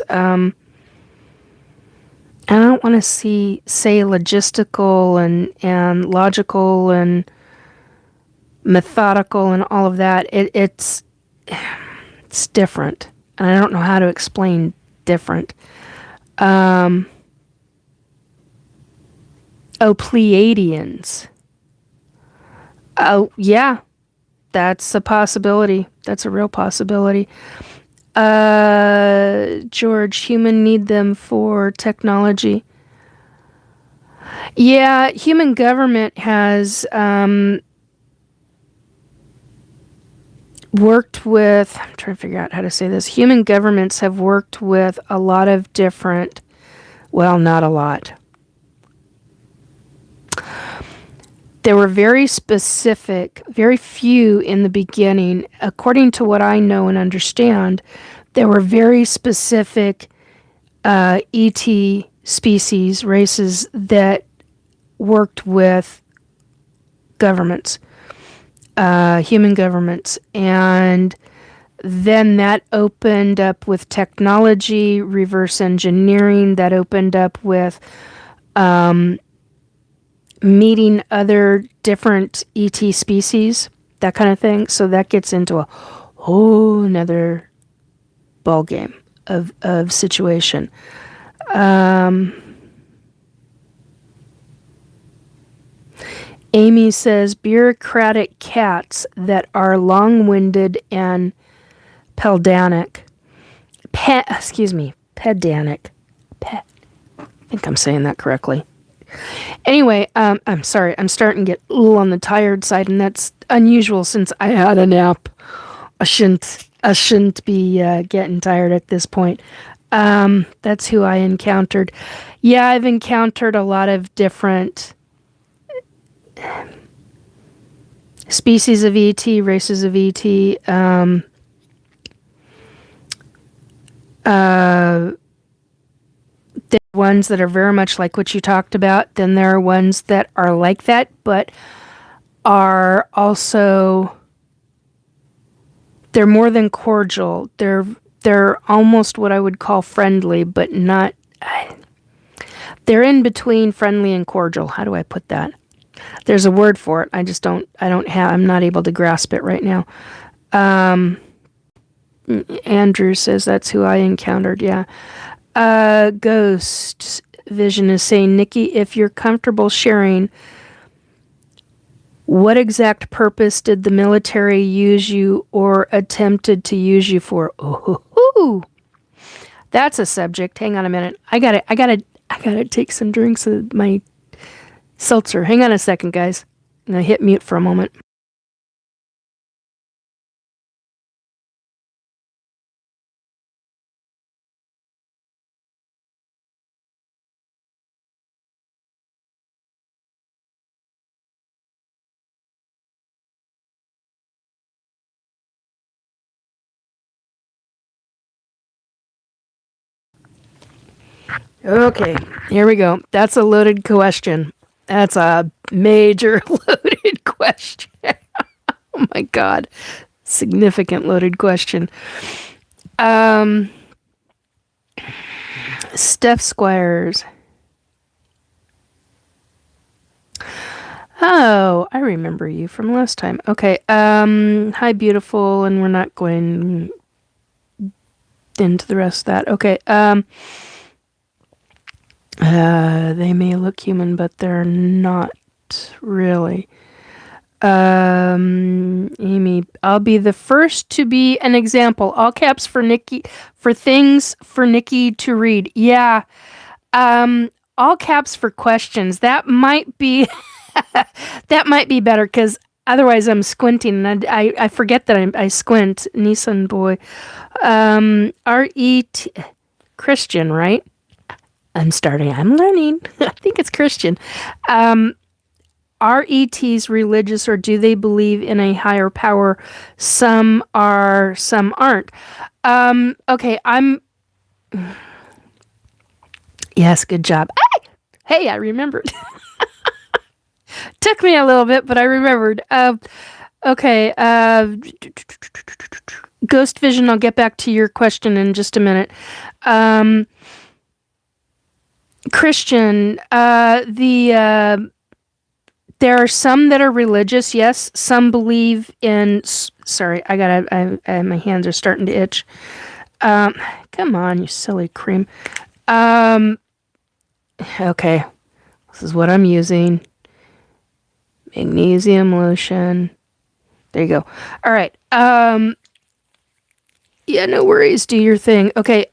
I don't want to say logistical and logical and methodical and all of that. It's different, and I don't know how to explain different. Oh, Pleiadians. Oh, yeah, that's a possibility. That's a real possibility. George, human need them for technology. Yeah, human government has worked with, I'm trying to figure out how to say this. Human governments have worked with a lot of different, well, not a lot. There were very specific, very few in the beginning. According to what I know and understand, there were very specific ET species, races that worked with governments, human governments. And then that opened up with technology, reverse engineering, that opened up with meeting other different ET species, that kind of thing. So that gets into a whole nother ball game of situation. Amy says bureaucratic cats that are long-winded and pedantic. Pedantic. I think I'm saying that correctly. Anyway, I'm sorry. I'm starting to get a little on the tired side, and that's unusual since I had a nap. I shouldn't be getting tired at this point. That's who I encountered. Yeah, I've encountered a lot of different species of ET, races of ET. There are ones that are very much like what you talked about. Then there are ones that are like that, but are also, they're more than cordial. They're almost what I would call friendly, but not. They're in between friendly and cordial. How do I put that? There's a word for it. I'm not able to grasp it right now. Andrew says that's who I encountered. Yeah. Ghost Vision is saying, Nikki, if you're comfortable sharing, what exact purpose did the military use you or attempted to use you for? Oh, that's a subject. Hang on a minute. I gotta take some drinks of my seltzer. Hang on a second, guys. I'm gonna hit mute for a moment. Okay, here we go. That's a loaded question. That's a major loaded question. Oh my god. Significant loaded question. Um, Steph Squires. Oh, I remember you from last time. Okay. Hi, beautiful, and we're not going into the rest of that. Okay. They may look human, but they're not really. Amy, I'll be the first to be an example. All caps for Nikki, for things for Nikki to read. Yeah. All caps for questions. That might be, that might be better because otherwise I'm squinting and I forget that I squint. Nissan boy. R-E-T, Christian, right? I'm learning. I think it's Christian. Are ETs religious or do they believe in a higher power? Some are, some aren't. Okay, yes, good job. Hey, I remembered. Took me a little bit, but I remembered. Okay, Ghost Vision, I'll get back to your question in just a minute. Christian, there are some that are religious, yes. Some believe in. Sorry, my hands are starting to itch. Come on, you silly cream. Okay, this is what I'm using. Magnesium lotion. There you go. All right. Yeah, no worries. Do your thing. Okay.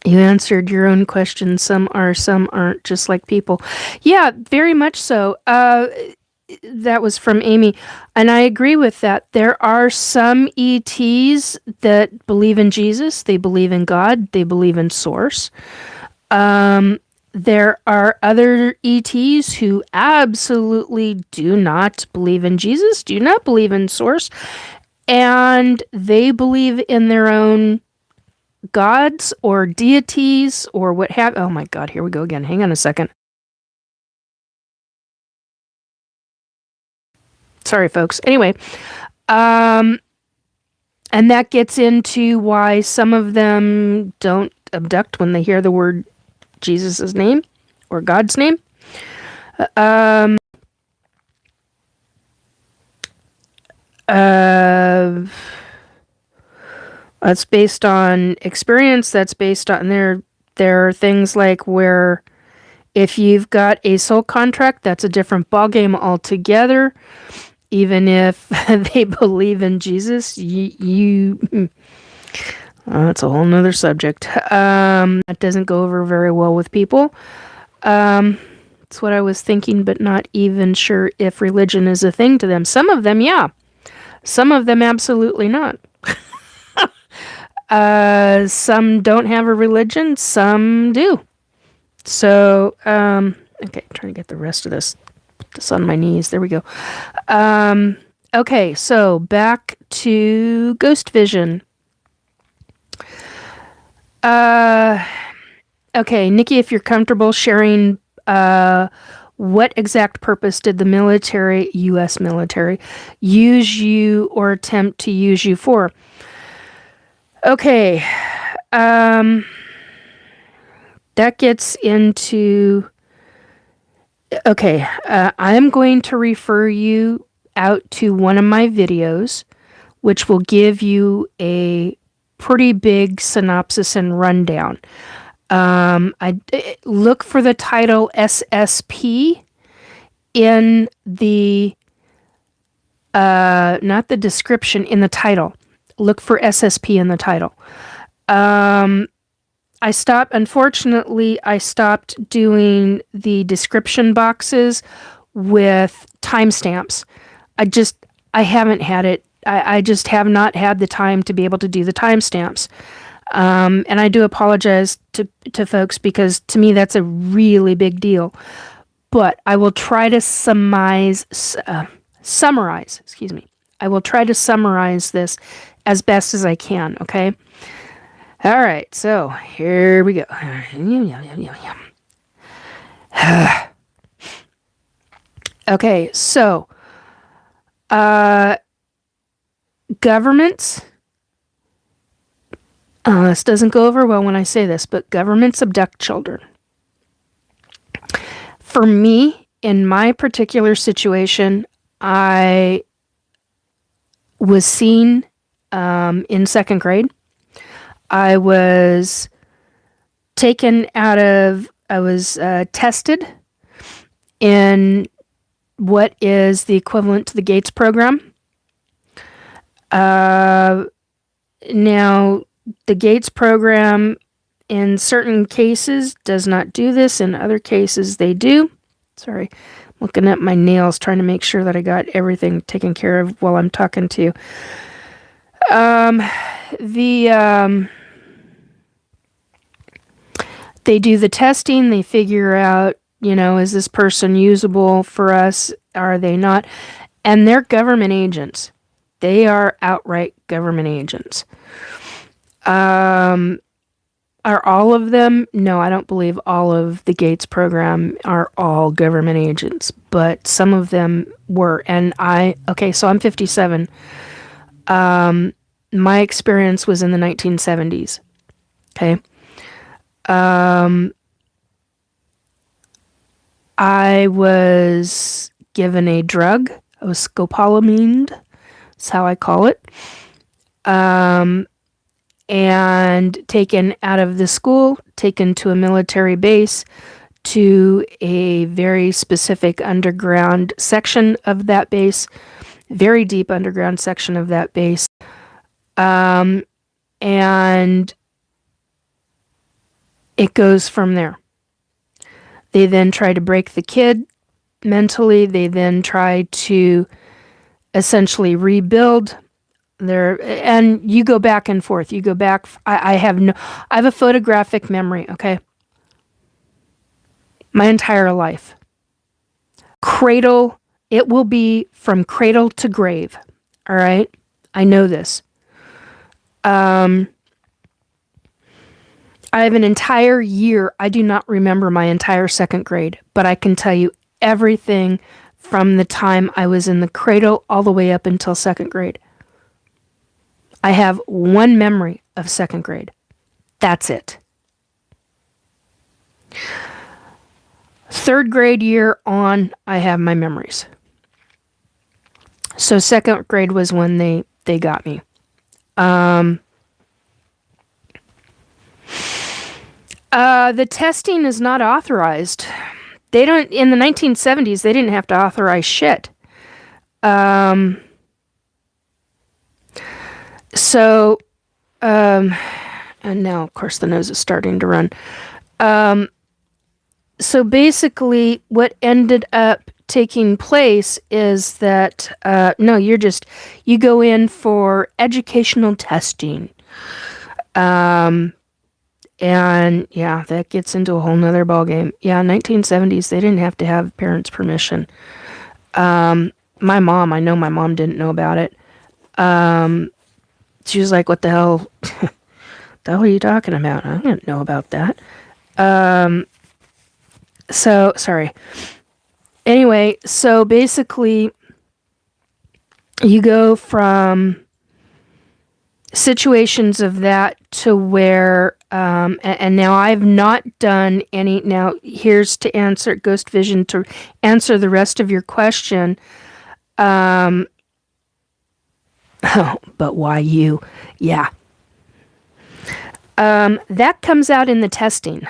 You answered your own question. Some are, some aren't, just like people. Yeah, very much so. That was from Amy. And I agree with that. There are some ETs that believe in Jesus. They believe in God. They believe in Source. There are other ETs who absolutely do not believe in Jesus, do not believe in Source, and they believe in their own gods or deities or what have. Oh my god, here we go again. Hang on a second. Sorry folks. Anyway, and that gets into why some of them don't abduct when they hear the word Jesus' name or God's name. That's based on experience. That's based on there are things like where if you've got a soul contract, that's a different ballgame altogether. Even if they believe in Jesus, that's a whole nother subject. That doesn't go over very well with people. That's what I was thinking, but not even sure if religion is a thing to them. Some of them, yeah. Some of them, absolutely not. Some don't have a religion, some do. So, okay, I'm trying to get the rest of this. Put this on my knees. There we go. Okay, so back to Ghost Vision. Okay, Nikki, if you're comfortable sharing, what exact purpose did the military, U.S. military, use you or attempt to use you for? Okay, that gets into. Okay, I'm going to refer you out to one of my videos, which will give you a pretty big synopsis and rundown. I look for the title SSP in the not the description, in the title. Look for SSP in the title. Unfortunately, I stopped doing the description boxes with timestamps. I haven't had it. I just have not had the time to be able to do the timestamps. And I do apologize to folks because to me that's a really big deal. But I will try to summarize, excuse me. I will try to summarize this as best as I can, okay? All right, so here we go. Okay, so governments. This doesn't go over well when I say this, but governments abduct children. For me, in my particular situation, I was seen in second grade. I was tested in what is the equivalent to the Gates program. Now, the Gates program in certain cases does not do this. In other cases, they do. Sorry, I'm looking at my nails, trying to make sure that I got everything taken care of while I'm talking to you. They do the testing. They figure out, is this person usable for us? Are they not? And they're government agents. They are outright government agents. Are all of them? No, I don't believe all of the Gates program are all government agents, but some of them were. And so I'm 57. My experience was in the 1970s. Okay. I was given a drug. It was scopolamine. That's how I call it. And taken out of the school, taken to a military base, to a very specific underground section of that base, very deep underground section of that base. And it goes from there. They then try to break the kid mentally. They then try to essentially rebuild and you go back and forth. You go back. I have a photographic memory. Okay, my entire life. Cradle. It will be from cradle to grave. All right, I know this. I have an entire year. I do not remember my entire second grade, but I can tell you everything from the time I was in the cradle all the way up until second grade. I have one memory of second grade. That's it. Third grade year on, I have my memories. So second grade was when they got me. The testing is not authorized. They don't, in the 1970s, they didn't have to authorize shit. And now, of course, the nose is starting to run. So basically, what ended up taking place is that, you go in for educational testing. And yeah, that gets into a whole nother ballgame. Yeah, 1970s, they didn't have to have parents' permission. I know my mom didn't know about it. She was like, what the hell? The hell are you talking about? I didn't know about that. So, sorry. Anyway, so basically, you go from situations of that to where, and now I've not done any, now here's to answer, Ghost Vision, to answer the rest of your question. Oh, but why you? Yeah. That comes out in the testing.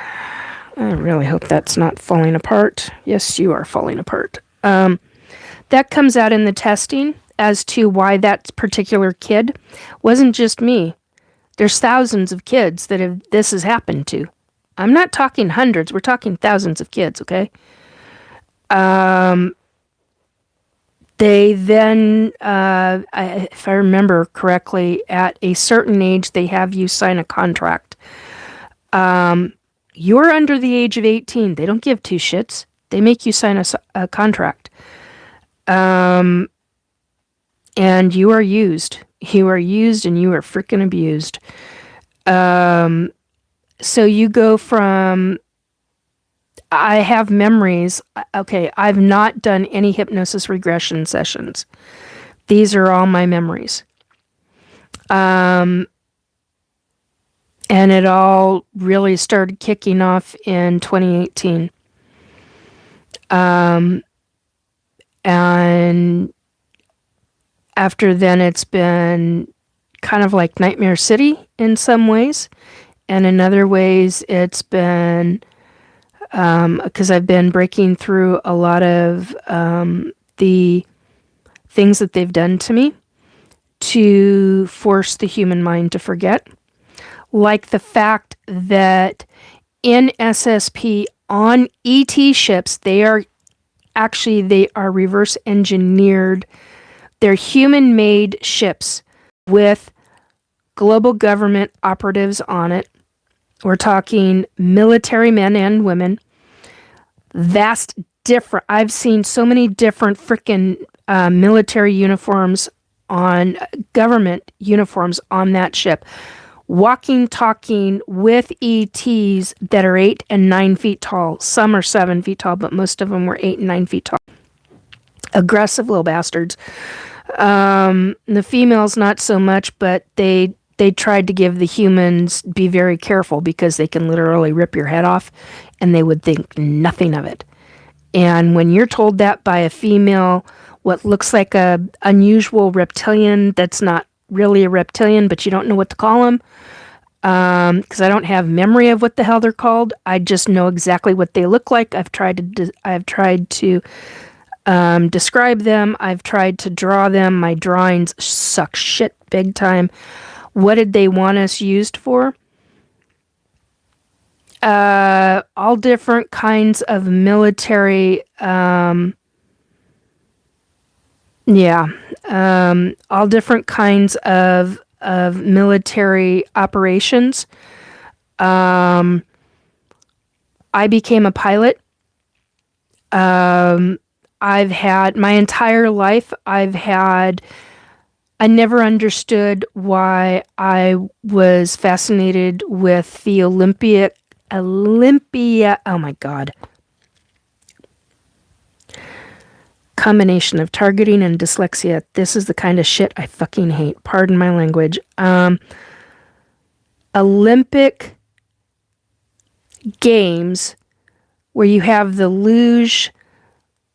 I really hope that's not falling apart. Yes, you are falling apart. That comes out in the testing as to why that particular kid wasn't just me. There's thousands of kids that this has happened to. I'm not talking hundreds. We're talking thousands of kids, okay? They then, if I remember correctly, at a certain age, they have you sign a contract. You're under the age of 18. They don't give two shits. They make you sign a contract. And you are used. You are used and you are freaking abused. So you go from, I have memories. Okay, I've not done any hypnosis regression sessions. These are all my memories. And it all really started kicking off in 2018. And after then, it's been kind of like Nightmare City in some ways. And in other ways, it's been because I've been breaking through a lot of the things that they've done to me to force the human mind to forget. Like the fact that in SSP on ET ships, they are reverse engineered. They're human made ships with global government operatives on it. We're talking military men and women. Vast different. I've seen so many different freaking military uniforms on government uniforms on that ship. Walking, talking with ETs that are 8 and 9 feet tall. Some are 7 feet tall, but most of them were 8 and 9 feet tall. Aggressive little bastards. The females, not so much, but they tried to give the humans be very careful because they can literally rip your head off and they would think nothing of it. And when you're told that by a female, what looks like a unusual reptilian that's not really a reptilian, but you don't know what to call them, because I don't have memory of what the hell they're called. I just know exactly what they look like. I've tried to describe them. I've tried to draw them. My drawings suck shit big time. What did they want us used for? All different kinds of military, all different kinds of military operations. I became a pilot. I've had my entire life, I never understood why I was fascinated with the Olympia, oh my God. Combination of targeting and dyslexia. This is the kind of shit I fucking hate. Pardon my language. Olympic games where you have the luge,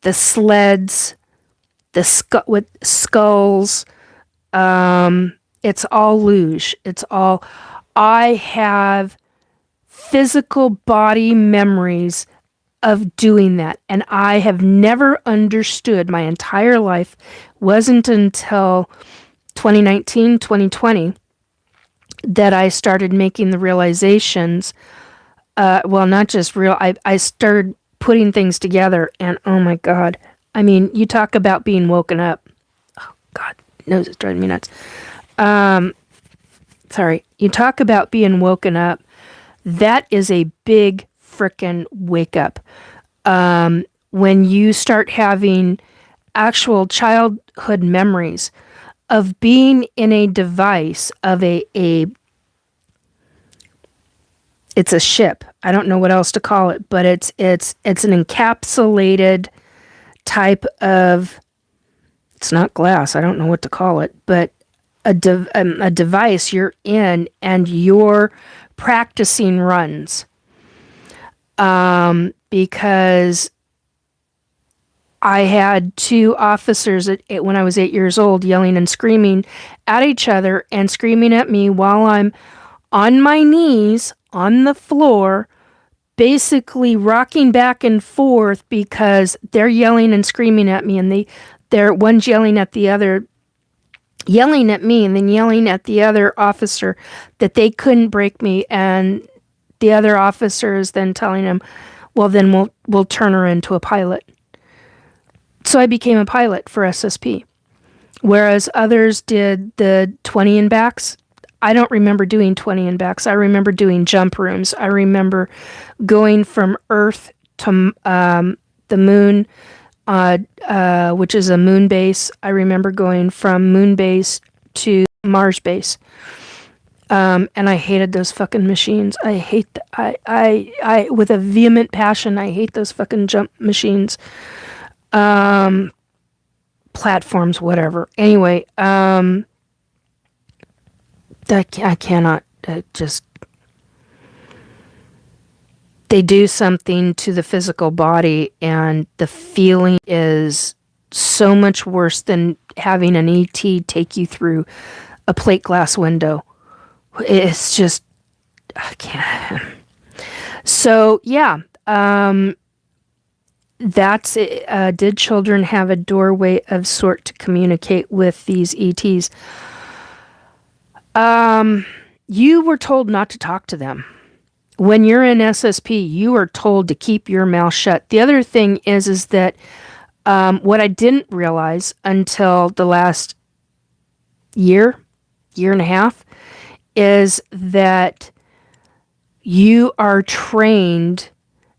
the sleds, with skulls. It's all luge. It's all. I have physical body memories of doing that, and I have never understood my entire life. Wasn't until 2019, 2020 that I started making the realizations. Not just real. I started putting things together, and oh my God. I mean, you talk about being woken up. Oh God, nose is driving me nuts. Sorry. You talk about being woken up. That is a big frickin' wake up. When you start having actual childhood memories of being in a device of it's a ship. I don't know what else to call it, but it's an encapsulated type of, it's not glass, I don't know what to call it, but a device you're in and you're practicing runs. Because I had 2 officers when I was 8 years old yelling and screaming at each other and screaming at me while I'm on my knees on the floor, basically rocking back and forth because they're yelling and screaming at me, and they're one's yelling at the other, yelling at me and then yelling at the other officer that they couldn't break me, and the other officer is then telling him, well, then we'll turn her into a pilot. So I became a pilot for SSP. Whereas others did the 20 and backs. I don't remember doing 20 and backs. I remember doing jump rooms. I remember going from Earth to the moon, which is a moon base. I remember going from moon base to Mars base. And I hated those fucking machines. I with a vehement passion, I hate those fucking jump machines. Platforms, whatever. Anyway, I cannot just. They do something to the physical body, and the feeling is so much worse than having an ET take you through a plate glass window. It's just, I can't. So, yeah, that's it. Did children have a doorway of sort to communicate with these ETs? You were told not to talk to them. When you're in SSP, you are told to keep your mouth shut. The other thing is that what I didn't realize until the last year and a half, is that you are trained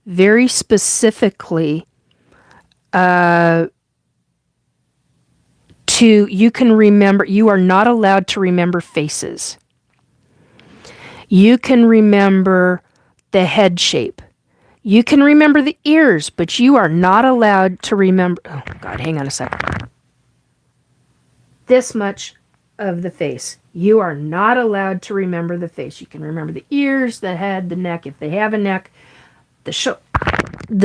very specifically you can remember, you are not allowed to remember faces. You can remember the head shape. You can remember the ears, but you are not allowed to remember, oh God, hang on a second. This much of the face. You are not allowed to remember the face. You can remember the ears, the head, the neck, if they have a neck, the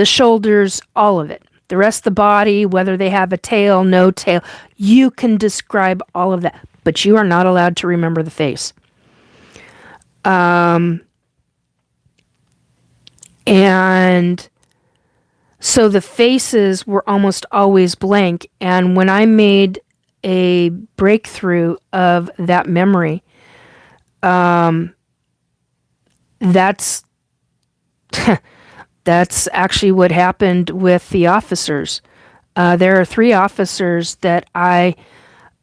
shoulders, all of it. The rest of the body, whether they have a tail, no tail, you can describe all of that, but you are not allowed to remember the face. And so the faces were almost always blank. And when I made a breakthrough of that memory, that's that's actually what happened with the officers. There are 3 officers that I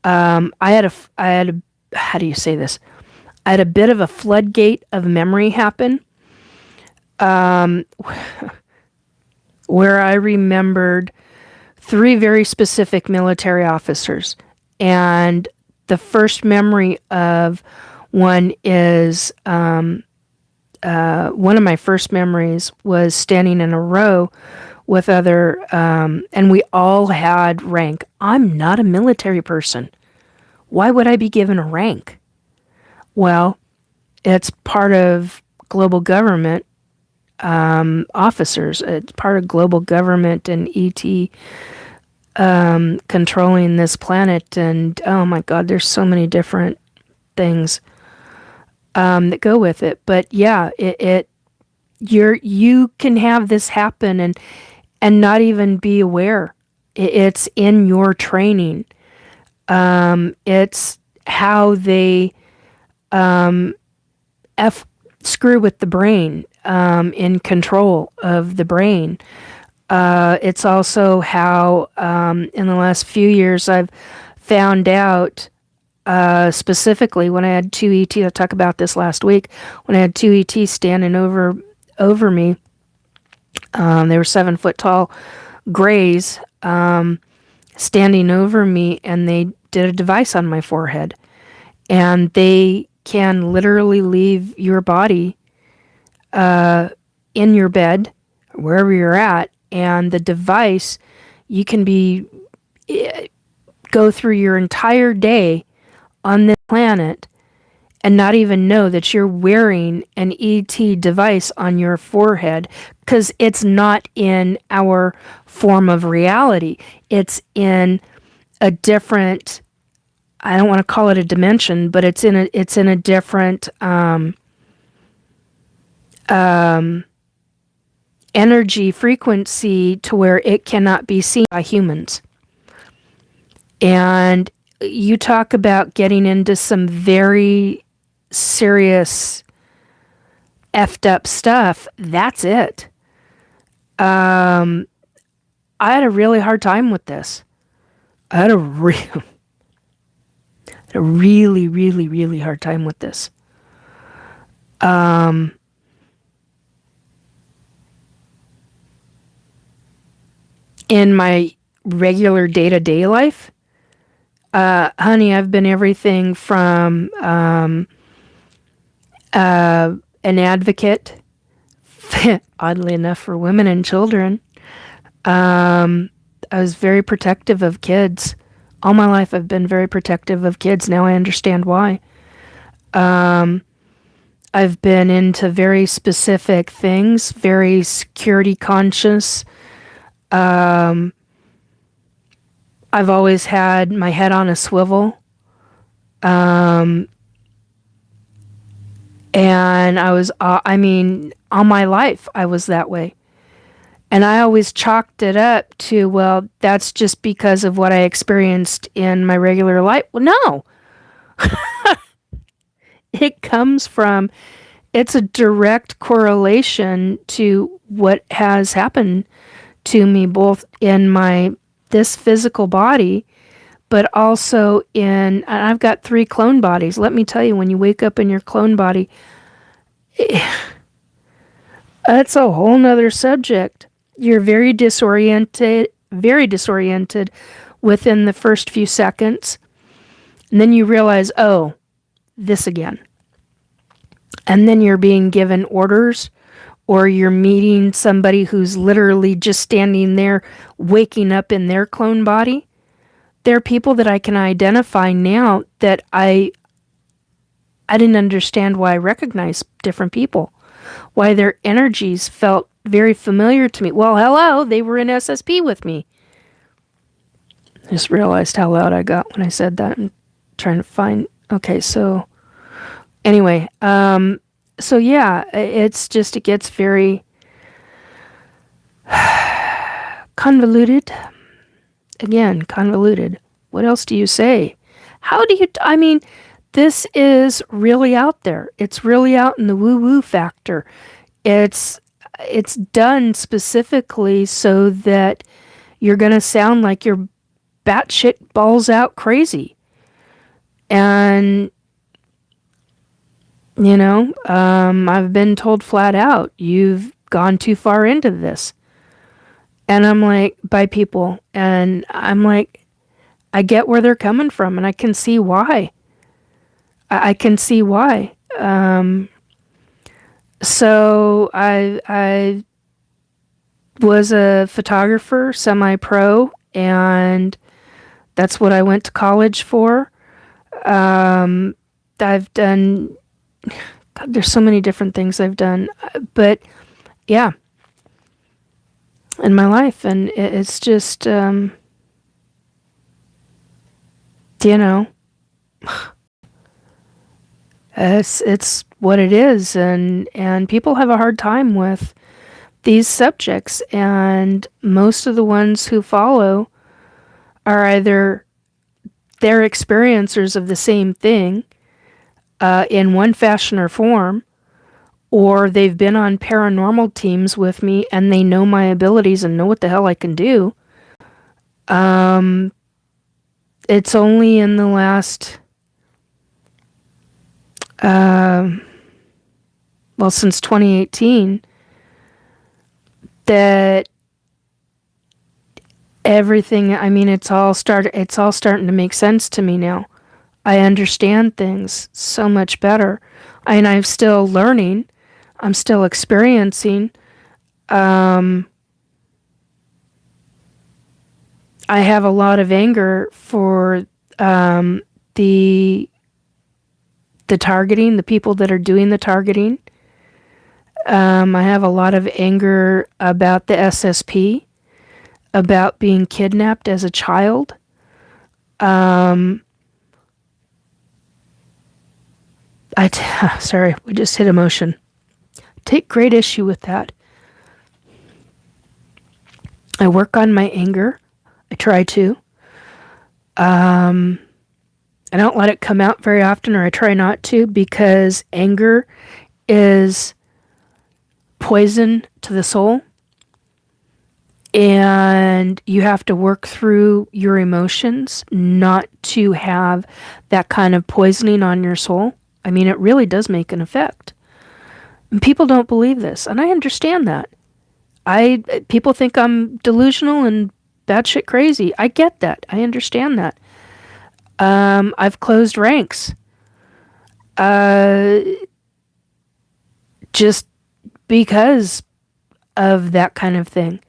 had a how do you say this? I had a bit of a floodgate of memory happen, where I remembered 3 very specific military officers. And the first memory of one is, one of my first memories was standing in a row with other, and we all had rank. I'm not a military person. Why would I be given a rank? Well, it's part of global government officers. It's part of global government and ET controlling this planet. And oh my God, there's so many different things that go with it. But yeah, you can have this happen and not even be aware. It's in your training. It's how they screw with the brain, in control of the brain. It's also how, in the last few years, I've found out, specifically when I had 2 ET, I'll talk about this last week, when I had 2 ET standing over me. They were 7-foot tall grays, standing over me, and they did a device on my forehead. And they can literally leave your body in your bed, wherever you're at, and the device, you can go through your entire day on this planet and not even know that you're wearing an ET device on your forehead, because it's not in our form of reality. It's in a different, I don't want to call it a dimension, but it's in a different energy frequency to where it cannot be seen by humans. And you talk about getting into some very serious effed up stuff. That's it. I had a really hard time with this. I had a really, really, really hard time with this. In my regular day-to-day life, honey, I've been everything from an advocate, oddly enough, for women and children. I was very protective of kids. All my life, I've been very protective of kids. Now I understand why. I've been into very specific things, very security conscious. I've always had my head on a swivel. And I was, all my life, I was that way. And I always chalked it up to, well, that's just because of what I experienced in my regular life. Well, no. It comes from, it's a direct correlation to what has happened to me, both in this physical body, but also I've got 3 clone bodies. Let me tell you, when you wake up in your clone body, that's a whole nother subject. You're very disoriented within the first few seconds. And then you realize, oh, this again. And then you're being given orders, or you're meeting somebody who's literally just standing there, waking up in their clone body. There are people that I can identify now that I didn't understand why I recognized different people, why their energies felt very familiar to me. Well, hello, they were in SSP with me. I just realized how loud I got when I said that and trying to find. Okay, so anyway, so yeah, it gets very convoluted. Again, convoluted. What else do you say? This is really out there. It's really out in the woo-woo factor. It's done specifically so that you're going to sound like you're batshit balls out crazy. And, I've been told flat out, you've gone too far into this. And I'm like, by people. And I'm like, I get where they're coming from, and I can see why. I can see why. So I was a photographer, semi-pro, and that's what I went to college for. I've done, God, there's so many different things I've done, but yeah, in my life, and it's just, it's what it is, and people have a hard time with these subjects, and most of the ones who follow are either they're experiencers of the same thing in one fashion or form, or they've been on paranormal teams with me and they know my abilities and know what the hell I can do. It's only in the last, since 2018, that everything, it's all starting to make sense to me now. I understand things so much better. I'm still learning. I'm still experiencing. I have a lot of anger for the targeting, the people that are doing the targeting. I have a lot of anger about the SSP, about being kidnapped as a child. Sorry, we just hit emotion. Take great issue with that. I work on my anger. I try to. I don't let it come out very often, or I try not to, because anger is poison to the soul. And you have to work through your emotions not to have that kind of poisoning on your soul. It really does make an effect. And people don't believe this, and I understand that. People think I'm delusional and batshit crazy. I get that. I understand that. I've closed ranks. just because of that kind of thing.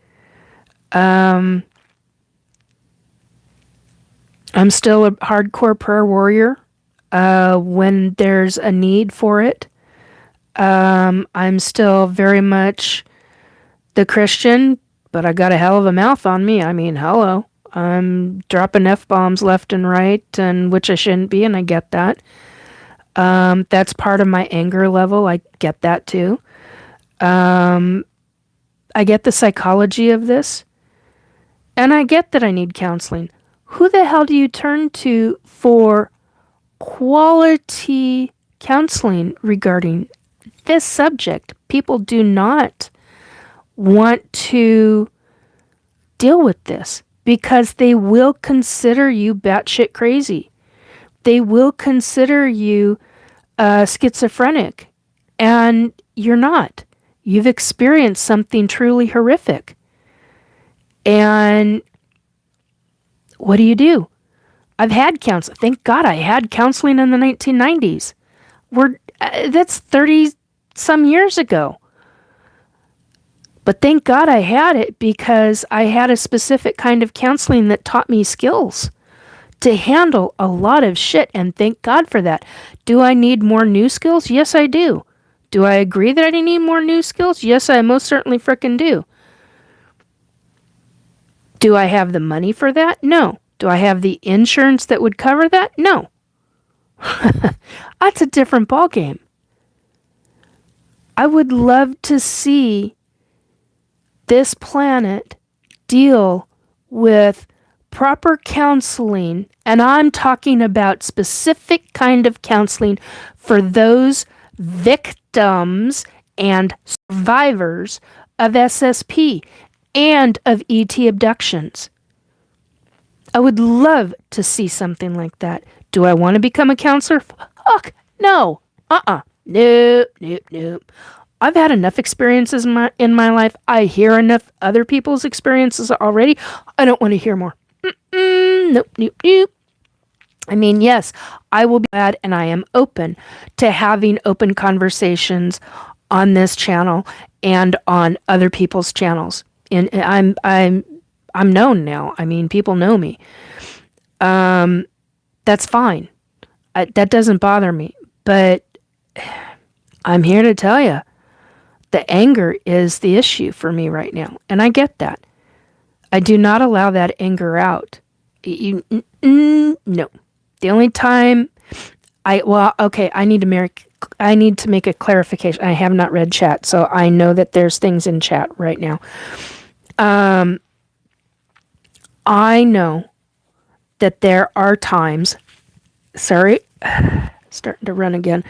I'm still a hardcore prayer warrior when there's a need for it. I'm still very much the Christian, but I got a hell of a mouth on me. I mean, hello. I'm dropping F-bombs left and right, and which I shouldn't be, and I get that. That's part of my anger level. I get that too. I get the psychology of this, and I get that I need counseling. Who the hell do you turn to for quality counseling regarding this subject? People do not want to deal with this because they will consider you batshit crazy. They will consider you schizophrenic, and you're not. You've experienced something truly horrific. And what do? I've had counseling. Thank God I had counseling in the 1990s. That's 30 some years ago. But thank God I had it because I had a specific kind of counseling that taught me skills to handle a lot of shit, and thank God for that. Do I need more new skills? Yes, I do. Do I agree that I need more new skills? Yes, I most certainly frickin' do. Do I have the money for that? No. Do I have the insurance that would cover that? No. That's a different ballgame. I would love to see this planet deal with proper counseling, and I'm talking about specific kind of counseling for those victims and survivors of SSP and of ET abductions. I would love to see something like that. Do I want to become a counselor? Fuck, no. Nope. I've had enough experiences in my life. I hear enough other people's experiences already. I don't want to hear more. Nope. I mean, yes, I will be glad, and I am open to having open conversations on this channel and on other people's channels. And I'm known now. I mean, people know me. That's fine. That doesn't bother me. But I'm here to tell you, the anger is the issue for me right now, and I get that. I do not allow that anger out. No. The only time I need to make a clarification. I have not read chat, so I know that there's things in chat right now. I know that there are times, starting to run again.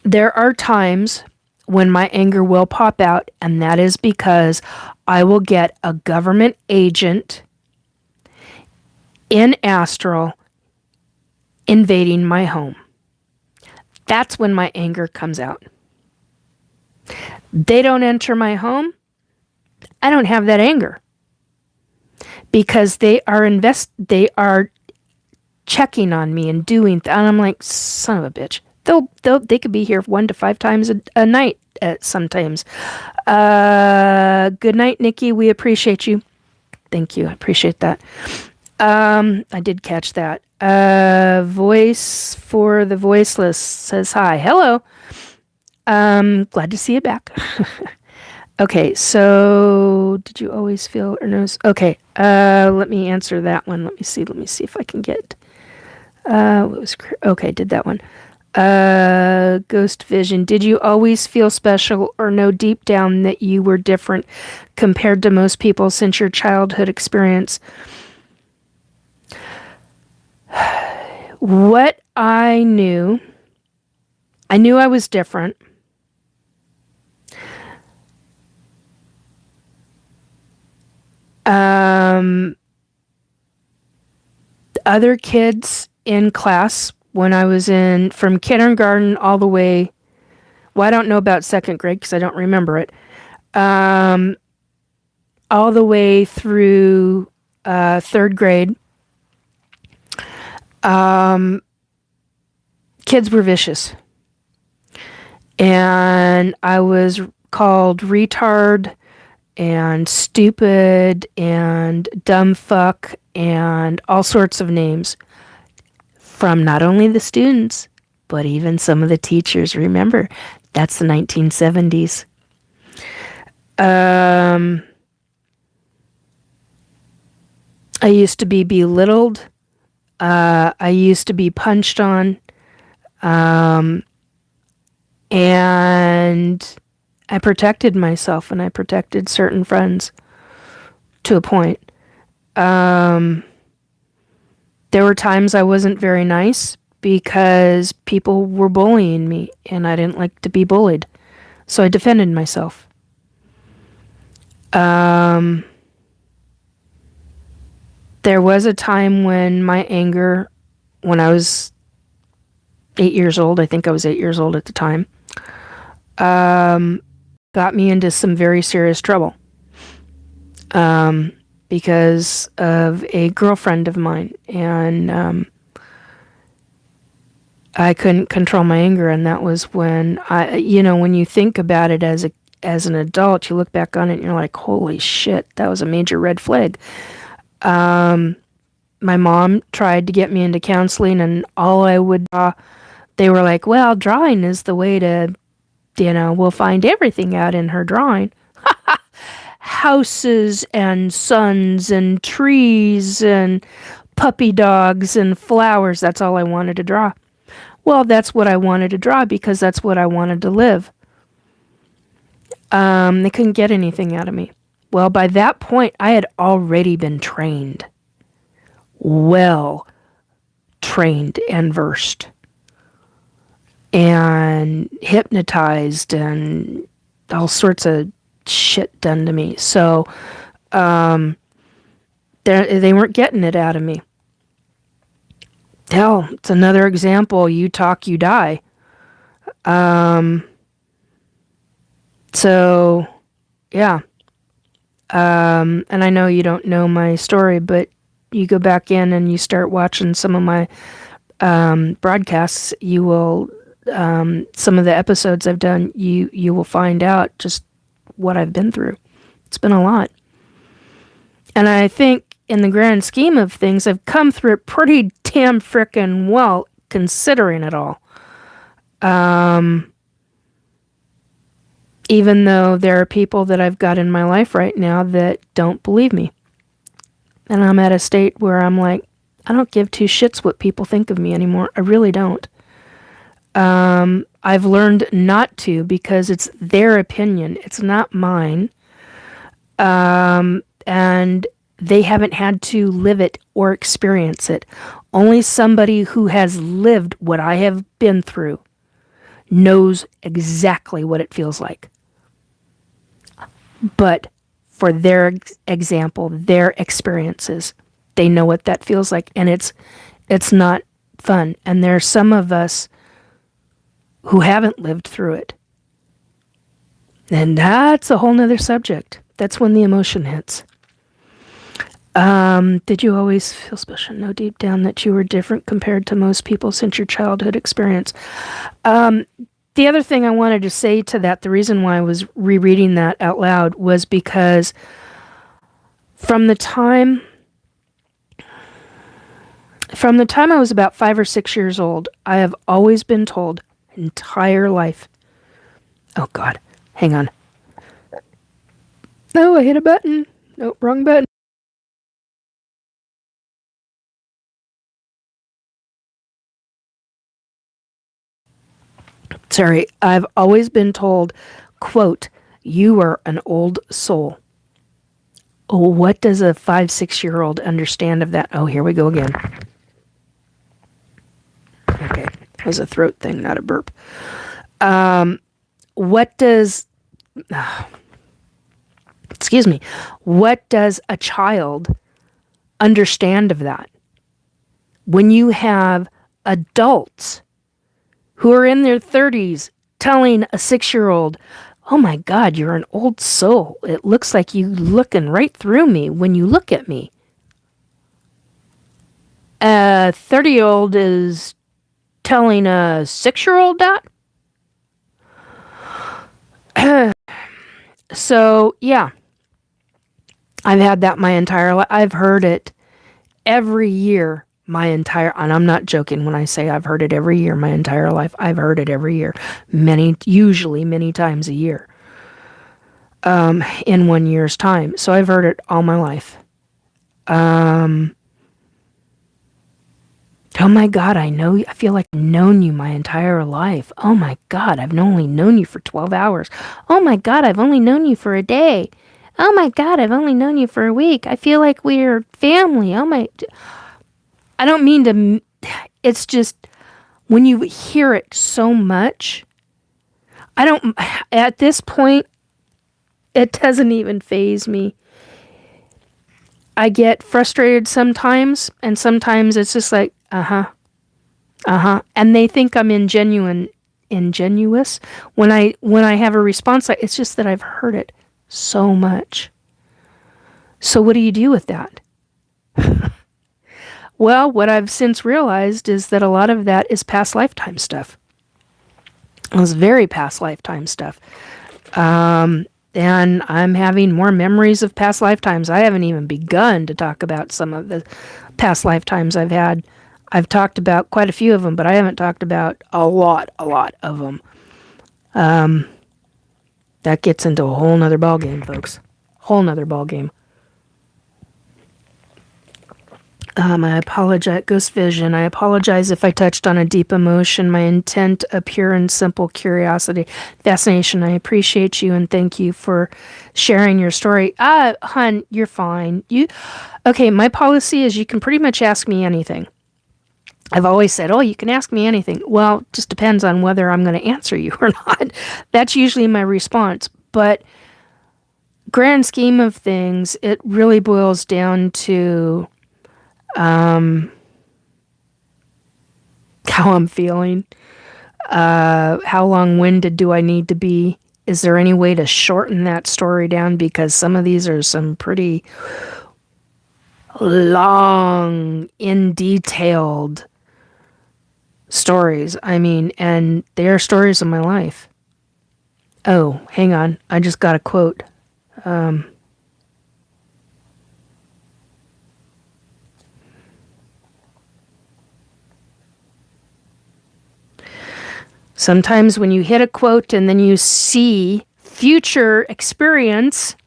There are times when my anger will pop out, and that is because I will get a government agent in astral invading my home. That's when my anger comes out. They don't enter my home. I don't have that anger because they are checking on me and doing and I'm like, son of a bitch. They could be here 1 to 5 times a night sometimes. Good night, Nikki. We appreciate you. Thank you. I appreciate that. I did catch that. Voice for the voiceless says hi. Hello. Glad to see you back. Okay, so did you always feel or know? Okay, let me answer that one. Let me see if I can get. Did that one. Ghost vision. Did you always feel special or know deep down that you were different compared to most people since your childhood experience? What I knew I was different. Other kids in class when I was from kindergarten all the way, well, I don't know about second grade because I don't remember it, all the way through third grade, kids were vicious. And I was called retard and stupid and dumb fuck and all sorts of names from not only the students, but even some of the teachers. Remember, that's the 1970s. I used to be belittled. I used to be punched on. And I protected myself and I protected certain friends to a point. There were times I wasn't very nice because people were bullying me and I didn't like to be bullied. So I defended myself. There was a time when my anger, when I was 8 years old, I think I was 8 years old at the time, got me into some very serious trouble. Because of a girlfriend of mine, and I couldn't control my anger, and that was when when you think about it as an adult, you look back on it and you're like, holy shit, that was a major red flag. My mom tried to get me into counseling, and all I would draw, they were like, well, drawing is the way to, we'll find everything out in her drawing. Houses and suns and trees and puppy dogs and flowers. That's all I wanted to draw. Well, that's what I wanted to draw because that's what I wanted to live. They couldn't get anything out of me. Well, by that point, I had already been trained. Well trained and versed. And hypnotized and all sorts of shit done to me. So they weren't getting it out of me. Hell, it's another example. You talk, you die. So, yeah. And I know you don't know my story, but you go back in and you start watching some of my broadcasts, you will, some of the episodes I've done, you will find out just what I've been through. It's been a lot. And I think in the grand scheme of things, I've come through it pretty damn frickin' well, considering it all. Even though there are people that I've got in my life right now that don't believe me. And I'm at a state where I'm like, I don't give two shits what people think of me anymore. I really don't. I've learned not to because it's their opinion. It's not mine. And they haven't had to live it or experience it. Only somebody who has lived what I have been through knows exactly what it feels like. But for their example, their experiences, they know what that feels like, and it's not fun. And there are some of us who haven't lived through it. And that's a whole nother subject. That's when the emotion hits. Did you always feel special? Know deep down that you were different compared to most people since your childhood experience. The other thing I wanted to say to that, the reason why I was rereading that out loud was because from the time I was about 5 or 6 years old, I have always been told, entire life. Oh God, hang on. No, I hit a button. Nope, wrong button. Sorry, I've always been told, quote, you are an old soul. Oh, what does a 5, 6-year-old understand of that? Oh, here we go again. Okay, it was a throat thing, not a burp. What does a child understand of that? When you have adults who are in their 30s telling a 6-year-old, oh my God, you're an old soul. It looks like you looking right through me when you look at me. A 30-year-old is telling a 6-year-old that? So, yeah, I've had that my entire life. I've heard it every year my entire, and I'm not joking when I say I've heard it every year my entire life. I've heard it every year, usually many times a year, in 1 year's time. So I've heard it all my life. Oh my God, I feel like I've known you my entire life. Oh my God, I've only known you for 12 hours. Oh my God, I've only known you for a day. Oh my God, I've only known you for a week. I feel like we're family. I don't mean to, it's just when you hear it so much, at this point, it doesn't even faze me. I get frustrated sometimes, and sometimes it's just like, and they think I'm ingenuous. When I have a response, it's just that I've heard it so much. So what do you do with that? Well, what I've since realized is that a lot of that is past lifetime stuff. It was very past lifetime stuff. And I'm having more memories of past lifetimes. I haven't even begun to talk about some of the past lifetimes I've had. I've talked about quite a few of them, but I haven't talked about a lot of them. That gets into a whole nother ballgame, folks. Whole nother ballgame. I apologize, Ghost Vision. I apologize if I touched on a deep emotion. My intent, a pure and simple curiosity, fascination. I appreciate you and thank you for sharing your story. Hun, you're fine. Okay, my policy is you can pretty much ask me anything. I've always said, oh, you can ask me anything. Well, it just depends on whether I'm going to answer you or not. That's usually my response. But grand scheme of things, it really boils down to how I'm feeling. How long-winded do I need to be? Is there any way to shorten that story down? Because some of these are some pretty long, in-detailed stories. I mean, and they are stories of my life. Oh, hang on. I just got a quote. Sometimes when you hit a quote and then you see future experience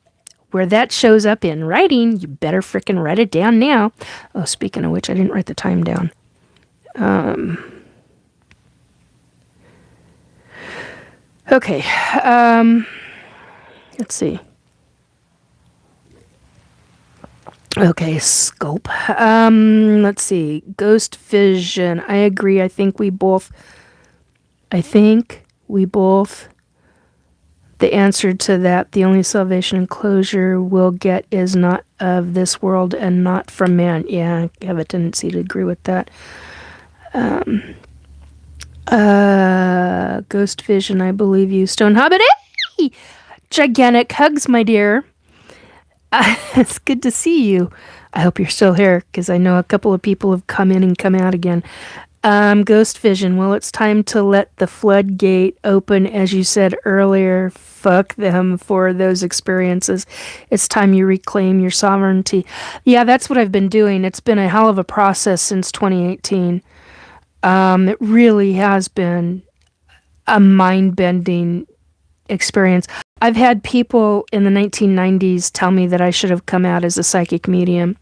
where that shows up in writing, you better frickin' write it down now. Oh, speaking of which, I didn't write the time down. Okay. Let's see. Okay, scope. Let's see. Ghost Vision. I agree. I think we both, the answer to that, the only salvation and closure we'll get is not of this world and not from man. Yeah, I have a tendency to agree with that. Ghost Vision, I believe you. Stone Hobbit, hey! Gigantic hugs, my dear. It's good to see you. I hope you're still here, because I know a couple of people have come in and come out again. Ghost Vision, well, it's time to let the floodgate open, as you said earlier. Fuck them for those experiences. It's time you reclaim your sovereignty. Yeah, that's what I've been doing. It's been a hell of a process since 2018. It really has been a mind-bending experience. I've had people in the 1990s tell me that I should have come out as a psychic medium.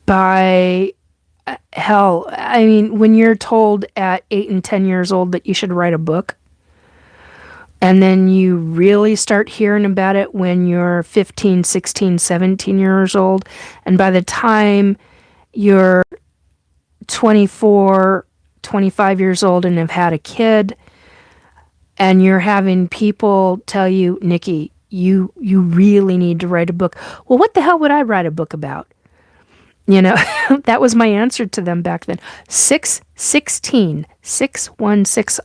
By hell, I mean, when you're told at 8 and 10 years old that you should write a book, and then you really start hearing about it when you're 15, 16, 17 years old, and by the time you're 24, 25 years old and have had a kid, and you're having people tell you, Nikki, you really need to write a book. Well, what the hell would I write a book about? You know, that was my answer to them back then. 616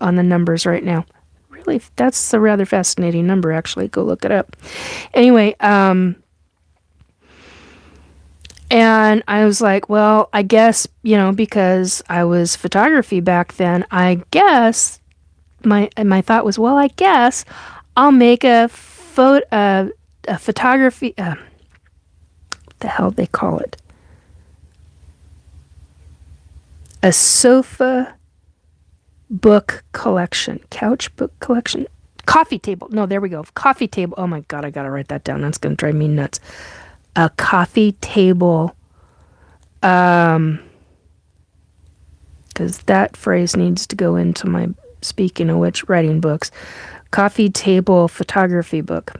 on the numbers right now. Really, that's a rather fascinating number, actually. Go look it up. Anyway, and I was like, well, I guess, because I was photography back then, I guess my thought was, well, I guess I'll make a photography. What the hell they call it? A sofa book collection, couch book collection, coffee table. No, there we go. Coffee table. Oh my God, I gotta write that down. That's gonna drive me nuts. A coffee table. Because that phrase needs to go into my, speaking of which, writing books. Coffee table photography book.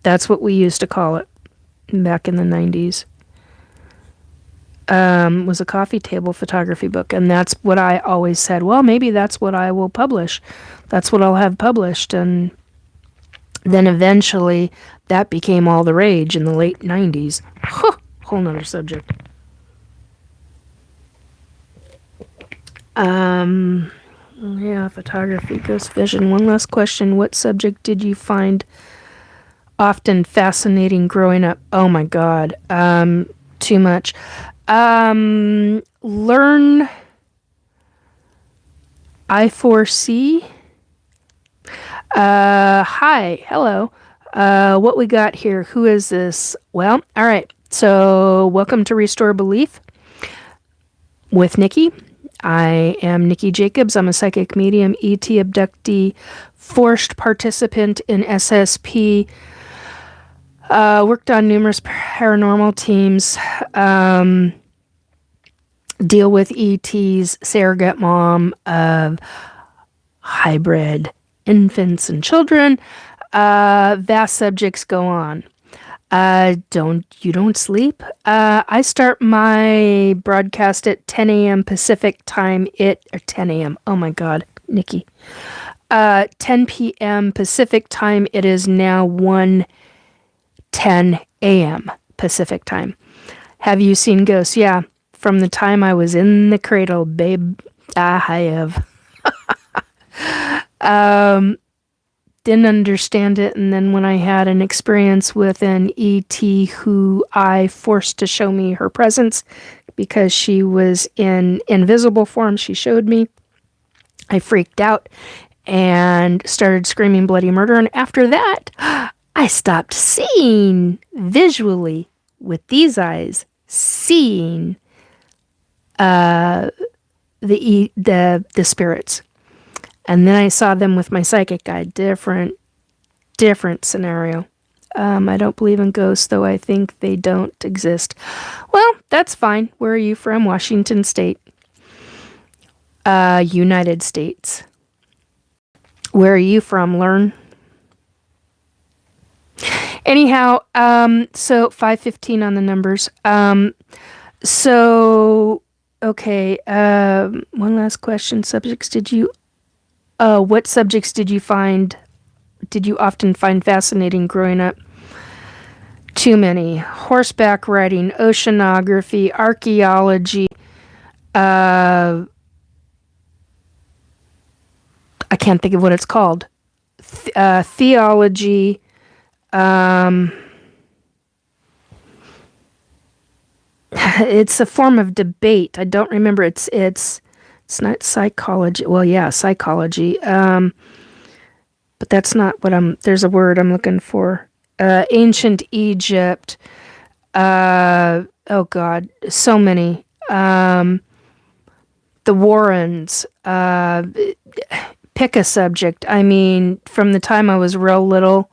That's what we used to call it back in the 90s. Was a coffee table photography book. And that's what I always said, well, maybe that's what I will publish. That's what I'll have published. And then eventually that became all the rage in the late 90s. Whole nother subject. Yeah, photography, ghost vision. One last question. What subject did you find often fascinating growing up? Oh my God. Too much. Learn I4C. Hi. Hello. What we got here? Who is this? Well, all right. So welcome to Restore Belief with Nikki. I am Nikki Jacobs. I'm a psychic medium, ET abductee, forced participant in SSP, worked on numerous paranormal teams, deal with ETs, surrogate mom of hybrid infants and children. Vast subjects go on. Don't sleep? I start my broadcast at 10 a.m. Pacific time. 10 a.m. Oh my God, Nikki. 10 p.m. Pacific time. It is now 1:10 a.m. Pacific time. Have you seen ghosts? Yeah. From the time I was in the cradle, babe, I have. Didn't understand it, and then when I had an experience with an ET who I forced to show me her presence because she was in invisible form, she showed me. I freaked out and started screaming bloody murder, and after that, I stopped seeing visually with these eyes, seeing the spirits. And then I saw them with my psychic eye. Different scenario. I don't believe in ghosts, though I think they don't exist. Well, that's fine. Where are you from? Washington State. United States. Where are you from? Learn. Anyhow, so 5:15 on the numbers. Okay. One last question. Subjects what subjects did you often find fascinating growing up? Too many. Horseback riding, oceanography, archaeology, I can't think of what it's called. Theology, it's a form of debate. I don't remember. It's not psychology. Well, yeah, psychology. But that's not what there's a word I'm looking for. Ancient Egypt. Oh God, so many. The Warrens. Pick a subject. I mean, from the time I was real little,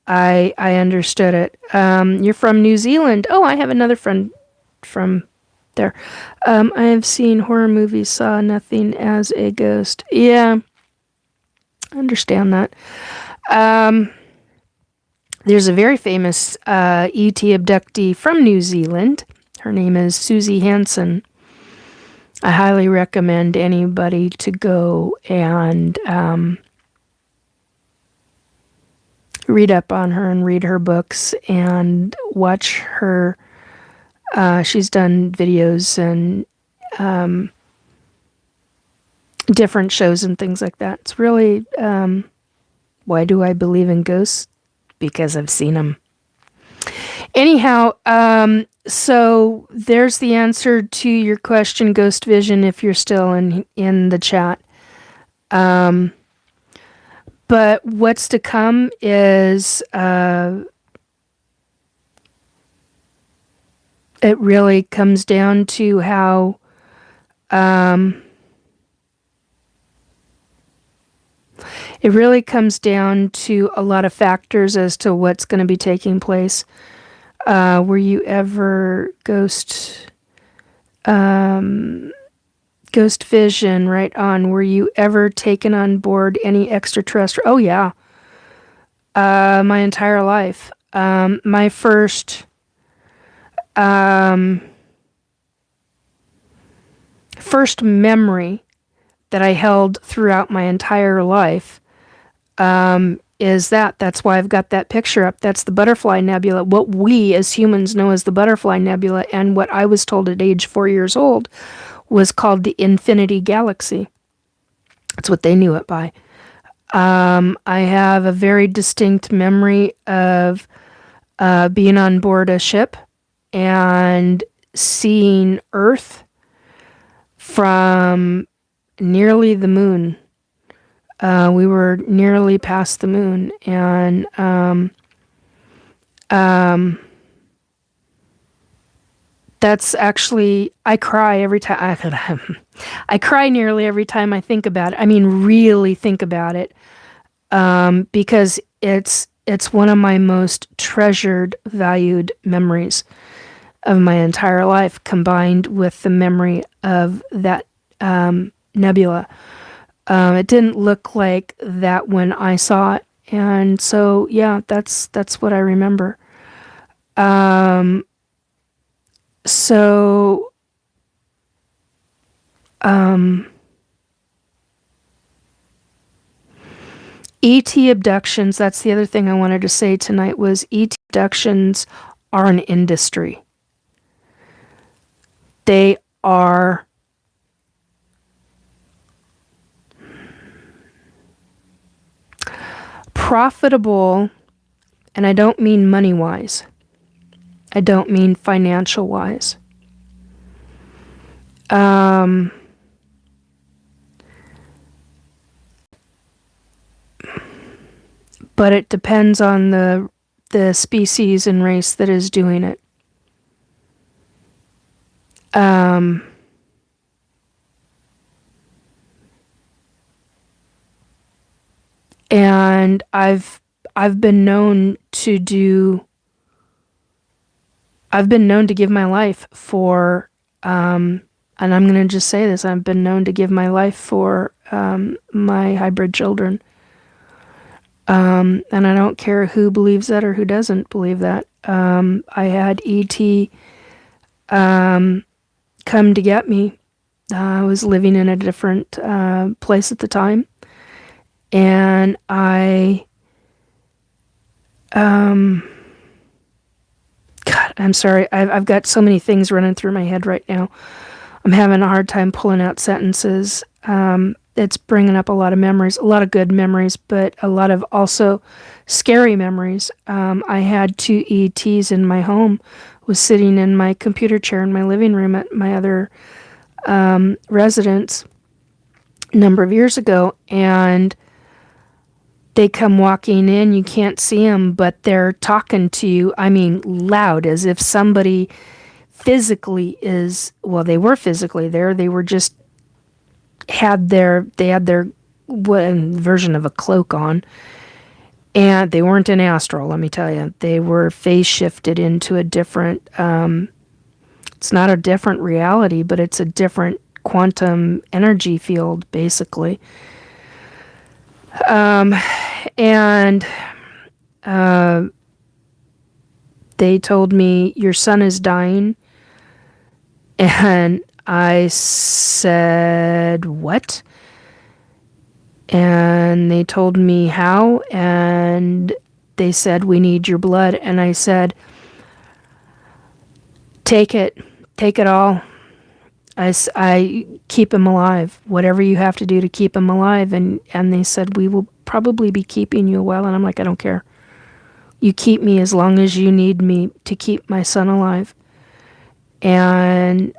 I understood it. You're from New Zealand. Oh, I have another friend from there. I have seen horror movies, saw nothing as a ghost. Yeah, I understand that. There's a very famous ET abductee from New Zealand. Her name is Susie Hansen. I highly recommend anybody to go and read up on her and read her books and watch her. She's done videos and different shows and things like that. It's really, why do I believe in ghosts? Because I've seen them. Anyhow, so there's the answer to your question, Ghost Vision, if you're still in the chat. But what's to come is it really comes down to how it really comes down to a lot of factors as to what's going to be taking place. Were you ever ghost vision? Right on. Were you ever taken on board any extraterrestrial? Oh yeah, my entire life. My first memory that I held throughout my entire life is that's why I've got that picture up. That's the Butterfly Nebula, what we as humans know as the Butterfly Nebula, and what I was told at age 4 years old was called the Infinity Galaxy. That's what they knew it by. I have a very distinct memory of being on board a ship and seeing Earth from nearly the moon. We were nearly past the moon, and that's actually, I cry every time. I cry nearly every time I think about it. I mean, really think about it, because it's one of my most treasured, valued memories of my entire life, combined with the memory of that nebula. It didn't look like that when I saw it, and so yeah, that's what I remember. So ET abductions, that's the other thing I wanted to say tonight, was ET abductions are an industry. They are profitable, and I don't mean money-wise. I don't mean financial-wise. But it depends on the species and race that is doing it. And I've been known to give my life for, and I'm going to just say this, I've been known to give my life for my hybrid children. And I don't care who believes that or who doesn't believe that. I had E.T. Come to get me. I was living in a different place at the time. And God, I'm sorry. I've got so many things running through my head right now. I'm having a hard time pulling out sentences. It's bringing up a lot of memories, a lot of good memories, but a lot of also scary memories. I had 2 ETs in my home, was sitting in my computer chair in my living room at my other residence a number of years ago, and they come walking in. You can't see them, but they're talking to you. I mean, loud, as if somebody physically is, well, they were physically there. They were just had their one version of a cloak on, and they weren't in astral, let me tell you. They were phase shifted into a different, it's not a different reality, but it's a different quantum energy field, basically. And they told me, your son is dying. And I said, what? And they told me how, and they said, we need your blood. And I said, take it all. I keep him alive, whatever you have to do to keep him alive. And they said, we will probably be keeping you a while. And I'm like, I don't care. You keep me as long as you need me to keep my son alive. And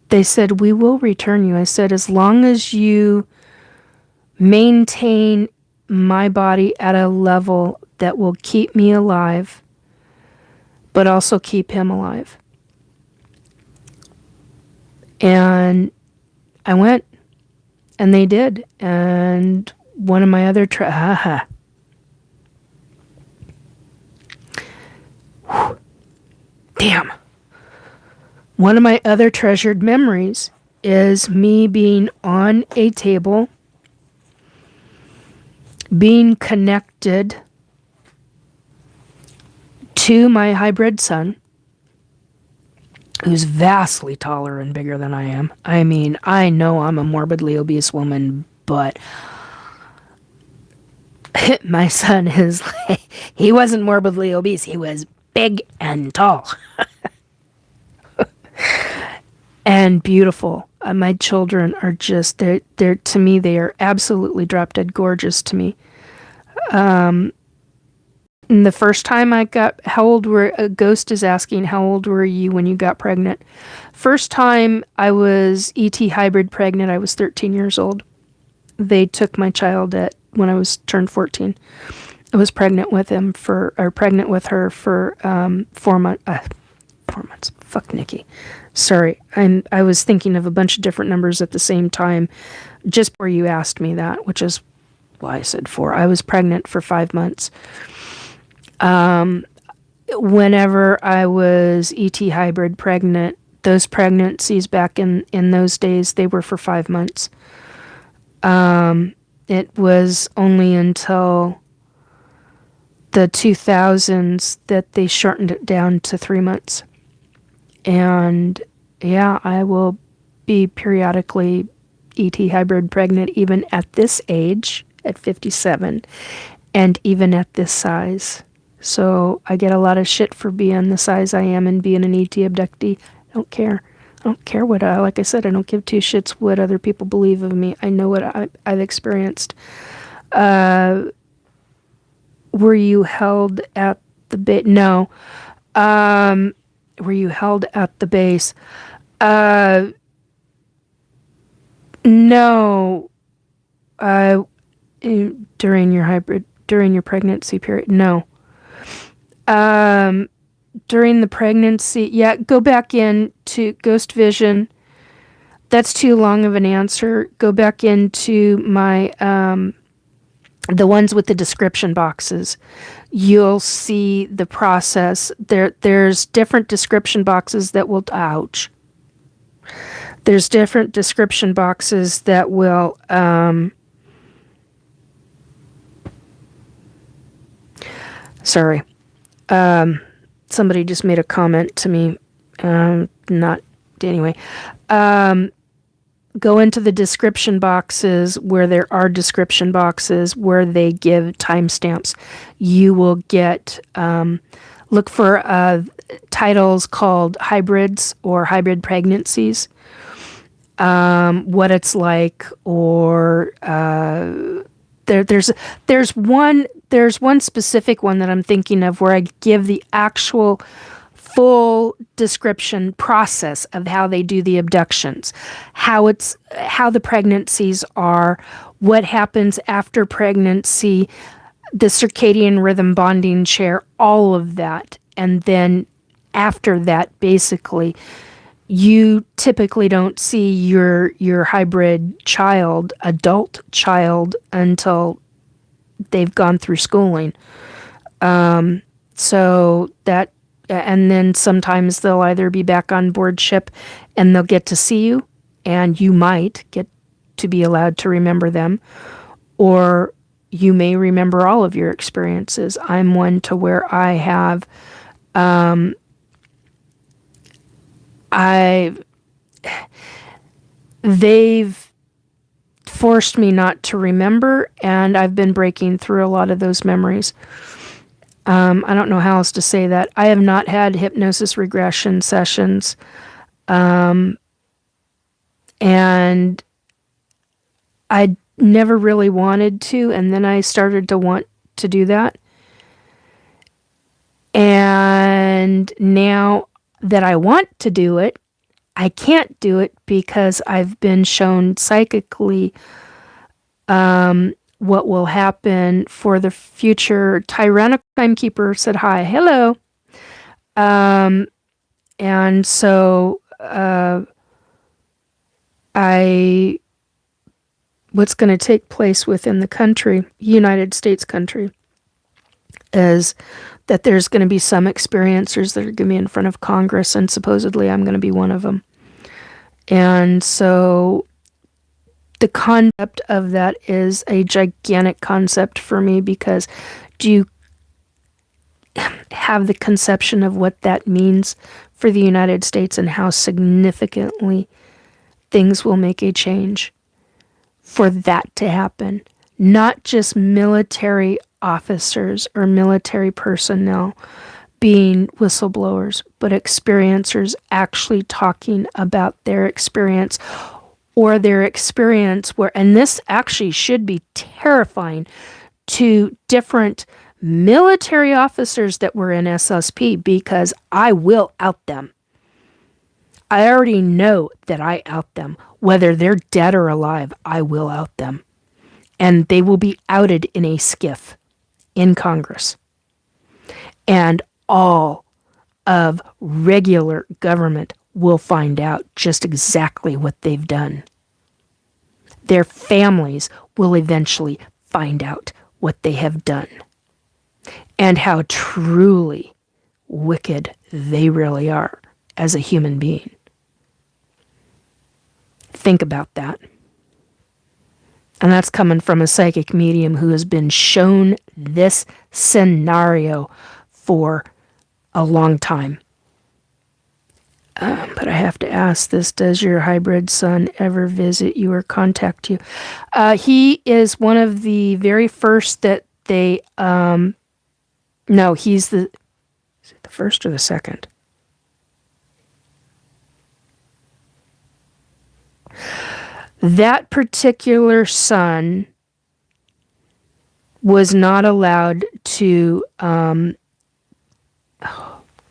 they said, we will return you. I said, as long as you maintain my body at a level that will keep me alive, but also keep him alive. And I went, and they did. And one of my other damn. One of my other treasured memories is me being on a table, being connected to my hybrid son, who's vastly taller and bigger than I am. I mean, I know I'm a morbidly obese woman, but my son is like, he wasn't morbidly obese. He was big and tall. And beautiful. My children are just, they're to me, they are absolutely drop dead gorgeous to me. And the first time I got, how old were, a ghost is asking, how old were you when you got pregnant? First time I was ET hybrid pregnant, I was 13 years old. They took my child when I was turned 14. I was pregnant with her for 4 months. 4 months. Fuck Nikki. Sorry, I was thinking of a bunch of different numbers at the same time, just before you asked me that, which is why I said 4. I was pregnant for 5 months. Whenever I was ET hybrid pregnant, those pregnancies back in those days, they were for 5 months. It was only until the 2000s that they shortened it down to 3 months. And yeah, I will be periodically ET hybrid pregnant even at this age, at 57, and even at this size. So I get a lot of shit for being the size I am and being an ET abductee. I don't care. I don't care what like I said, I don't give two shits what other people believe of me. I know what I've experienced. Were you held at the base? No. Were you held at the base? No. During your pregnancy period? No. During the pregnancy, yeah, go back in to Ghost Vision. That's too long of an answer. Go back into my, the ones with the description boxes. You'll see the process. There's different description boxes that will, ouch. There's different description boxes that will, sorry. Somebody just made a comment to me. Anyway. Go into the description boxes where there are description boxes where they give timestamps. You will get, look for titles called hybrids or hybrid pregnancies, what it's like, or there's one specific one that I'm thinking of where I give the actual full description process of how they do the abductions, how the pregnancies are, what happens after pregnancy, the circadian rhythm bonding chair, all of that. And then after that, basically, you typically don't see your hybrid child, adult child, until they've gone through schooling. So that, and then sometimes they'll either be back on board ship and they'll get to see you, and you might get to be allowed to remember them, or you may remember all of your experiences. I'm one to where I have, they've forced me not to remember, and I've been breaking through a lot of those memories. I don't know how else to say that. I have not had hypnosis regression sessions, and I never really wanted to, and then I started to want to do that. And now that I want to do it, I can't do it because I've been shown psychically what will happen for the future. Tyrannical Timekeeper said hi. Hello. And so what's going to take place within the country, United States country, is that there's going to be some experiencers that are going to be in front of Congress, and supposedly I'm going to be one of them. And so the concept of that is a gigantic concept for me, because do you have the conception of what that means for the United States and how significantly things will make a change for that to happen? Not just military officers or military personnel being whistleblowers, but experiencers actually talking about their experience, or their experience where, and this actually should be terrifying to different military officers that were in SSP, because I will out them. I already know that I out them. Whether they're dead or alive, I will out them. And they will be outed in a skiff in Congress. And all of regular government will find out just exactly what they've done. Their families will eventually find out what they have done and how truly wicked they really are as a human being. Think about that. And that's coming from a psychic medium who has been shown this scenario for a long time. But I have to ask this: does your hybrid son ever visit you or contact you? He is one of the very first that they... no, he's the... Is it the first or the second? That particular son was not allowed to... oh,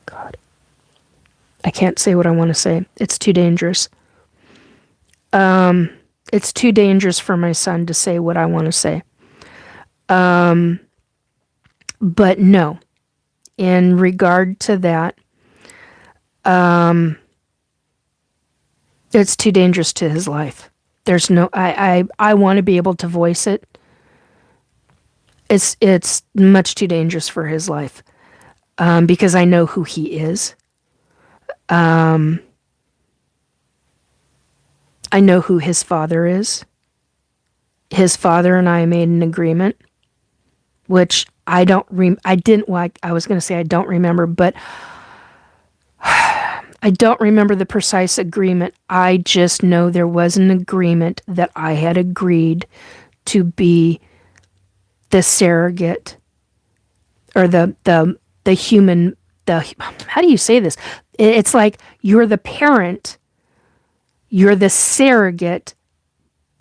God. I can't say what I want to say. It's too dangerous. It's too dangerous for my son to say what I want to say. But no, in regard to that, it's too dangerous to his life. There's no, I want to be able to voice it. It's much too dangerous for his life, because I know who he is. I know who his father is. His father and I made an agreement, which I don't I was going to say I don't remember, but I don't remember the precise agreement. I just know there was an agreement that I had agreed to be the surrogate, or the human, how do you say this? It's like you're the parent, you're the surrogate,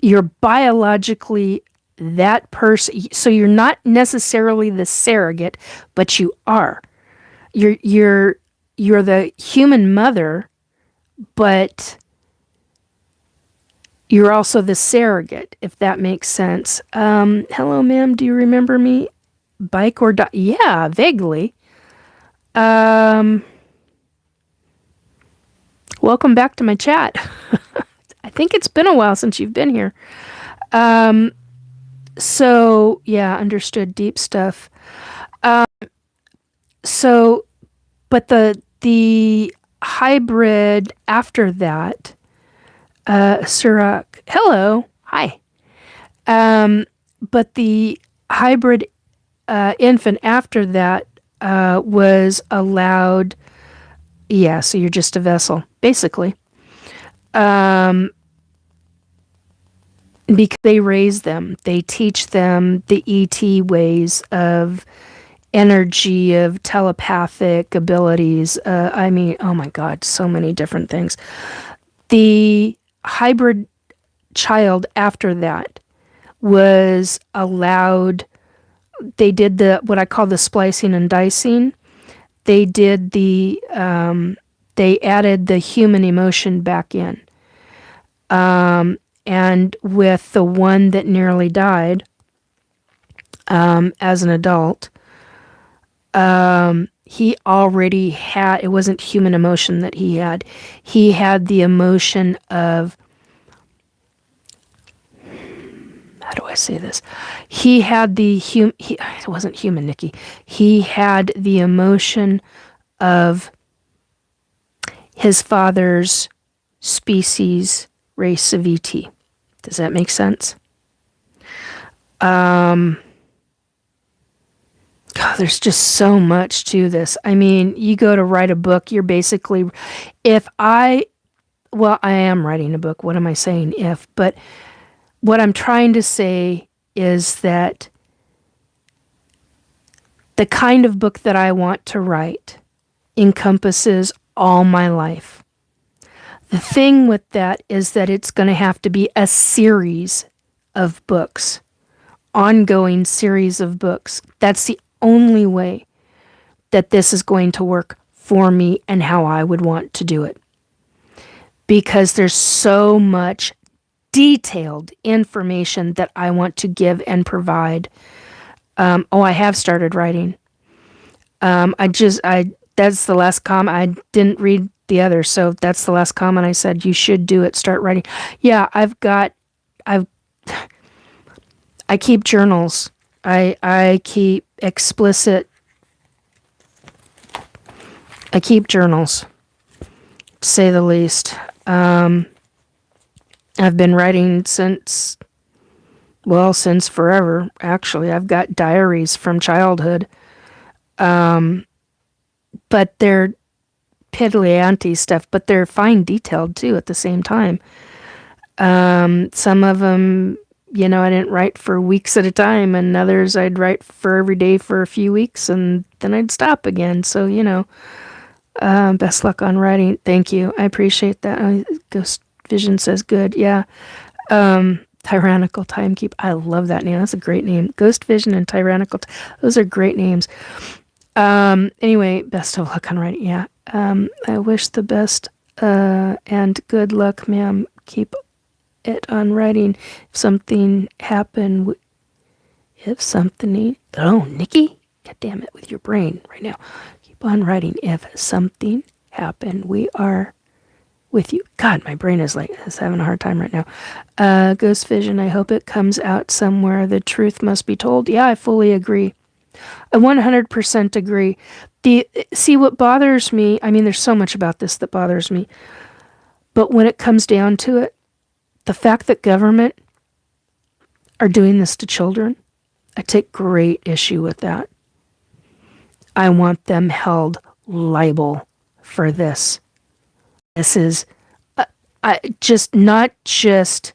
you're biologically that person. So you're not necessarily the surrogate, but you are. You're the human mother, but you're also the surrogate, if that makes sense. Hello, ma'am. Do you remember me? Bike or yeah, vaguely. Welcome back to my chat. I think it's been a while since you've been here. So yeah, understood. Deep stuff. So, but the hybrid after that, Surak, hello, hi. But the hybrid infant after that was allowed. Yeah, so you're just a vessel, basically. Because they raise them, they teach them the ET ways of energy, of telepathic abilities. I mean, oh my God, so many different things. The hybrid child after that was allowed, they did what I call the splicing and dicing. They did they added the human emotion back in. And with the one that nearly died as an adult, he already had, it wasn't human emotion that he had. He had the emotion of, how do I say this? He had the, it wasn't human, Nikki. He had the emotion of his father's species, race of ET. Does that make sense? God, there's just so much to this. I mean, you go to write a book, you're basically, I am writing a book. What am I saying if? But what I'm trying to say is that the kind of book that I want to write encompasses all my life. The thing with that is that it's going to have to be a series of books, ongoing series of books. That's the only way that this is going to work for me and how I would want to do it. Because there's so much detailed information that I want to give and provide. I have started writing. That's the last comment. I didn't read the other, so that's the last comment I said. You should do it. Start writing. Yeah, I keep journals. I keep explicit. I keep journals, to say the least. I've been writing since forever, actually. I've got diaries from childhood. But they're piddly-ante stuff, but they're fine detailed, too, at the same time. Some of them, I didn't write for weeks at a time, and others I'd write for every day for a few weeks, and then I'd stop again. So, best luck on writing. Thank you. I appreciate that. Ghost Vision says good. Yeah. Tyrannical Timekeep. I love that name. That's a great name. Ghost Vision and Tyrannical. Those are great names. Anyway, best of luck on writing. Yeah. I wish the best and good luck, ma'am. Keep it on writing. If something happened, Nikki, God damn it, with your brain right now. Keep on writing. If something happened, we are with you. God, my brain is having a hard time right now. Ghost Vision, I hope it comes out somewhere. The truth must be told. Yeah, I fully agree. I 100% agree. See, what bothers me, I mean, there's so much about this that bothers me, but when it comes down to it, the fact that government are doing this to children, I take great issue with that. I want them held liable for this. This is not just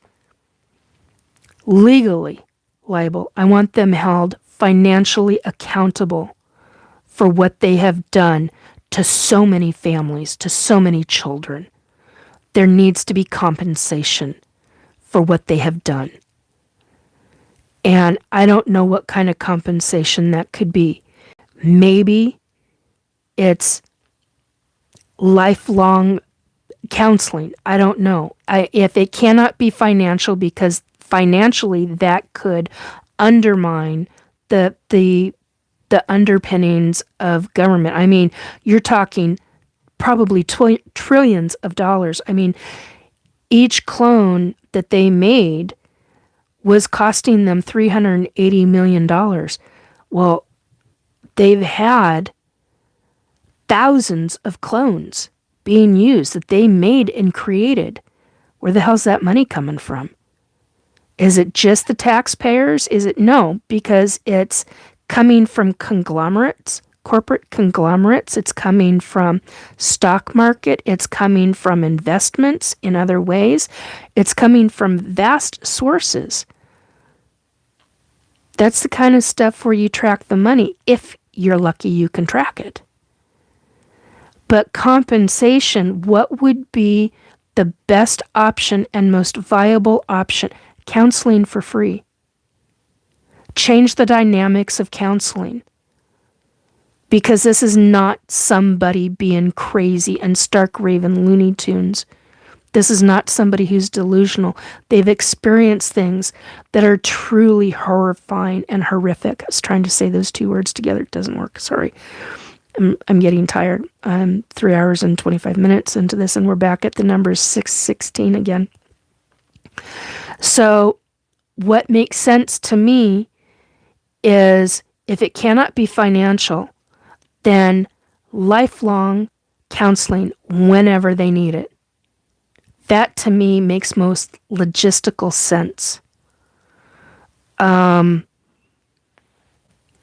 legally liable. I want them held financially accountable for what they have done to so many families, to so many children. There needs to be compensation for what they have done. And I don't know what kind of compensation that could be. Maybe it's lifelong counseling. I don't know. If it cannot be financial, because financially that could undermine the underpinnings of government. I mean, you're talking probably trillions of dollars. I mean, each clone that they made was costing them $380 million. Well, they've had thousands of clones being used that they made and created. Where the hell's that money coming from? Is it just the taxpayers? No, because it's coming from conglomerates, corporate conglomerates. It's coming from stock market. It's coming from investments in other ways. It's coming from vast sources. That's the kind of stuff where you track the money. If you're lucky, you can track it. But compensation, what would be the best option and most viable option? Counseling for free. Change the dynamics of counseling. Because this is not somebody being crazy and stark raving Looney Tunes. This is not somebody who's delusional. They've experienced things that are truly horrifying and horrific. I was trying to say those two words together. It doesn't work. Sorry. I'm getting tired. I'm 3 hours and 25 minutes into this, and we're back at the numbers 616 again. So what makes sense to me is if it cannot be financial, then lifelong counseling whenever they need it. That to me makes most logistical sense.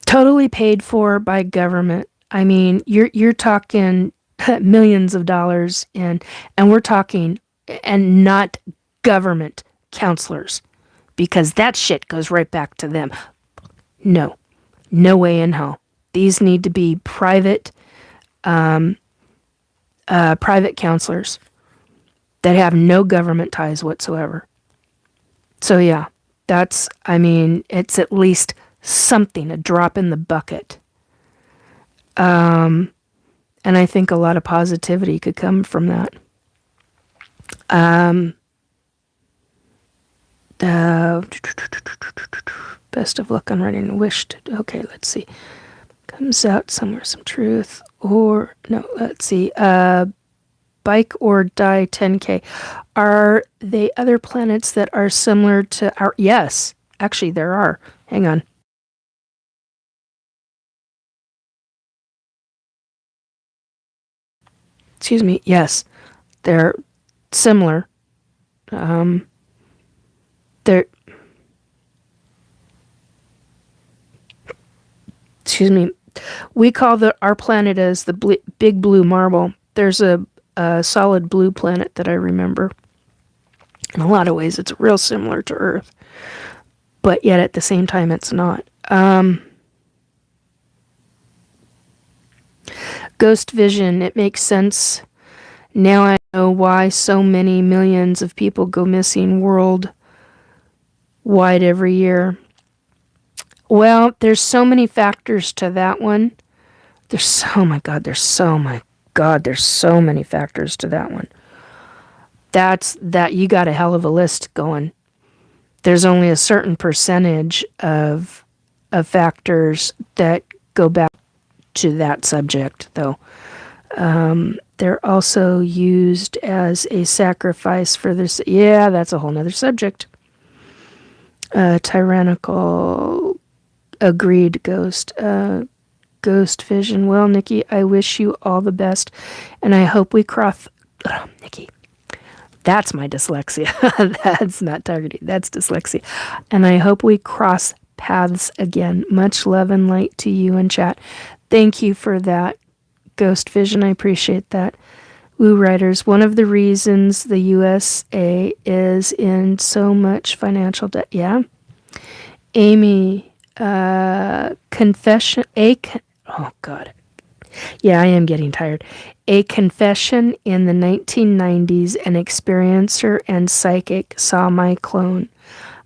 Totally paid for by government. I mean, you're talking millions of dollars and we're talking, and not government counselors, because that shit goes right back to them. No way in hell. These need to be private counselors that have no government ties whatsoever. So yeah, it's at least something, a drop in the bucket. And I think a lot of positivity could come from that. Best of luck on writing a wish. Okay, let's see. Comes out somewhere, some truth. Or, no, let's see. Bike or die 10K. Are they other planets that are similar to our... Yes, actually there are. Hang on. Excuse me. Yes, they're similar. They're... Excuse me. We call our planet as the big blue marble. There's a solid blue planet that I remember. In a lot of ways, it's real similar to Earth, but yet at the same time, it's not. Ghost vision, it makes sense. Now I know why so many millions of people go missing worldwide every year. Well, there's so many factors to that one. There's so many factors to that one. That you got a hell of a list going. There's only a certain percentage of factors that go back to that subject, though. They're also used as a sacrifice for this. Yeah, that's a whole nother subject. Tyrannical, agreed, ghost. Ghost vision. Well, Nikki, I wish you all the best, and I hope we cross... Nikki, that's my dyslexia. That's not targeting. That's dyslexia. And I hope we cross paths again. Much love and light to you in chat. Thank you for that, Ghost Vision. I appreciate that. Woo Writers, one of the reasons the USA is in so much financial debt. Yeah. Amy, confession, oh God. Yeah, I am getting tired. A confession in the 1990s, an experiencer and psychic saw my clone.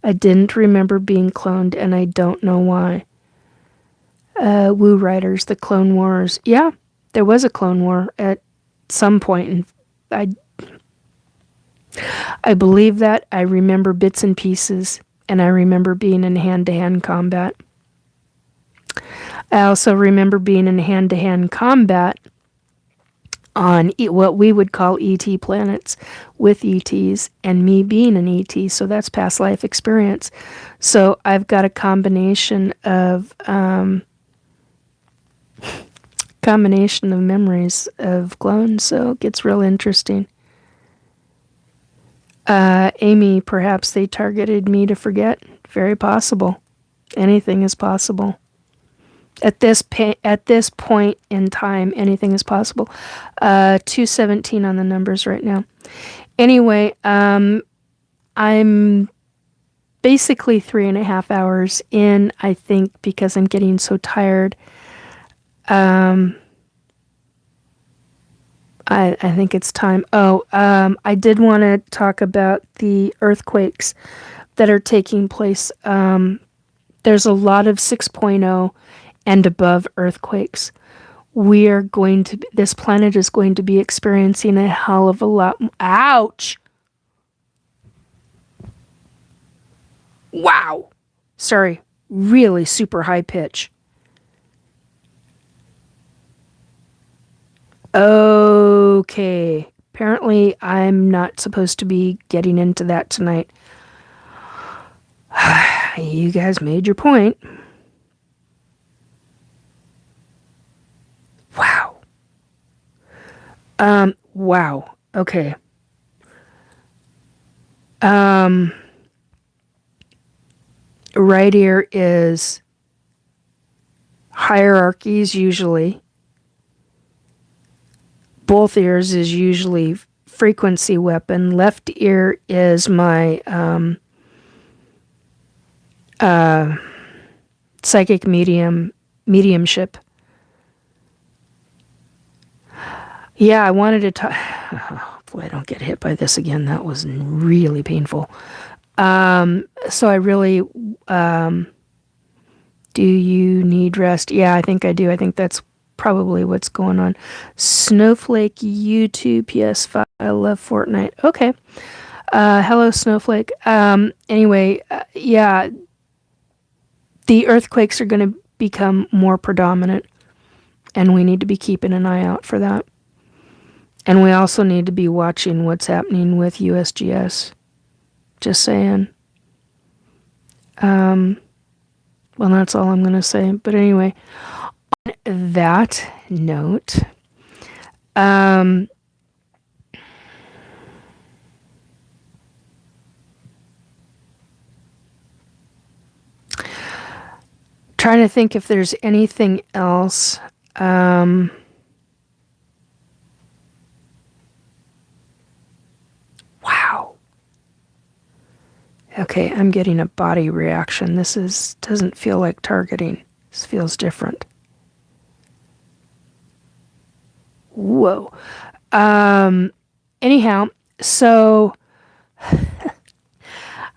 I didn't remember being cloned, and I don't know why. Woo Writers, the Clone Wars. Yeah, there was a Clone War at some point, and I believe that. I remember bits and pieces, and I remember being in hand-to-hand combat. I also remember being in hand-to-hand combat on what we would call ET planets with ETs, and me being an ET, so that's past life experience. So I've got a combination of memories of clones, so it gets real interesting. Amy, perhaps they targeted me to forget. Very possible. Anything is possible. At this point in time, anything is possible. 217 on the numbers right now. Anyway, I'm basically 3.5 hours in, I think, because I'm getting so tired. I think it's time. I did want to talk about the earthquakes that are taking place. There's a lot of 6.0 and above earthquakes. This planet is going to be experiencing a hell of a lot. Ouch! Wow. Sorry. Really super high pitch. Okay. Apparently, I'm not supposed to be getting into that tonight. You guys made your point. Wow. Wow. Okay. Right ear is hierarchies usually. Both ears is usually frequency weapon. Left ear is my psychic mediumship. Yeah, I wanted to talk. Oh, boy, I don't get hit by this again. That was really painful. So I really, do you need rest? Yeah, I think I do. I think that's probably what's going on. Snowflake YouTube PS5. I love Fortnite. Okay. Hello, Snowflake. Anyway, yeah, the earthquakes are going to become more predominant, and we need to be keeping an eye out for that. And we also need to be watching what's happening with USGS. Just saying. Well, that's all I'm going to say. But anyway, on that note, trying to think if there's anything else. Wow. Okay, I'm getting a body reaction. Doesn't feel like targeting. This feels different. Whoa. Anyhow, so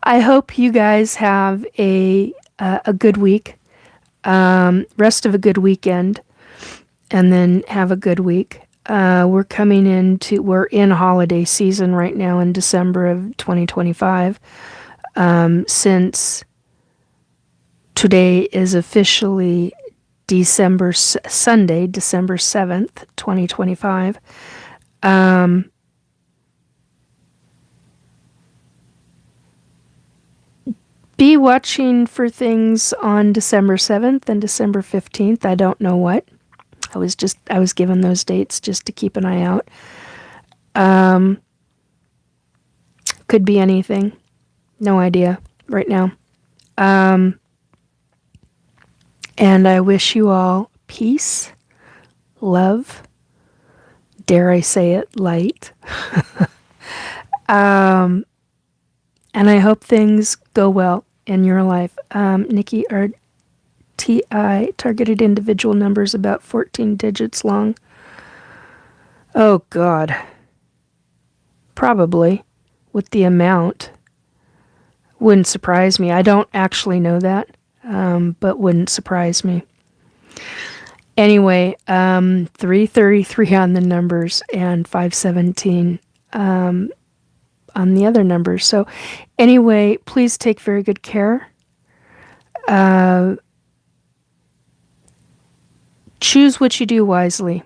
I hope you guys have a good week, rest of a good weekend, and then have a good week. We're in holiday season right now in December of 2025. Since today is officially Sunday, December 7th, 2025. Be watching for things on December 7th and December 15th. I don't know what. I was given those dates just to keep an eye out. Could be anything. No idea right now. And I wish you all peace, love, dare I say it, light. And I hope things go well in your life. Nikki, our TI, targeted individual numbers, about 14 digits long. Oh, God. Probably, with the amount. Wouldn't surprise me. I don't actually know that, but wouldn't surprise me. Anyway, 333 on the numbers and 517 on the other numbers. So anyway, please take very good care. Choose what you do wisely.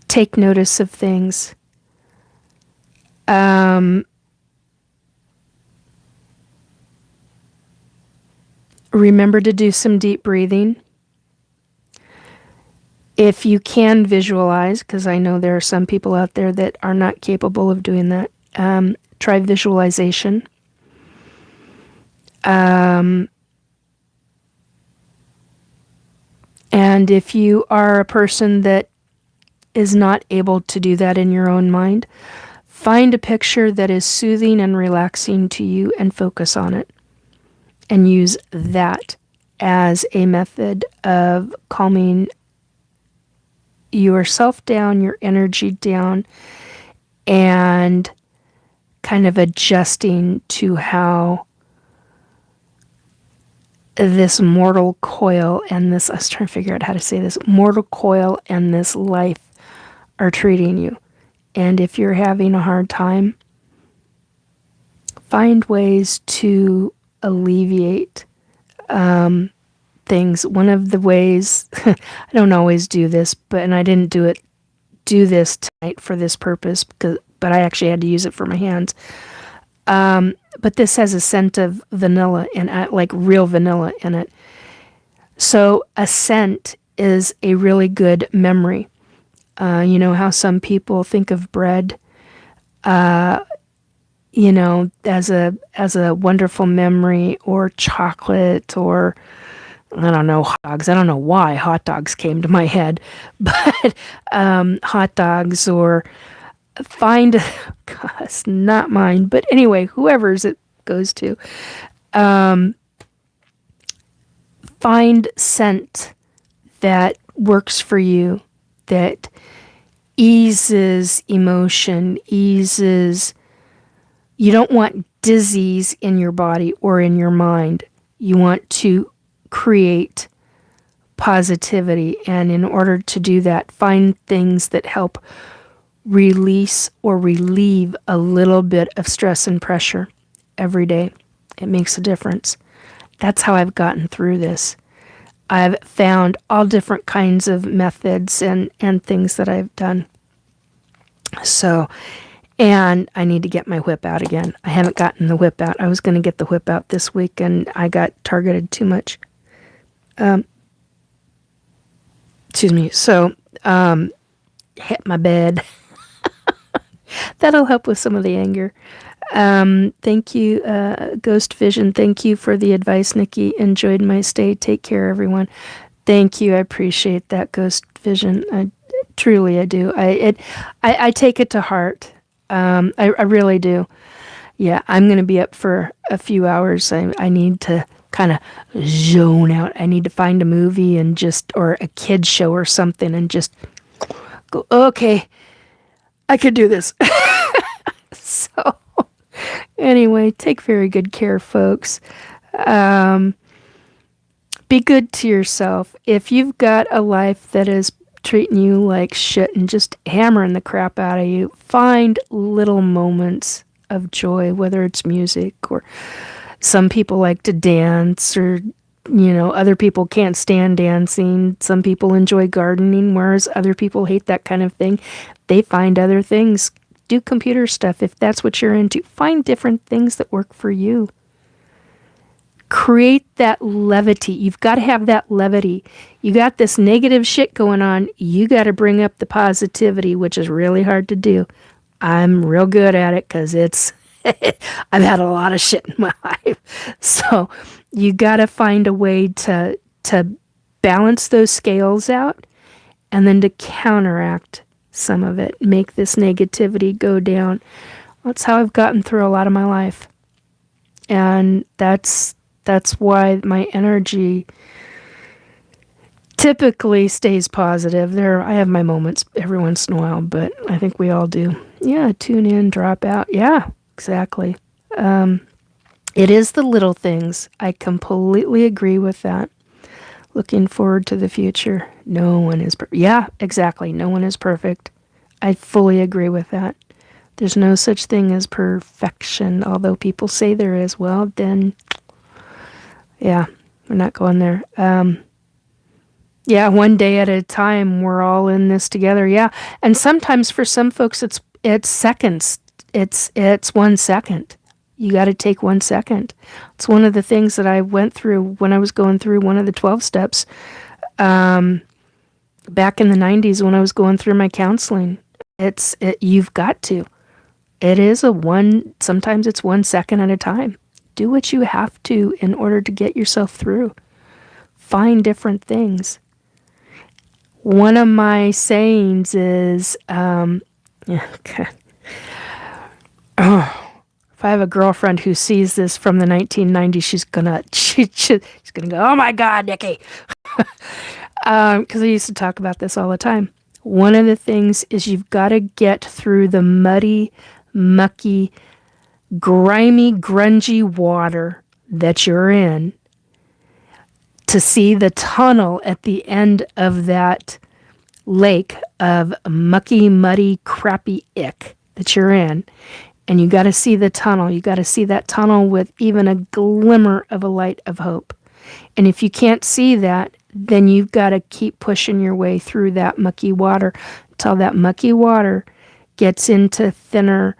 Take notice of things. Remember to do some deep breathing. If you can visualize, because I know there are some people out there that are not capable of doing that, try visualization. And if you are a person that is not able to do that in your own mind, find a picture that is soothing and relaxing to you and focus on it. And use that as a method of calming yourself down, your energy down, and kind of adjusting to how this mortal coil and this, I was trying to figure out how to say this, mortal coil and this life are treating you. And if you're having a hard time, find ways to alleviate things. One of the ways, I don't always do this, and I didn't do this tonight for this purpose, but I actually had to use it for my hands. But this has a scent of vanilla and like real vanilla in it. So a scent is a really good memory. You know how some people think of bread, you know, as a wonderful memory, or chocolate, or I don't know, hot dogs. I don't know why hot dogs came to my head, but hot dogs, or find, gosh, not mine, but anyway, whoever's it goes to, find scent that works for you, that eases emotion, eases. You don't want disease in your body or in your mind. You want to create positivity. And in order to do that, find things that help release or relieve a little bit of stress and pressure every day. It makes a difference. That's how I've gotten through this. I've found all different kinds of methods and things that I've done. So, and I need to get my whip out again. I haven't gotten the whip out. I was going to get the whip out this week, and I got targeted too much. Excuse me. So, hit my bed. That'll help with some of the anger. Thank you, Ghost Vision. Thank you for the advice, Nikki. Enjoyed my stay. Take care, everyone. Thank you. I appreciate that, Ghost Vision. I do. I take it to heart. I really do. Yeah, I'm going to be up for a few hours. I need to kind of zone out. I need to find a movie and or a kid's show or something, and just go, okay, I could do this. So, anyway, take very good care, folks. Be good to yourself. If you've got a life that is treating you like shit and just hammering the crap out of you, find little moments of joy, whether it's music, or some people like to dance, or, you know, other people can't stand dancing. Some people enjoy gardening, whereas other people hate that kind of thing. They find other things. Do computer stuff if that's what you're into. Find different things that work for you. Create that levity. You've got to have that levity. You got this negative shit going on. You got to bring up the positivity, which is really hard to do. I'm real good at it because I've had a lot of shit in my life. So you got to find a way to balance those scales out, and then to counteract some of it. Make this negativity go down. That's how I've gotten through a lot of my life. And that's why my energy typically stays positive. I have my moments every once in a while, but I think we all do. Yeah, tune in, drop out. Yeah, exactly. It is the little things. I completely agree with that. Looking forward to the future. No one is perfect. Yeah, exactly. No one is perfect. I fully agree with that. There's no such thing as perfection, although people say there is. Well, then, yeah, we're not going there. Yeah, one day at a time, we're all in this together. Yeah, and sometimes for some folks, it's seconds. It's 1 second. You got to take 1 second. It's one of the things that I went through when I was going through one of the 12 steps back in the 90s when I was going through my counseling. You've got to. It is sometimes it's 1 second at a time. Do what you have to in order to get yourself through. Find different things. One of my sayings is, if I have a girlfriend who sees this from the 1990s, she's gonna go, "Oh my God, Nikki," because I used to talk about this all the time. One of the things is you've got to get through the muddy, mucky, grimy, grungy water that you're in to see the tunnel at the end of that lake of mucky, muddy, crappy ick that you're in. And you got to see the tunnel. You got to see that tunnel with even a glimmer of a light of hope. And if you can't see that, then you've got to keep pushing your way through that mucky water until that mucky water gets into thinner,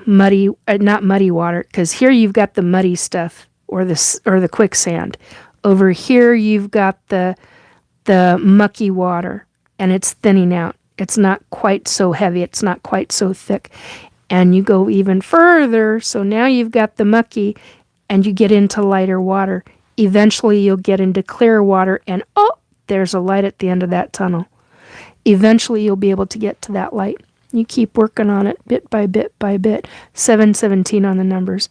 muddy, not muddy water, because here you've got the muddy stuff or the quicksand. Over here you've got the mucky water, and it's thinning out. It's not quite so heavy. It's not quite so thick. And you go even further, so now you've got the mucky, and you get into lighter water. Eventually you'll get into clear water, and oh, there's a light at the end of that tunnel. Eventually you'll be able to get to that light. You keep working on it bit by bit by bit. 717 on the numbers.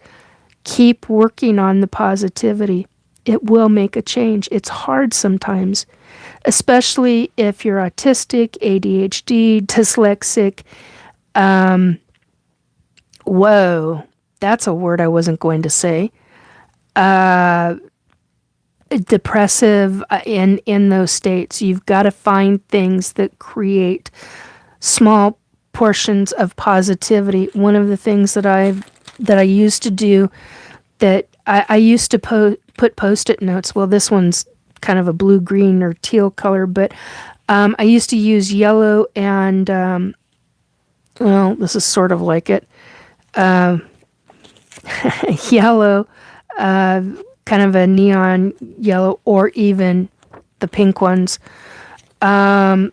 Keep working on the positivity. It will make a change. It's hard sometimes, especially if you're autistic, ADHD, dyslexic. Whoa, that's a word I wasn't going to say. Depressive, in those states. You've got to find things that create small portions of positivity. One of the things that I used to do, that I used to put Post-it notes. Well, this one's kind of a blue, green, or teal color, but I used to use yellow and, well, this is sort of like it. Yellow, kind of a neon yellow, or even the pink ones. And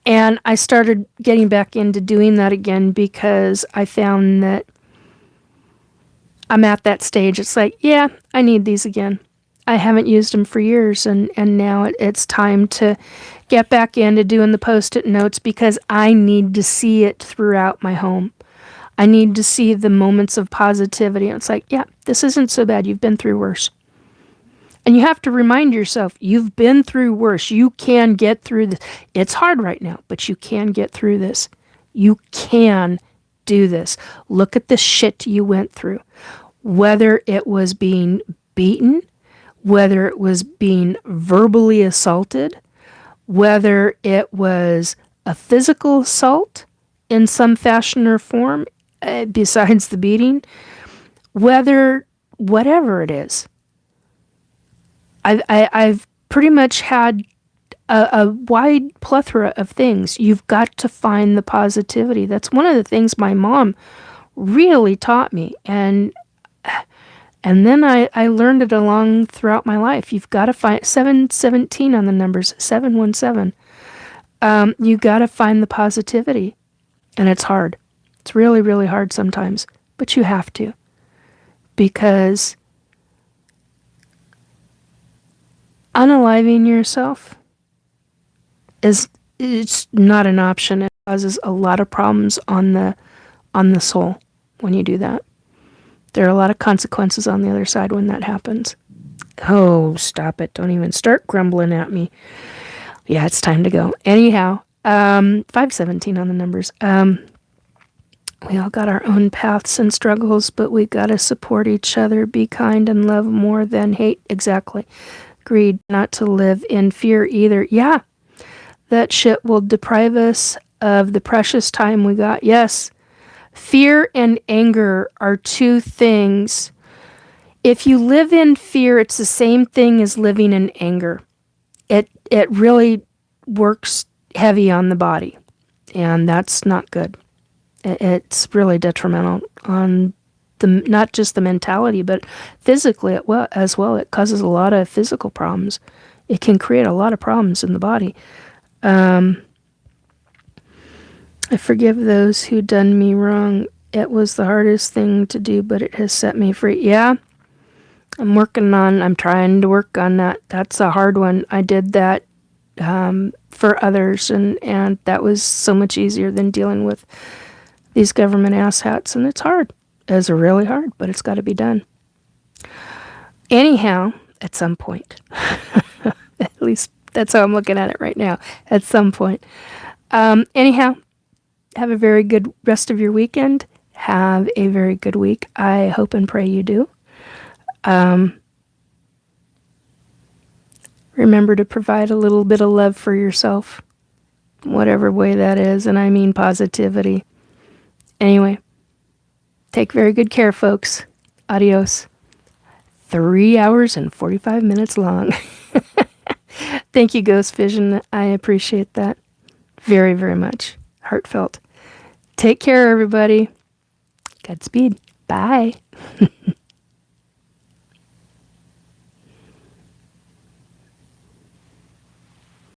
I started getting back into doing that again because I found that I'm at that stage. It's like, yeah, I need these again. I haven't used them for years, and now it's time to get back into doing the Post-it notes because I need to see it throughout my home. I need to see the moments of positivity. And it's like, yeah, this isn't so bad. You've been through worse. And you have to remind yourself, you've been through worse. You can get through this. It's hard right now, but you can get through this. You can do this. Look at the shit you went through. Whether it was being beaten, whether it was being verbally assaulted, whether it was a physical assault in some fashion or form, besides the beating, whatever it is. I've pretty much had a wide plethora of things. You've got to find the positivity. That's one of the things my mom really taught me. And then I learned it along throughout my life. You've got to find 717 on the numbers, 717. You got to find the positivity. And it's hard. It's really, really hard sometimes. But you have to. Because unaliving yourself it's not an option. It causes a lot of problems on the soul when you do that. There are a lot of consequences on the other side when that happens. Oh, stop it. Don't even start grumbling at me. Yeah, it's time to go. Anyhow, 517 on the numbers. We all got our own paths and struggles, but we got to support each other, be kind, and love more than hate. Exactly. Agreed. Not to live in fear either. Yeah, that shit will deprive us of the precious time we got. Yes. Fear and anger are two things. If you live in fear, it's the same thing as living in anger. It really works heavy on the body, and that's not good. It's really detrimental on not just the mentality, but physically as well. It causes a lot of physical problems. It can create a lot of problems in the body. I forgive those who done me wrong. It was the hardest thing to do, but it has set me free. Yeah, I'm trying to work on that. That's a hard one. I did that for others, and that was so much easier than dealing with these government asshats, and it's hard. It's really hard, but it's got to be done. Anyhow, at some point, at least that's how I'm looking at it right now, at some point. Anyhow, have a very good rest of your weekend. Have a very good week. I hope and pray you do. Remember to provide a little bit of love for yourself, whatever way that is, and I mean positivity. Anyway, Take very good care, folks. Adios. 3 hours and 45 minutes long. Thank you, Ghost Vision. I appreciate that very, very much. Heartfelt. Take care, everybody. Godspeed. Bye.